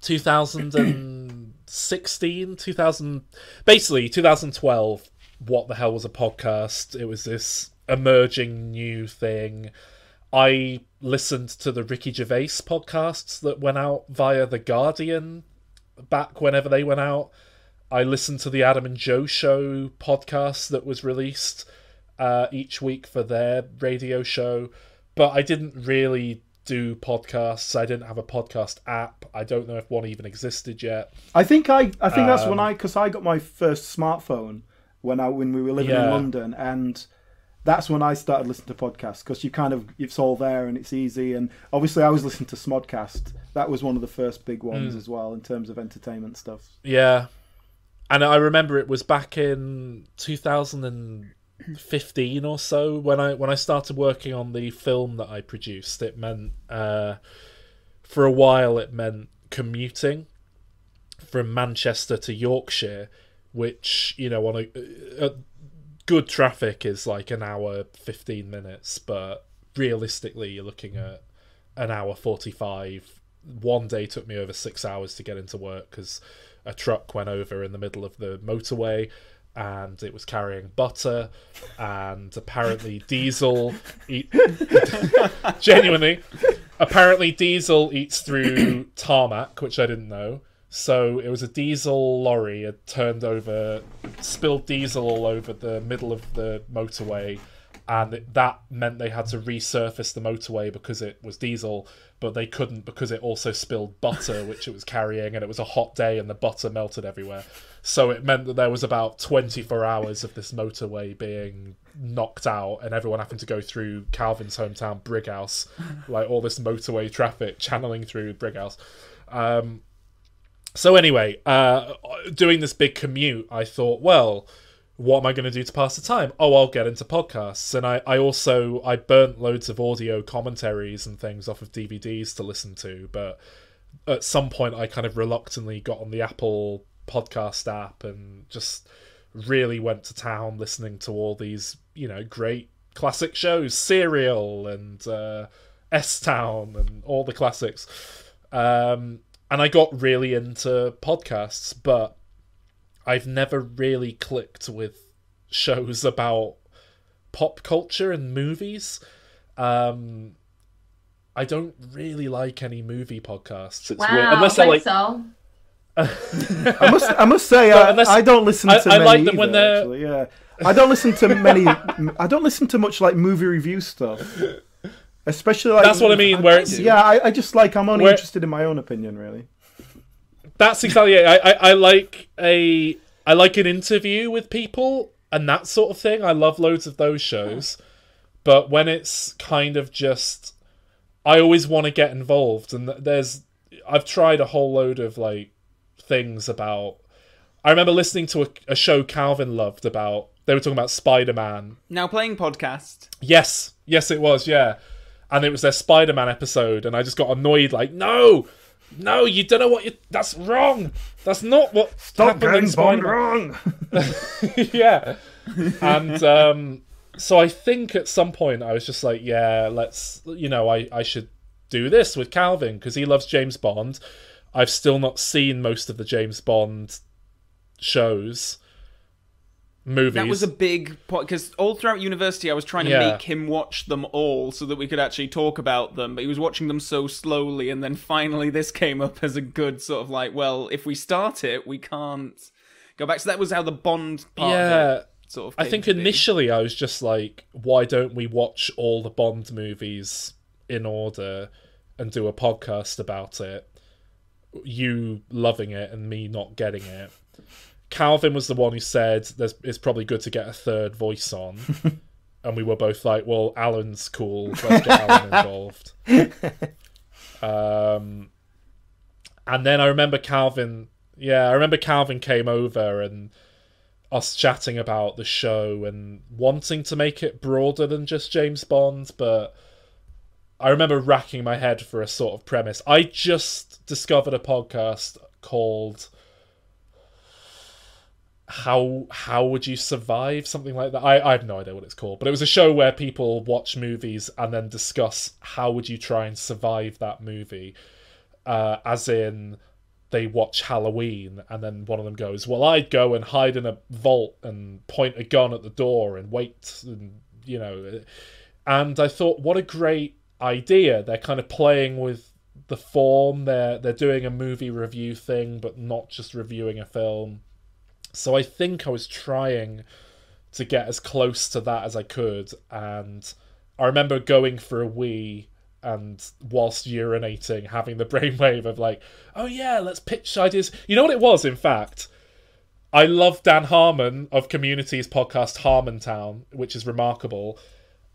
2016, 2012. What the hell was a podcast? It was this emerging new thing. I listened to the Ricky Gervais podcasts that went out via The Guardian back whenever they went out. I listened to the Adam and Joe Show podcast that was released each week for their radio show. But I didn't really do podcasts. I didn't have a podcast app. I don't know if one even existed yet. I think that's when I got my first smartphone when we were living in London, and that's when I started listening to podcasts, because it's all there and it's easy. And obviously I was listening to Smodcast. That was one of the first big ones as well in terms of entertainment stuff. Yeah. And I remember it was back in 2015 or so when I started working on the film that I produced. It meant for a while it meant commuting from Manchester to Yorkshire, which, you know, on a good traffic is like an hour 15 minutes, but realistically you're looking at an hour 45. One day took me over 6 hours to get into work because a truck went over in the middle of the motorway and it was carrying butter and apparently diesel genuinely, apparently diesel eats through tarmac, which I didn't know. So it was a diesel lorry had turned over, spilled diesel all over the middle of the motorway, and that meant they had to resurface the motorway because it was diesel, but they couldn't because it also spilled butter, which it was carrying, and it was a hot day and the butter melted everywhere. So it meant that there was about 24 hours of this motorway being knocked out and everyone having to go through Calvin's hometown, Brighouse, like all this motorway traffic channeling through Brighouse. So anyway, doing this big commute, I thought, well, what am I going to do to pass the time? Oh, I'll get into podcasts. And I burnt loads of audio commentaries and things off of DVDs to listen to. But at some point, I kind of reluctantly got on the Apple podcast app and just really went to town listening to all these, you know, great classic shows, Serial and S-Town and all the classics. And I got really into podcasts, but I've never really clicked with shows about pop culture and movies. I don't really like any movie podcasts. It's weird. Unless I like. So. I must say, I don't listen to many. I like them when they're. Actually, yeah, I don't listen to many. I don't listen to much like movie review stuff. Especially like, that's what I mean. Where it's I just like, I'm only interested in my own opinion, really. That's exactly it. I like an interview with people and that sort of thing. I love loads of those shows, but when it's kind of just, I always want to get involved. And I've tried a whole load of like things about. I remember listening to a show Calvin loved about. They were talking about Spider-Man. Now playing podcast. Yes, it was. Yeah. And it was their Spider-Man episode, and I just got annoyed, like, no, you don't know what that's wrong. That's not what Stop getting Bond wrong. Yeah. And so I think at some point I was just like, yeah, let's, you know, I should do this with Calvin, because he loves James Bond. I've still not seen most of the James Bond shows. Movies. That was a big point, because all throughout university I was trying to make him watch them all so that we could actually talk about them, but he was watching them so slowly, and then finally this came up as a good sort of like, well, if we start it, we can't go back. So that was how the Bond part of it sort of came I think to initially I was just like, why don't we watch all the Bond movies in order and do a podcast about it? You loving it and me not getting it. Calvin was the one who said it's probably good to get a third voice on. And we were both like, well, Alan's cool. Let's get Alan involved. And then I remember Calvin came over and us chatting about the show and wanting to make it broader than just James Bond. But I remember racking my head for a sort of premise. I just discovered a podcast called... how would you survive something like that? I have no idea what it's called, but it was a show where people watch movies and then discuss how would you try and survive that movie, as in they watch Halloween and then one of them goes, well, I'd go and hide in a vault and point a gun at the door and wait, and and I thought, what a great idea. They're kind of playing with the form. They're doing a movie review thing, but not just reviewing a film. So I think I was trying to get as close to that as I could, and I remember going for a wee and whilst urinating having the brainwave of like, oh yeah, let's pitch ideas. You know what it was, in fact? I love Dan Harmon of Community's podcast Harmontown, which is remarkable,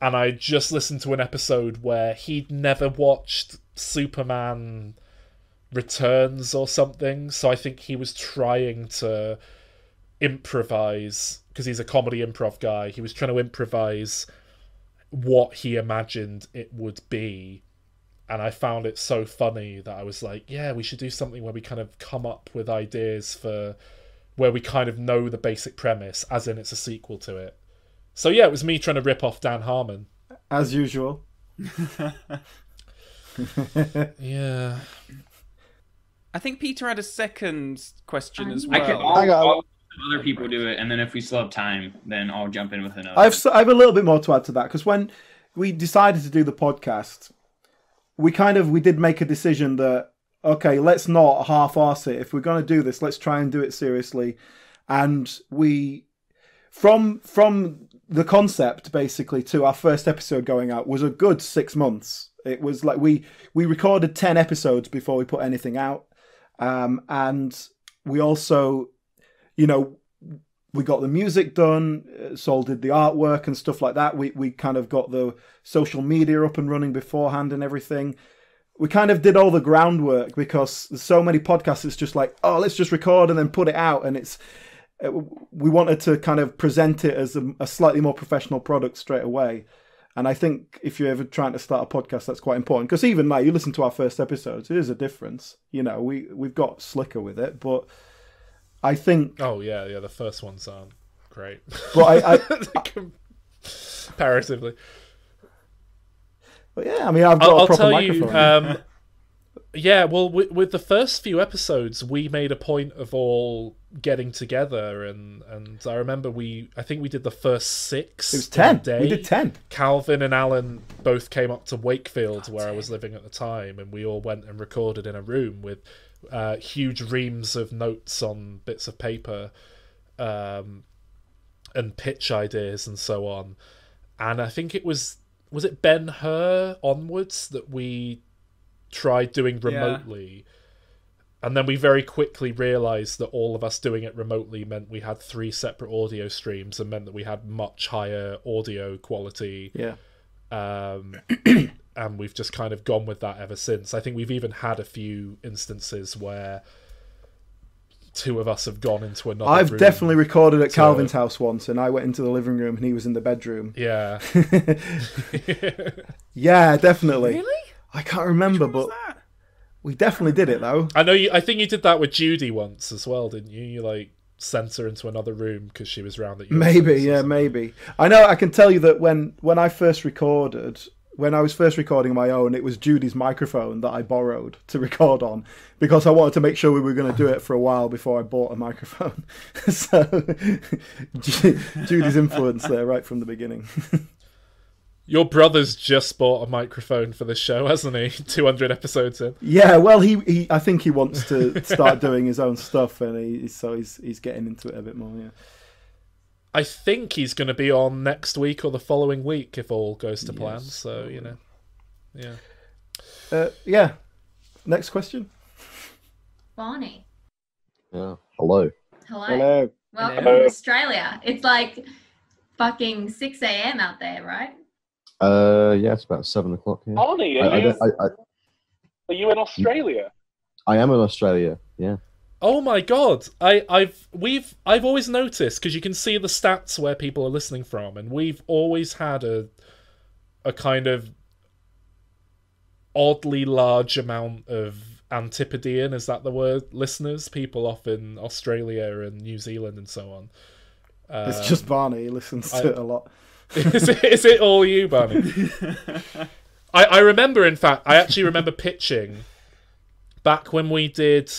and I just listened to an episode where he'd never watched Superman Returns or something, so I think he was trying to improvise, because he's a comedy improv guy. He was trying to improvise what he imagined it would be, and I found it so funny that I was like, yeah, we should do something where we kind of come up with ideas for where we kind of know the basic premise, as in it's a sequel to it. So yeah, it was me trying to rip off Dan Harmon. As usual. Yeah. I think Peter had a second question as well. I'll other people do it, and then if we still have time, then I'll jump in with another. I have a little bit more to add to that, because when we decided to do the podcast, we did make a decision that, okay, let's not half-arse it. If we're going to do this, let's try and do it seriously. And we, from the concept basically to our first episode going out, was a good 6 months. It was like we recorded 10 episodes before we put anything out, and we also, we got the music done. Sol did the artwork and stuff like that. We kind of got the social media up and running beforehand and everything. We kind of did all the groundwork, because there's so many podcasts. It's just like, oh, let's just record and then put it out. And we wanted to kind of present it as a slightly more professional product straight away. And I think if you're ever trying to start a podcast, that's quite important. Because even now, you listen to our first episodes, it is a difference. We've got slicker with it, but I think... Oh, yeah, the first ones aren't great. But I comparatively. But yeah, I mean, I've got a proper microphone. Yeah, well, with the first few episodes, we made a point of all getting together, and I remember I think we did the first 6. It was 10. We did 10. Calvin and Alan both came up to Wakefield, where I was living at the time, and we all went and recorded in a room with huge reams of notes on bits of paper, and pitch ideas and so on. And I think it was it Ben-Hur onwards that we tried doing remotely. Yeah. And then we very quickly realised that all of us doing it remotely meant we had 3 separate audio streams, and meant that we had much higher audio quality. Yeah. And we've just kind of gone with that ever since. I think we've even had a few instances where 2 of us have gone into another room. I've definitely recorded at Calvin's house once, and I went into the living room and he was in the bedroom. Yeah. Yeah, definitely. Really? I can't remember, but we definitely did it though. I think you did that with Judy once as well, didn't you? You like sent her into another room because she was round at your house. Maybe. I know. I can tell you that when I first recorded, when I was first recording my own, it was Judy's microphone that I borrowed to record on, because I wanted to make sure we were going to do it for a while before I bought a microphone. So Judy's influence there right from the beginning. Your brother's just bought a microphone for the show, hasn't he? 200 episodes in. Yeah, well, he I think he wants to start doing his own stuff, and he's getting into it a bit more. Yeah. I think he's going to be on next week or the following week if all goes to plan. So yeah. Yeah. Next question. Barney. Yeah. Hello. Welcome to Australia. It's like fucking 6 a.m. out there, right? Yeah, it's about 7 o'clock here. Barney, are you in Australia? I am in Australia. Yeah. Oh my god! I've always noticed, because you can see the stats where people are listening from, and we've always had a kind of oddly large amount of Antipodean, is that the word, listeners? People off in Australia and New Zealand and so on. It's just Barney. He listens to it a lot. Is it all you, Barney? I remember, in fact, I actually remember pitching back when we did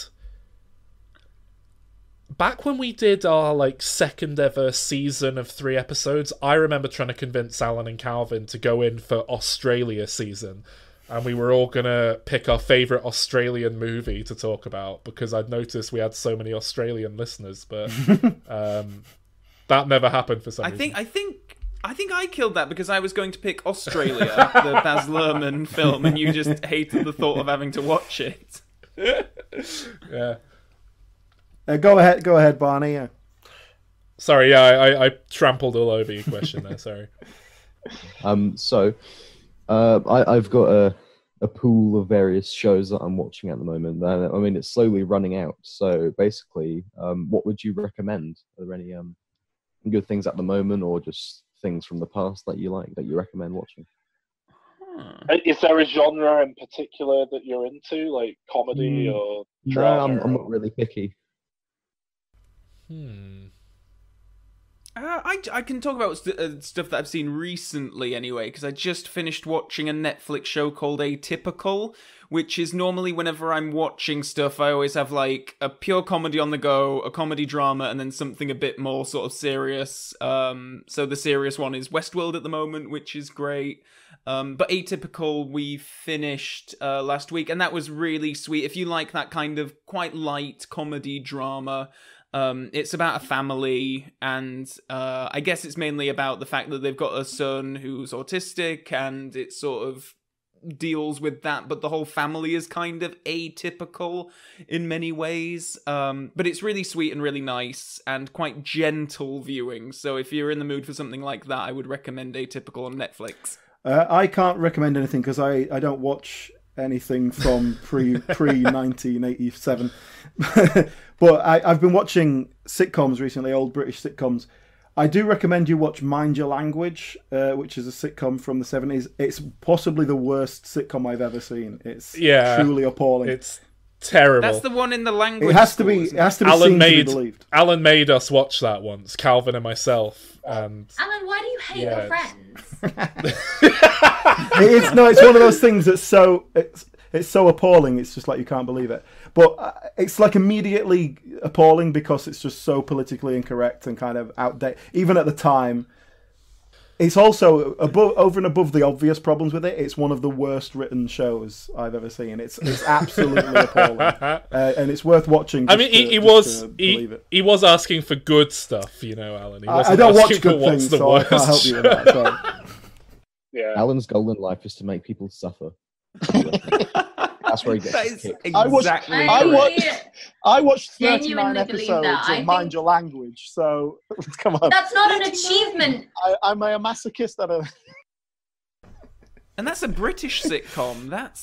our like second ever season of 3 episodes. I remember trying to convince Alan and Calvin to go in for Australia season, and we were all gonna pick our favourite Australian movie to talk about because I'd noticed we had so many Australian listeners, but that never happened for some reason. I think I killed that because I was going to pick Australia, the Baz Luhrmann film, and you just hated the thought of having to watch it. Yeah. Go ahead, Barney. Yeah. Sorry, yeah, I trampled all over your question there. Sorry. I've got a pool of various shows that I'm watching at the moment. I mean, it's slowly running out. So basically, what would you recommend? Are there any good things at the moment, or just things from the past that you like that you recommend watching? Is there a genre in particular that you're into, like comedy or drama? No, I'm not really picky. I can talk about stuff that I've seen recently anyway, because I just finished watching a Netflix show called Atypical, which is normally whenever I'm watching stuff, I always have like a pure comedy on the go, a comedy drama, and then something a bit more sort of serious. So the serious one is Westworld at the moment, which is great. But Atypical we finished last week, and that was really sweet. If you like that kind of quite light comedy drama, it's about a family, and I guess it's mainly about the fact that they've got a son who's autistic, and it sort of deals with that, but the whole family is kind of atypical in many ways. But it's really sweet and really nice and quite gentle viewing. So if you're in the mood for something like that, I would recommend Atypical on Netflix. I can't recommend anything because I don't watch anything from pre 1987. But I've been watching sitcoms recently, old British sitcoms. I do recommend you watch Mind Your Language, which is a sitcom from the 70s. It's possibly the worst sitcom I've ever seen. It's truly appalling. It's terrible. That's the one in the language. It has to be. It has to be seen to be believed. Alan made us watch that once, Calvin and myself. And Alan, why do you hate your friends? It's one of those things that's it's so appalling. It's just like you can't believe it. But it's like immediately appalling because it's just so politically incorrect and kind of outdated. Even at the time, it's also over and above the obvious problems with it. It's one of the worst written shows I've ever seen. It's absolutely appalling, and it's worth watching. I mean, he was asking for good stuff, you know, Alan. I don't watch good things, so I can't help you with that. So. Yeah. Alan's goal in life is to make people suffer. That's where he gets his kick. Exactly I watched 39 Genuinely believe episodes that. of Mind Your Language, so come on. That's not an achievement. I'm a masochist at a... And that's a British sitcom. That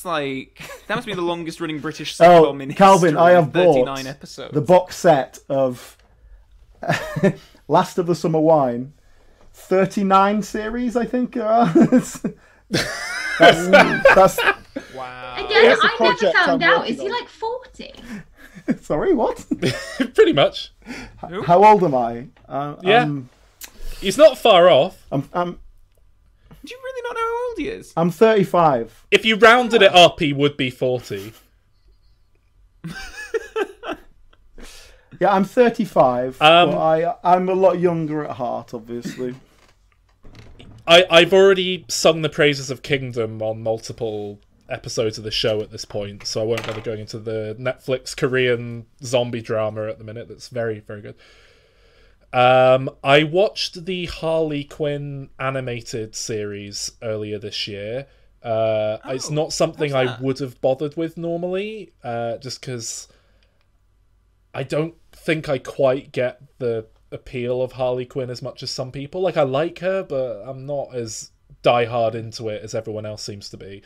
must be the longest running British sitcom in Calvin, history. I have 39 bought episodes. the box set of Last of the Summer Wine. 39 series, I think there are. that's wow. Again, I never found out. Is he like 40? Sorry, what? Pretty much. How old am I? He's not far off. Do you really not know how old he is? I'm 35. If you rounded it up, he would be 40. Yeah, I'm 35. But I'm a lot younger at heart, obviously. I've already sung the praises of Kingdom on multiple episodes of the show at this point, so I won't bother going into the Netflix Korean zombie drama at the minute. That's very, very good. I watched the Harley Quinn animated series earlier this year. It's not something I would have bothered with normally, just because I don't think I quite get the appeal of Harley Quinn as much as some people. Like, I like her, but I'm not as diehard into it as everyone else seems to be.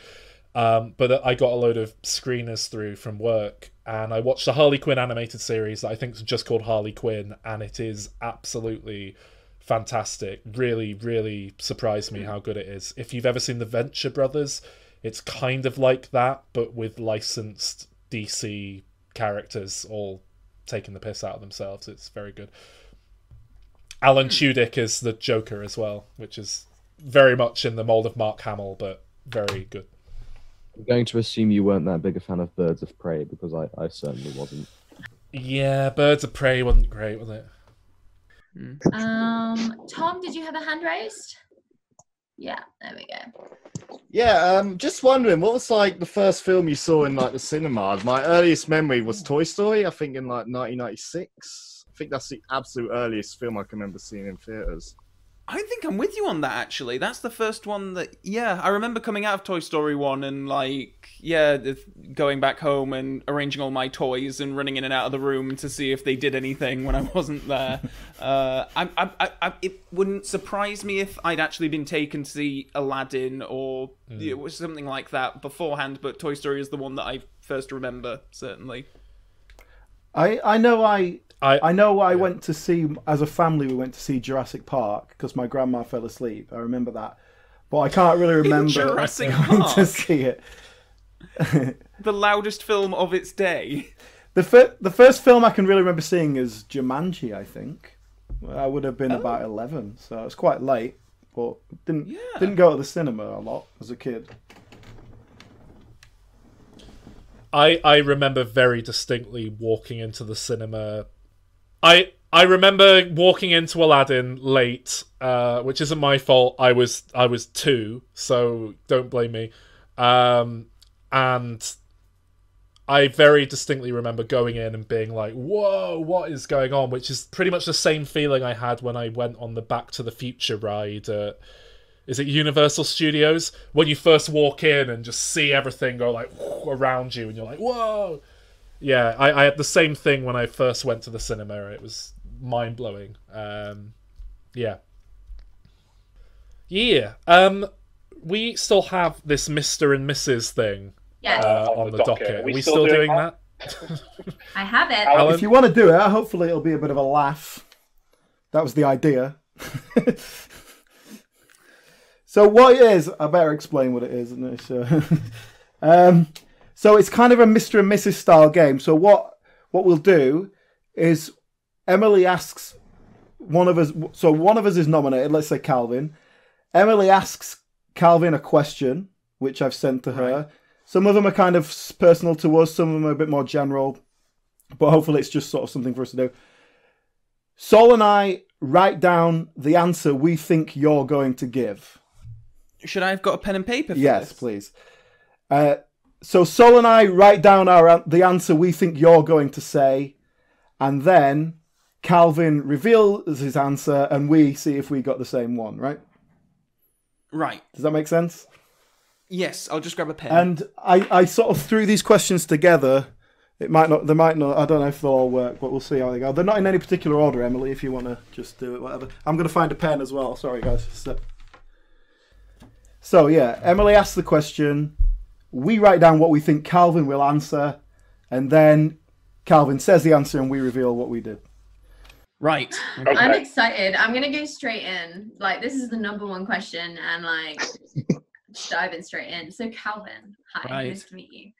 But I got a load of screeners through from work, and I watched the Harley Quinn animated series that I think is just called Harley Quinn, and it is absolutely fantastic. Really, really surprised me how good it is. If you've ever seen the Venture Brothers, it's kind of like that, but with licensed DC characters all taking the piss out of themselves. It's very good. Alan Tudyk is the Joker as well, which is very much in the mold of Mark Hamill, but very good. I'm going to assume you weren't that big a fan of Birds of Prey, because I certainly wasn't. Yeah, Birds of Prey wasn't great, was it? Tom, did you have a hand raised? Yeah, there we go. Yeah, just wondering, what was like the first film you saw in like the cinema? My earliest memory was Toy Story, I think in like 1996. I think that's the absolute earliest film I can remember seeing in theaters. I think I'm with you on that, actually. That's the first one that, I remember coming out of Toy Story 1 and, like, going back home and arranging all my toys and running in and out of the room to see if they did anything when I wasn't there. It wouldn't surprise me if I'd actually been taken to see Aladdin or something like that beforehand, but Toy Story is the one that I first remember, certainly. I know I went to see, as a family, we went to see Jurassic Park because my grandma fell asleep. I remember that. But I can't really remember Jurassic going Park? to see it. The loudest film of its day. The first film I can really remember seeing is Jumanji, I think. I would have been about 11, so it's quite late. But didn't go to the cinema a lot as a kid. I remember very distinctly walking into the cinema. I remember walking into Aladdin late, which isn't my fault. I was 2, so don't blame me. And I very distinctly remember going in and being like, "Whoa, what is going on?" Which is pretty much the same feeling I had when I went on the Back to the Future ride. Is it Universal Studios? When you first walk in and just see everything go like around you, and you're like, "Whoa!" Yeah, I had the same thing when I first went to the cinema. It was mind blowing. Yeah. We still have this Mr. and Mrs. thing on the docket. Are we still doing that? I have it. Alan? If you want to do it, hopefully it'll be a bit of a laugh. That was the idea. So what it is, I better explain what it is, isn't it? So it's kind of a Mr. and Mrs. style game. So what we'll do is Emily asks one of us. So one of us is nominated. Let's say Calvin. Emily asks Calvin a question, which I've sent to her. Right. Some of them are kind of personal to us. Some of them are a bit more general. But hopefully it's just sort of something for us to do. Sol and I write down the answer we think you're going to give. Should I have got a pen and paper for yes, this? Please. So Sol and I write down the answer we think you're going to say, and then Calvin reveals his answer, and we see if we got the same one, right? Right. Does that make sense? Yes, I'll just grab a pen. And I sort of threw these questions together. They might not, I don't know if they'll all work, but we'll see how they go. They're not in any particular order, Emily, if you want to just do it, whatever. I'm going to find a pen as well. Sorry, guys. So, yeah, Emily asks the question. We write down what we think Calvin will answer, and then Calvin says the answer, and we reveal what we did. Right. Okay. I'm excited. I'm going to go straight in. Like, this is the number one question, and, like, just diving straight in. So, Calvin, hi, nice to meet you.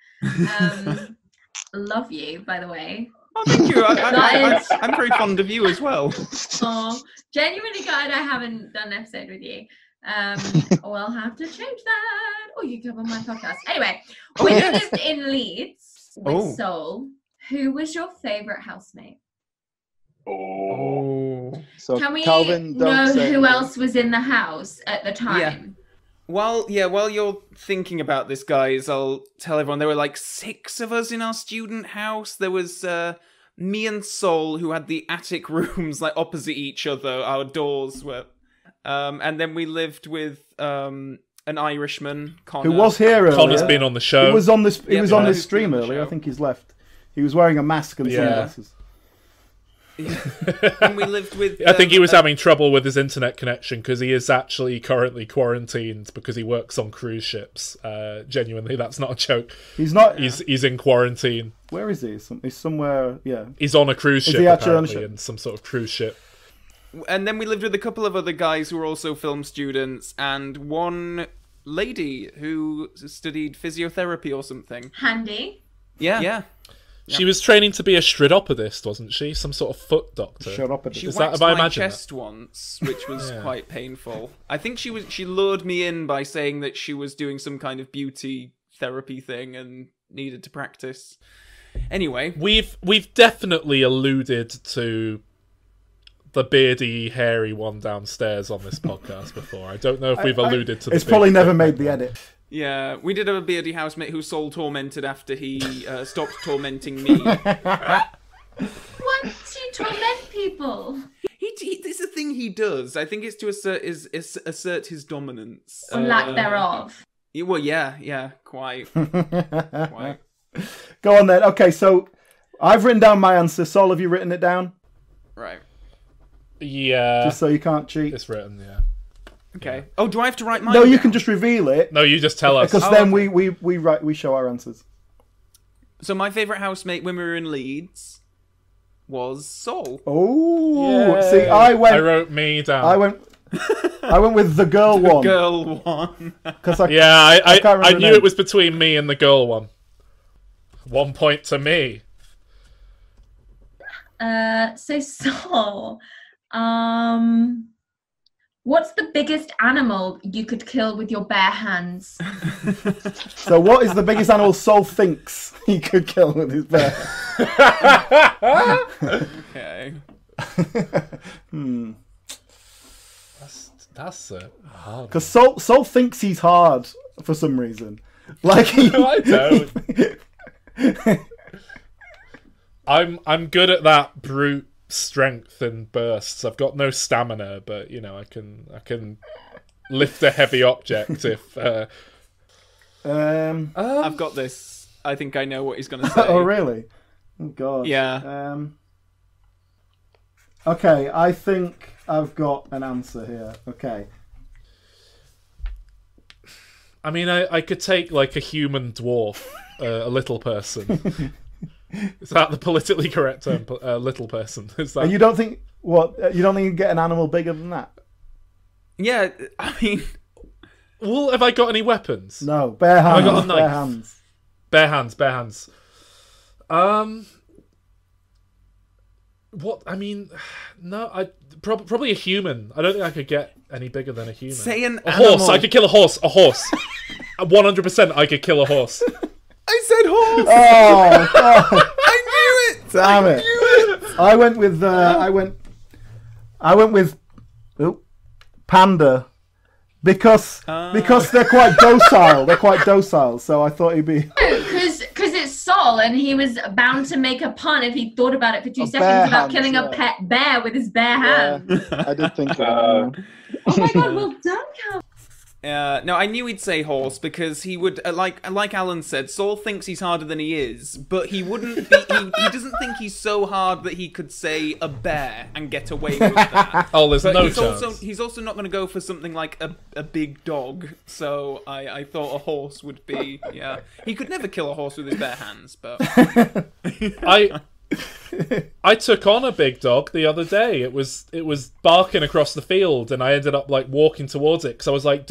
Love you, by the way. Oh, thank you. I'm very fond of you as well. Oh, genuinely glad I haven't done an episode with you. We'll have to change that. Or you come on my podcast. Anyway, when you lived in Leeds with Sol, who was your favourite housemate? So can we Calvin, know who else was in the house at the time? Yeah. While you're thinking about this, guys, I'll tell everyone there were like 6 of us in our student house. There was me and Sol, who had the attic rooms like opposite each other. Our doors were... and then we lived with an Irishman, Connor. Who was here earlier. Connor's been on the show. He was on this. He was on this stream earlier. I think he's left. He was wearing a mask and sunglasses. And we lived with... I think he was having trouble with his internet connection because he is actually currently quarantined because he works on cruise ships. Genuinely, that's not a joke. He's not... He's in quarantine. Where is he? He's somewhere... Yeah. He's on a cruise ship, apparently, in some sort of cruise ship. And then we lived with a couple of other guys who were also film students, and one lady who studied physiotherapy or something. Handy. Yeah. She was training to be a shridopodist, wasn't she? Some sort of foot doctor. Shridopodist. She Is that, waxed have I my imagined chest once, which was Yeah. quite painful. I think she lured me in by saying that she was doing some kind of beauty therapy thing and needed to practice. Anyway, We've definitely alluded to the beardy, hairy one downstairs on this podcast before. I don't know if we've alluded to the It's probably big never thick made the one. edit. yeah, we did have a beardy housemate whose soul tormented after he stopped tormenting me. Why does he torment people? This is a thing he does. I think it's to assert his dominance. Or lack thereof. Well, yeah, quite. Quite. Go on then. Okay, so I've written down my answer. Sol, have you written it down? Right. Yeah. Just so you can't cheat. It's written, yeah. Okay. Oh, do I have to write mine? No, you down? can just reveal it. No, you just tell us. Because then we show our answers. So my favourite housemate when we were in Leeds was Sol. Oh, Yay. see, I wrote me down. I went with the girl one. Girl one. Because I can't remember I her knew name. it was between me and the girl one. 1 point to me. So Sol, what's the biggest animal you could kill with your bare hands? So what is the biggest animal Sol thinks he could kill with his bare? Okay. That's hard. Because Sol thinks he's hard for some reason. Like he... No, I don't. I'm good at that brute strength and bursts. I've got no stamina, but you know I can lift a heavy object if. I've got this. I think I know what he's going to say. Oh really? Oh god. Yeah. Okay, I think I've got an answer here. Okay. I mean, I could take like a human dwarf, a little person. Is that the politically correct term? Little person. Is that? And you don't think you don't think you can get an animal bigger than that? Yeah, I mean, well, have I got any weapons? No, bare hands. Have I got a knife? Bare hands. Bare hands. What? I mean, no. Probably a human. I don't think I could get any bigger than a human. Say an a horse. animal. I could kill a horse. A horse. 100%. I could kill a horse. I said horse. Oh, God. I knew it. Damn it! I went with I went with panda because they're quite docile. They're quite docile, so I thought he'd be. Because it's Sol, and he was bound to make a pun if he thought about it for 2 A seconds bare about hands, killing a yeah. pet bear with his bare hands. I did think Oh my god, well done, Cal. No, I knew he'd say horse because he would, like Alan said, Saul thinks he's harder than he is, but he wouldn't be, he doesn't think he's so hard that he could say a bear and get away with that. Oh, there's But no chance. He's also not going to go for something like a big dog, so I thought a horse would be, yeah. He could never kill a horse with his bare hands, but... I took on a big dog the other day. It was barking across the field, and I ended up like walking towards it because I was like,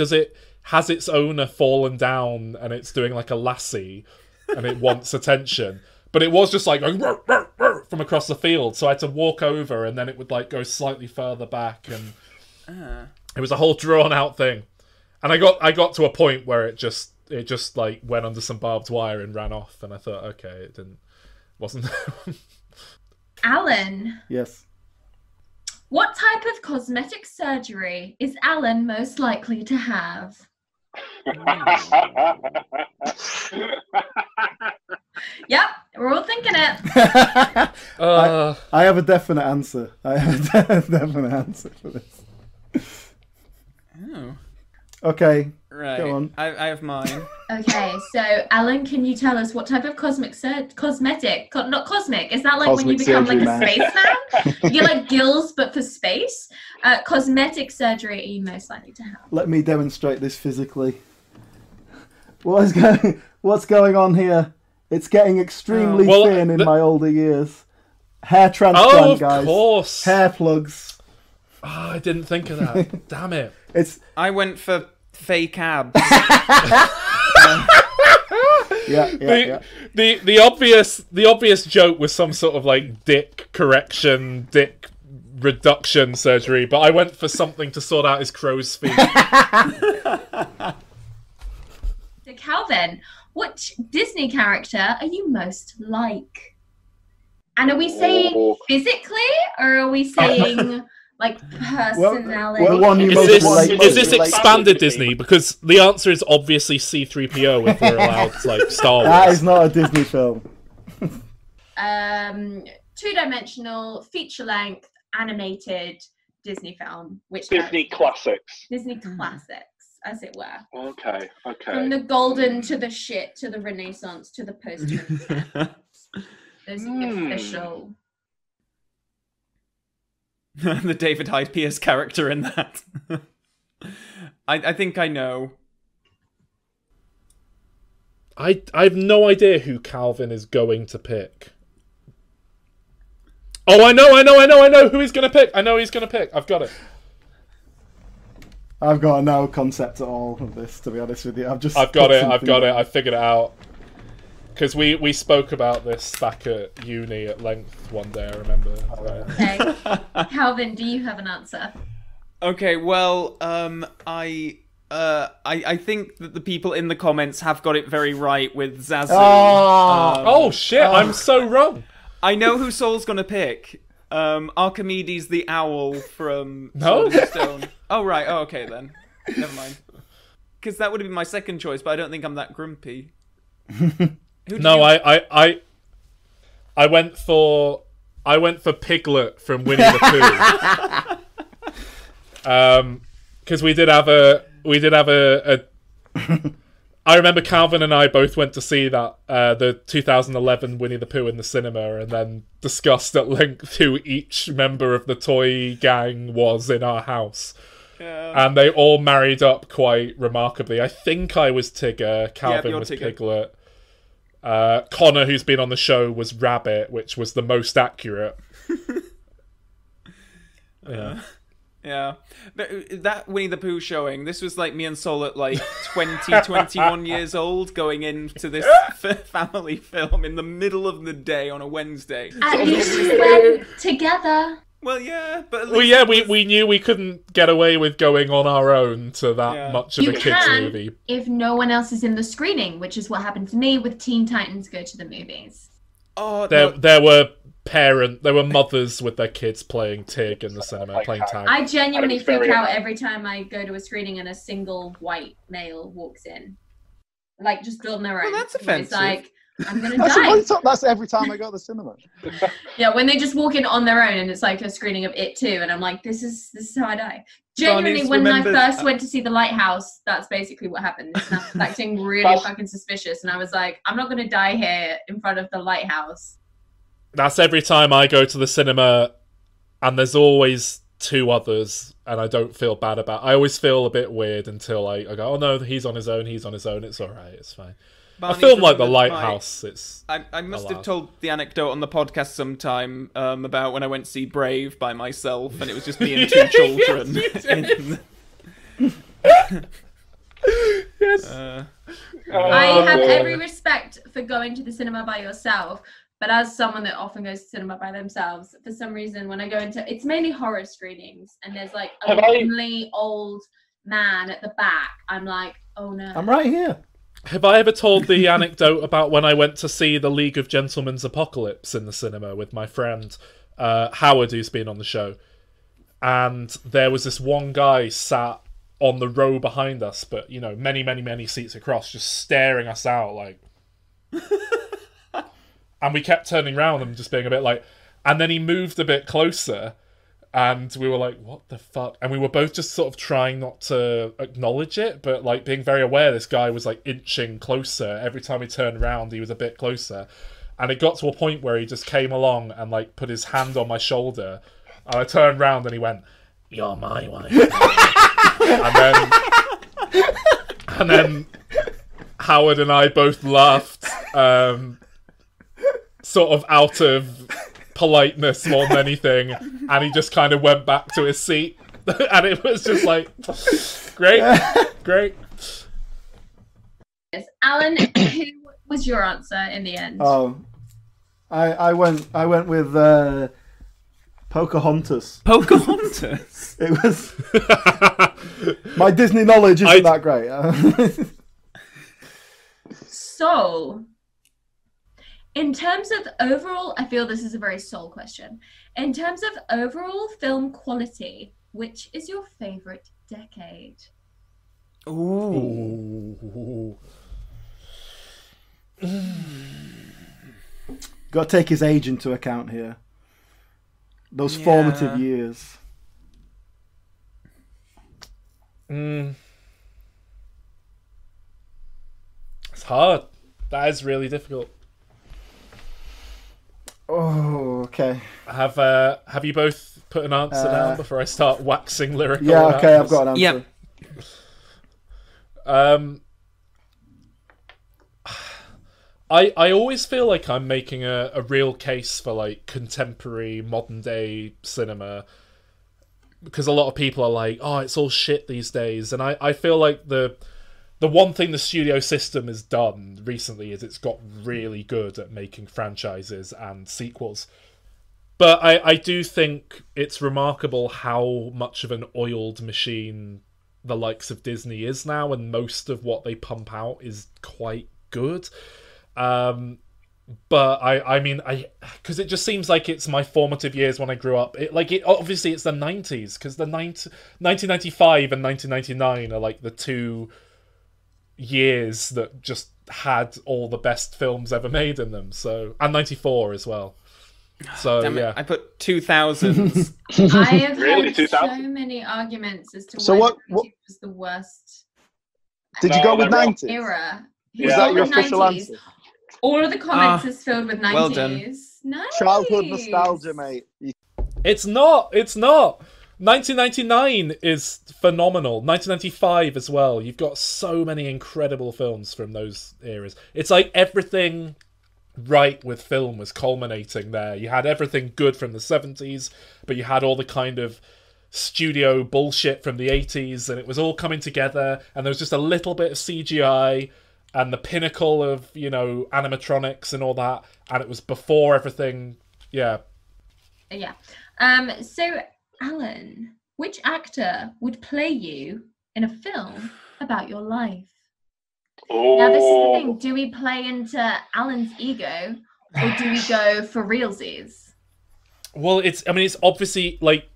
has its owner fallen down and it's doing like a lassie and it wants attention? But it was just like going "Rrr, rrr, rrr," from across the field, so I had to walk over, and then it would like go slightly further back, and it was a whole drawn out thing. And I got to a point where it just like went under some barbed wire and ran off, and I thought, okay, wasn't. Alan, Yes. what type of cosmetic surgery is Alan most likely to have? Yep, we're all thinking it. I have a definite answer. I have a definite answer for this. Oh. Okay. Right. Go on. I have mine. Okay, so Alan, can you tell us what type of cosmetic, not cosmic, is that like when you Cosmic become like surgery, a man. spaceman? You get like gills but for space? Cosmetic surgery are you most likely to have? Let me demonstrate this physically. What's going on here? It's getting extremely thin in my older years. Hair transplant, of guys. Course. Hair plugs. Oh, I didn't think of that. Damn it. It's. I went for fake abs. The obvious joke was some sort of like dick reduction surgery, but I went for something to sort out his crow's feet. So Calvin, which Disney character are you most like? And are we saying physically, or are we saying like personality? Is this expanded Disney? Because the answer is obviously C-3PO if we're allowed like Star Wars. That is not a Disney film. Two-dimensional, feature-length, animated Disney film. Which Disney classics. Disney classics, as it were. Okay. From the golden to the shit to the Renaissance to the post-Renaissance. Those are the official. The David Hyde Pierce character in that. I think I know. I have no idea who Calvin is going to pick. Oh, I know who he's going to pick. I know he's going to pick. I've got it. I've got no concept at all of this, to be honest with you. I've got it. I figured it out. Because we spoke about this back at uni at length one day, I remember. Okay. Calvin, do you have an answer? Okay, well, I think that the people in the comments have got it very right with Zazu. Oh shit, I'm so wrong. I know who Saul's gonna pick. Archimedes the owl from No? Sword and Stone. Oh, right. Oh, okay, then. Never mind. Because that would have been my second choice, but I don't think I'm that grumpy. I went for Piglet from Winnie the Pooh. Because we did have a I remember Calvin and I both went to see that the 2011 Winnie the Pooh in the cinema, and then discussed at length who each member of the toy gang was in our house. Yeah. And they all married up quite remarkably. I think I was Tigger, Calvin was Tigger. Piglet. Connor, who's been on the show, was Rabbit, which was the most accurate. Yeah. Yeah. That Winnie the Pooh showing, this was like me and Sol at like 20, 21 years old, going into this family film in the middle of the day on a Wednesday. At least we went together. Well, yeah, but at least we knew we couldn't get away with going on our own to that much of a kids movie. If no one else is in the screening, which is what happened to me with Teen Titans Go to the Movies. Oh, there were mothers with their kids playing Tig in the cinema, playing tag. I genuinely freak out every time I go to a screening and a single white male walks in, like just on their own. Well, that's offensive. It's like, I'm gonna die. That's every time I go to the cinema. Yeah, when they just walk in on their own and it's like a screening of It Too, and I'm like, this is how I die. Genuinely, when I first went to see The Lighthouse, that's basically what happened. It's acting really fucking suspicious, and I was like, I'm not gonna die here in front of The Lighthouse. That's every time I go to the cinema, and there's always two others, and I don't feel bad about it. I always feel a bit weird until I go, oh no, he's on his own, it's alright, it's fine. Barney, a film like The Lighthouse, I must have told the anecdote on the podcast sometime about when I went to see Brave by myself, and it was just me and two children. Yes. I have every respect for going to the cinema by yourself, but as someone that often goes to cinema by themselves, for some reason, when I go into, it's mainly horror screenings, and there's like a lonely old man at the back, I'm like, oh no. I'm right here. Have I ever told the anecdote about when I went to see The League of Gentlemen's Apocalypse in the cinema with my friend Howard, who's been on the show? And there was this one guy sat on the row behind us, but, you know, many, many, many seats across, just staring us out, like... And we kept turning around and just being a bit like... And then he moved a bit closer, and we were like, what the fuck? And we were both just sort of trying not to acknowledge it, but like being very aware this guy was like inching closer. Every time he turned around, he was a bit closer. And it got to a point where he just came along and like put his hand on my shoulder. And I turned around and he went, "You're my wife." and then Howard and I both laughed, sort of out of politeness more than anything, and he just kind of went back to his seat, and it was just like, great. Alan, was your answer in the end? Oh, I went with Pocahontas. Pocahontas. It was my Disney knowledge isn't that great. So, in terms of overall, I feel this is a very soul question. In terms of overall film quality, which is your favorite decade? Ooh. Got to take his age into account here. Those formative years. It's hard. That is really difficult. Oh, okay. Have you both put an answer down before I start waxing lyrical? Yeah, okay, I've got an answer. Yep. I always feel like I'm making a real case for like contemporary modern day cinema, because a lot of people are like, oh, it's all shit these days, and I feel like the one thing the studio system has done recently is it's got really good at making franchises and sequels. But I do think it's remarkable how much of an oiled machine the likes of Disney is now, and most of what they pump out is quite good. But I mean, because it just seems like it's my formative years when I grew up. Obviously it's the 90s, because 1995 and 1999 are like the two years that just had all the best films ever made in them. So, and 94 as well. So Damn it, yeah, I put 2000s. I have Really? heard 2000? so many arguments as to So why what- 90s was the worst Did you No, go with they're wrong. 90s? era. Yeah. Was Who's that gone your with official 90s? answer? All of the comments Ah, is filled with 90s. well done. Nice. Childhood nostalgia, mate. it's not. 1999 is phenomenal. 1995 as well. You've got so many incredible films from those eras. It's like everything right with film was culminating there. You had everything good from the 70s, but you had all the kind of studio bullshit from the 80s, and it was all coming together, and there was just a little bit of CGI and the pinnacle of, animatronics and all that, and it was before everything. Yeah. So, Alan, which actor would play you in a film about your life? Now, this is the thing. Do we play into Alan's ego, or do we go for realsies? Well, it's obviously, like,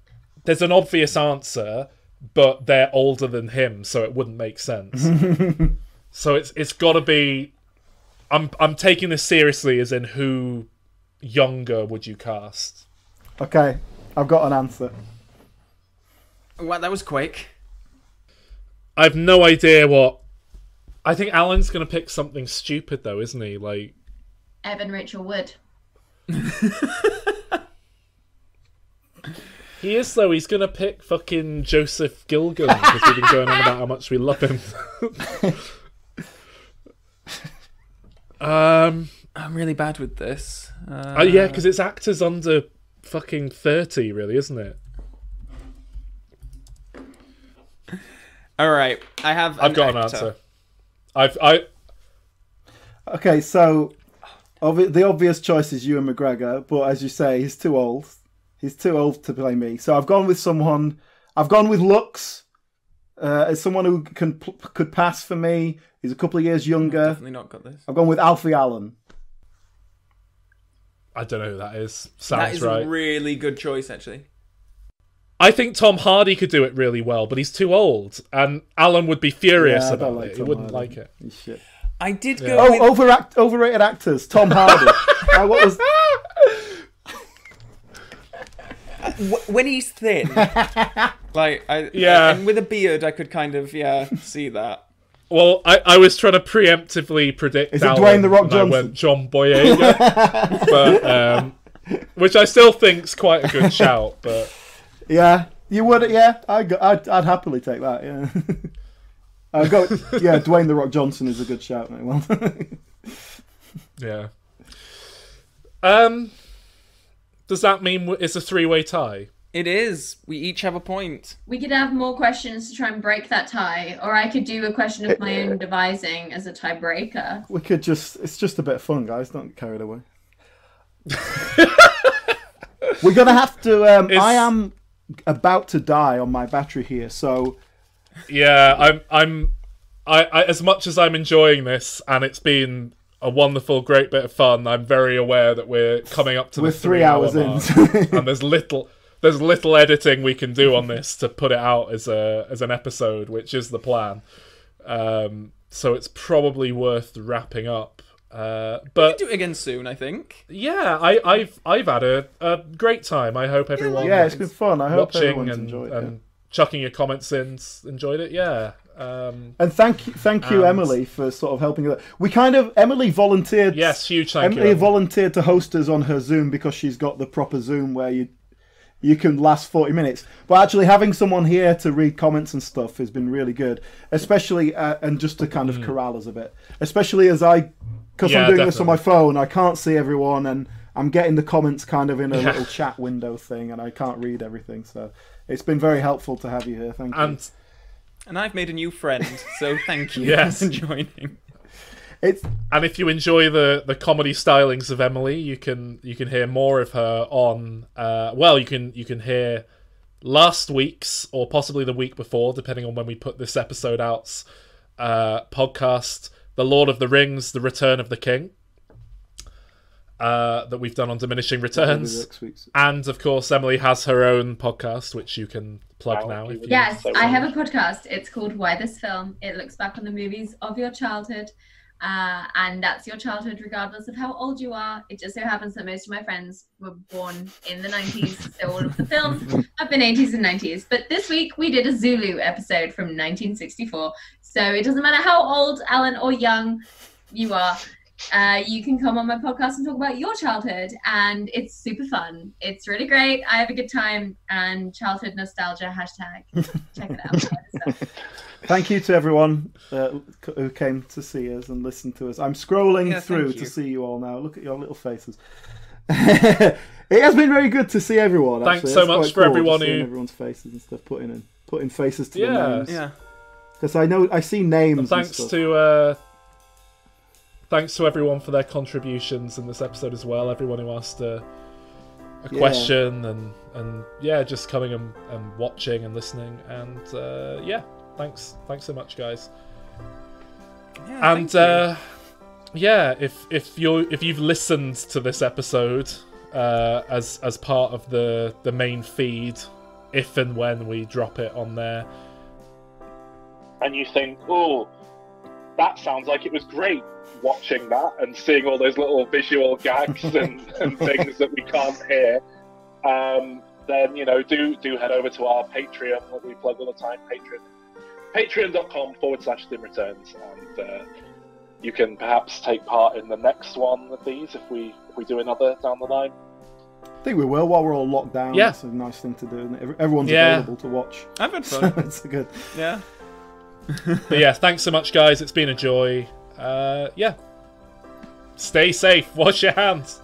there's an obvious answer, but they're older than him, so it wouldn't make sense. So it's got to be. I'm taking this seriously, as in who younger would you cast? Okay, I've got an answer. Wow, that was quick. I've no idea what. I think Alan's gonna pick something stupid though, isn't he? Like Evan Rachel Wood. he is though. He's gonna pick fucking Joseph Gilgun because we've been going on about how much we love him. I'm really bad with this. Yeah, because it's actors under fucking 30, really, isn't it? All right, I've got an answer. I Okay, so the obvious choice is Ewan McGregor, but as you say, he's too old. He's too old to play me. So I've gone with someone. I've gone with looks. As someone who could pass for me. He's a couple of years younger. Definitely not got this. I've gone with Alfie Allen. I don't know who that is. That Sounds is right. a really good choice, actually. I think Tom Hardy could do it really well, but he's too old, and Alan would be furious Yeah, I don't about like it. He Tom wouldn't Hardy. like it. He's shit. I did Yeah. go with... Overrated actors. Tom Hardy. What was? When he's thin, Yeah. and with a beard, I could kind of see that. Well, I was trying to preemptively predict. Is it Alan, Dwayne The Rock and Johnson? I went John Boyega, but which I still think's quite a good shout. But Yeah, you would. Yeah, I'd happily take that. Yeah. I'd go. Yeah, Dwayne The Rock Johnson is a good shout, mate. Well. yeah. Does that mean it's a three-way tie? It is. We each have a point. We could have more questions to try and break that tie, or I could do a question of my own devising as a tiebreaker. We could it's just a bit of fun, guys. Don't get carried away. We're going to have to, I am about to die on my battery here, so... Yeah, I as much as I'm enjoying this, and it's been a wonderful, great bit of fun, I'm very aware that we're coming up to the 3 hour mark, and there's little editing we can do on this to put it out as an episode, which is the plan. So it's probably worth wrapping up. But we can do it again soon, I think. Yeah, I've had a great time. I hope everyone it's been fun. I hope everyone's and, enjoyed it. And chucking your comments in, enjoyed it. Yeah. And thank you, Emily, for sort of helping us. Emily volunteered. Yes, huge thank you. Emily volunteered to host us on her Zoom because she's got the proper Zoom where you can last 40 minutes. But actually having someone here to read comments and stuff has been really good, especially and just to kind of corral us a bit, especially as I'm doing this on my phone, I can't see everyone, and I'm getting the comments kind of in a little chat window thing, and I can't read everything. So it's been very helpful to have you here. Thank you. And I've made a new friend, so thank you for joining. And if you enjoy the comedy stylings of Emily, you can hear more of her on you can hear last week's, or possibly the week before, depending on when we put this episode out, podcast, The Lord of the Rings, The Return of the King, that we've done on Diminishing Returns. And of course Emily has her own podcast, which you can plug now. Yes, I have a podcast. It's called Why This Film. It looks back on the movies of your childhood, and that's your childhood regardless of how old you are. It just so happens that most of my friends were born in the 90s, so all of the films have been 80s and 90s. But this week we did a Zulu episode from 1964, so it doesn't matter how old, Alan, or young you are. You can come on my podcast and talk about your childhood, and it's super fun. It's really great. I have a good time, and childhood nostalgia #. Check it out. Thank you to everyone who came to see us and listen to us. I'm scrolling through to see you all now. Look at your little faces. It has been very good to see everyone. Thanks so much for everyone who everyone's faces and stuff, putting faces to the names. Yeah. Because I see names. And thanks to everyone for their contributions in this episode as well. Everyone who asked a question and just coming and watching and listening, and thanks so much, guys. If you've listened to this episode as part of the main feed, if and when we drop it on there, and you think, oh, that sounds like it was great, watching that and seeing all those little visual gags and things that we can't hear, then do head over to our Patreon that we plug all the time, patreon.com/Dim-Returns, and you can perhaps take part in the next one of these if we do another down the line. I think we will, while we're all locked down. That's a nice thing to do, and everyone's available to watch. I've had fun. It's good. Yeah. But thanks so much, guys. It's been a joy. Stay safe. Wash your hands.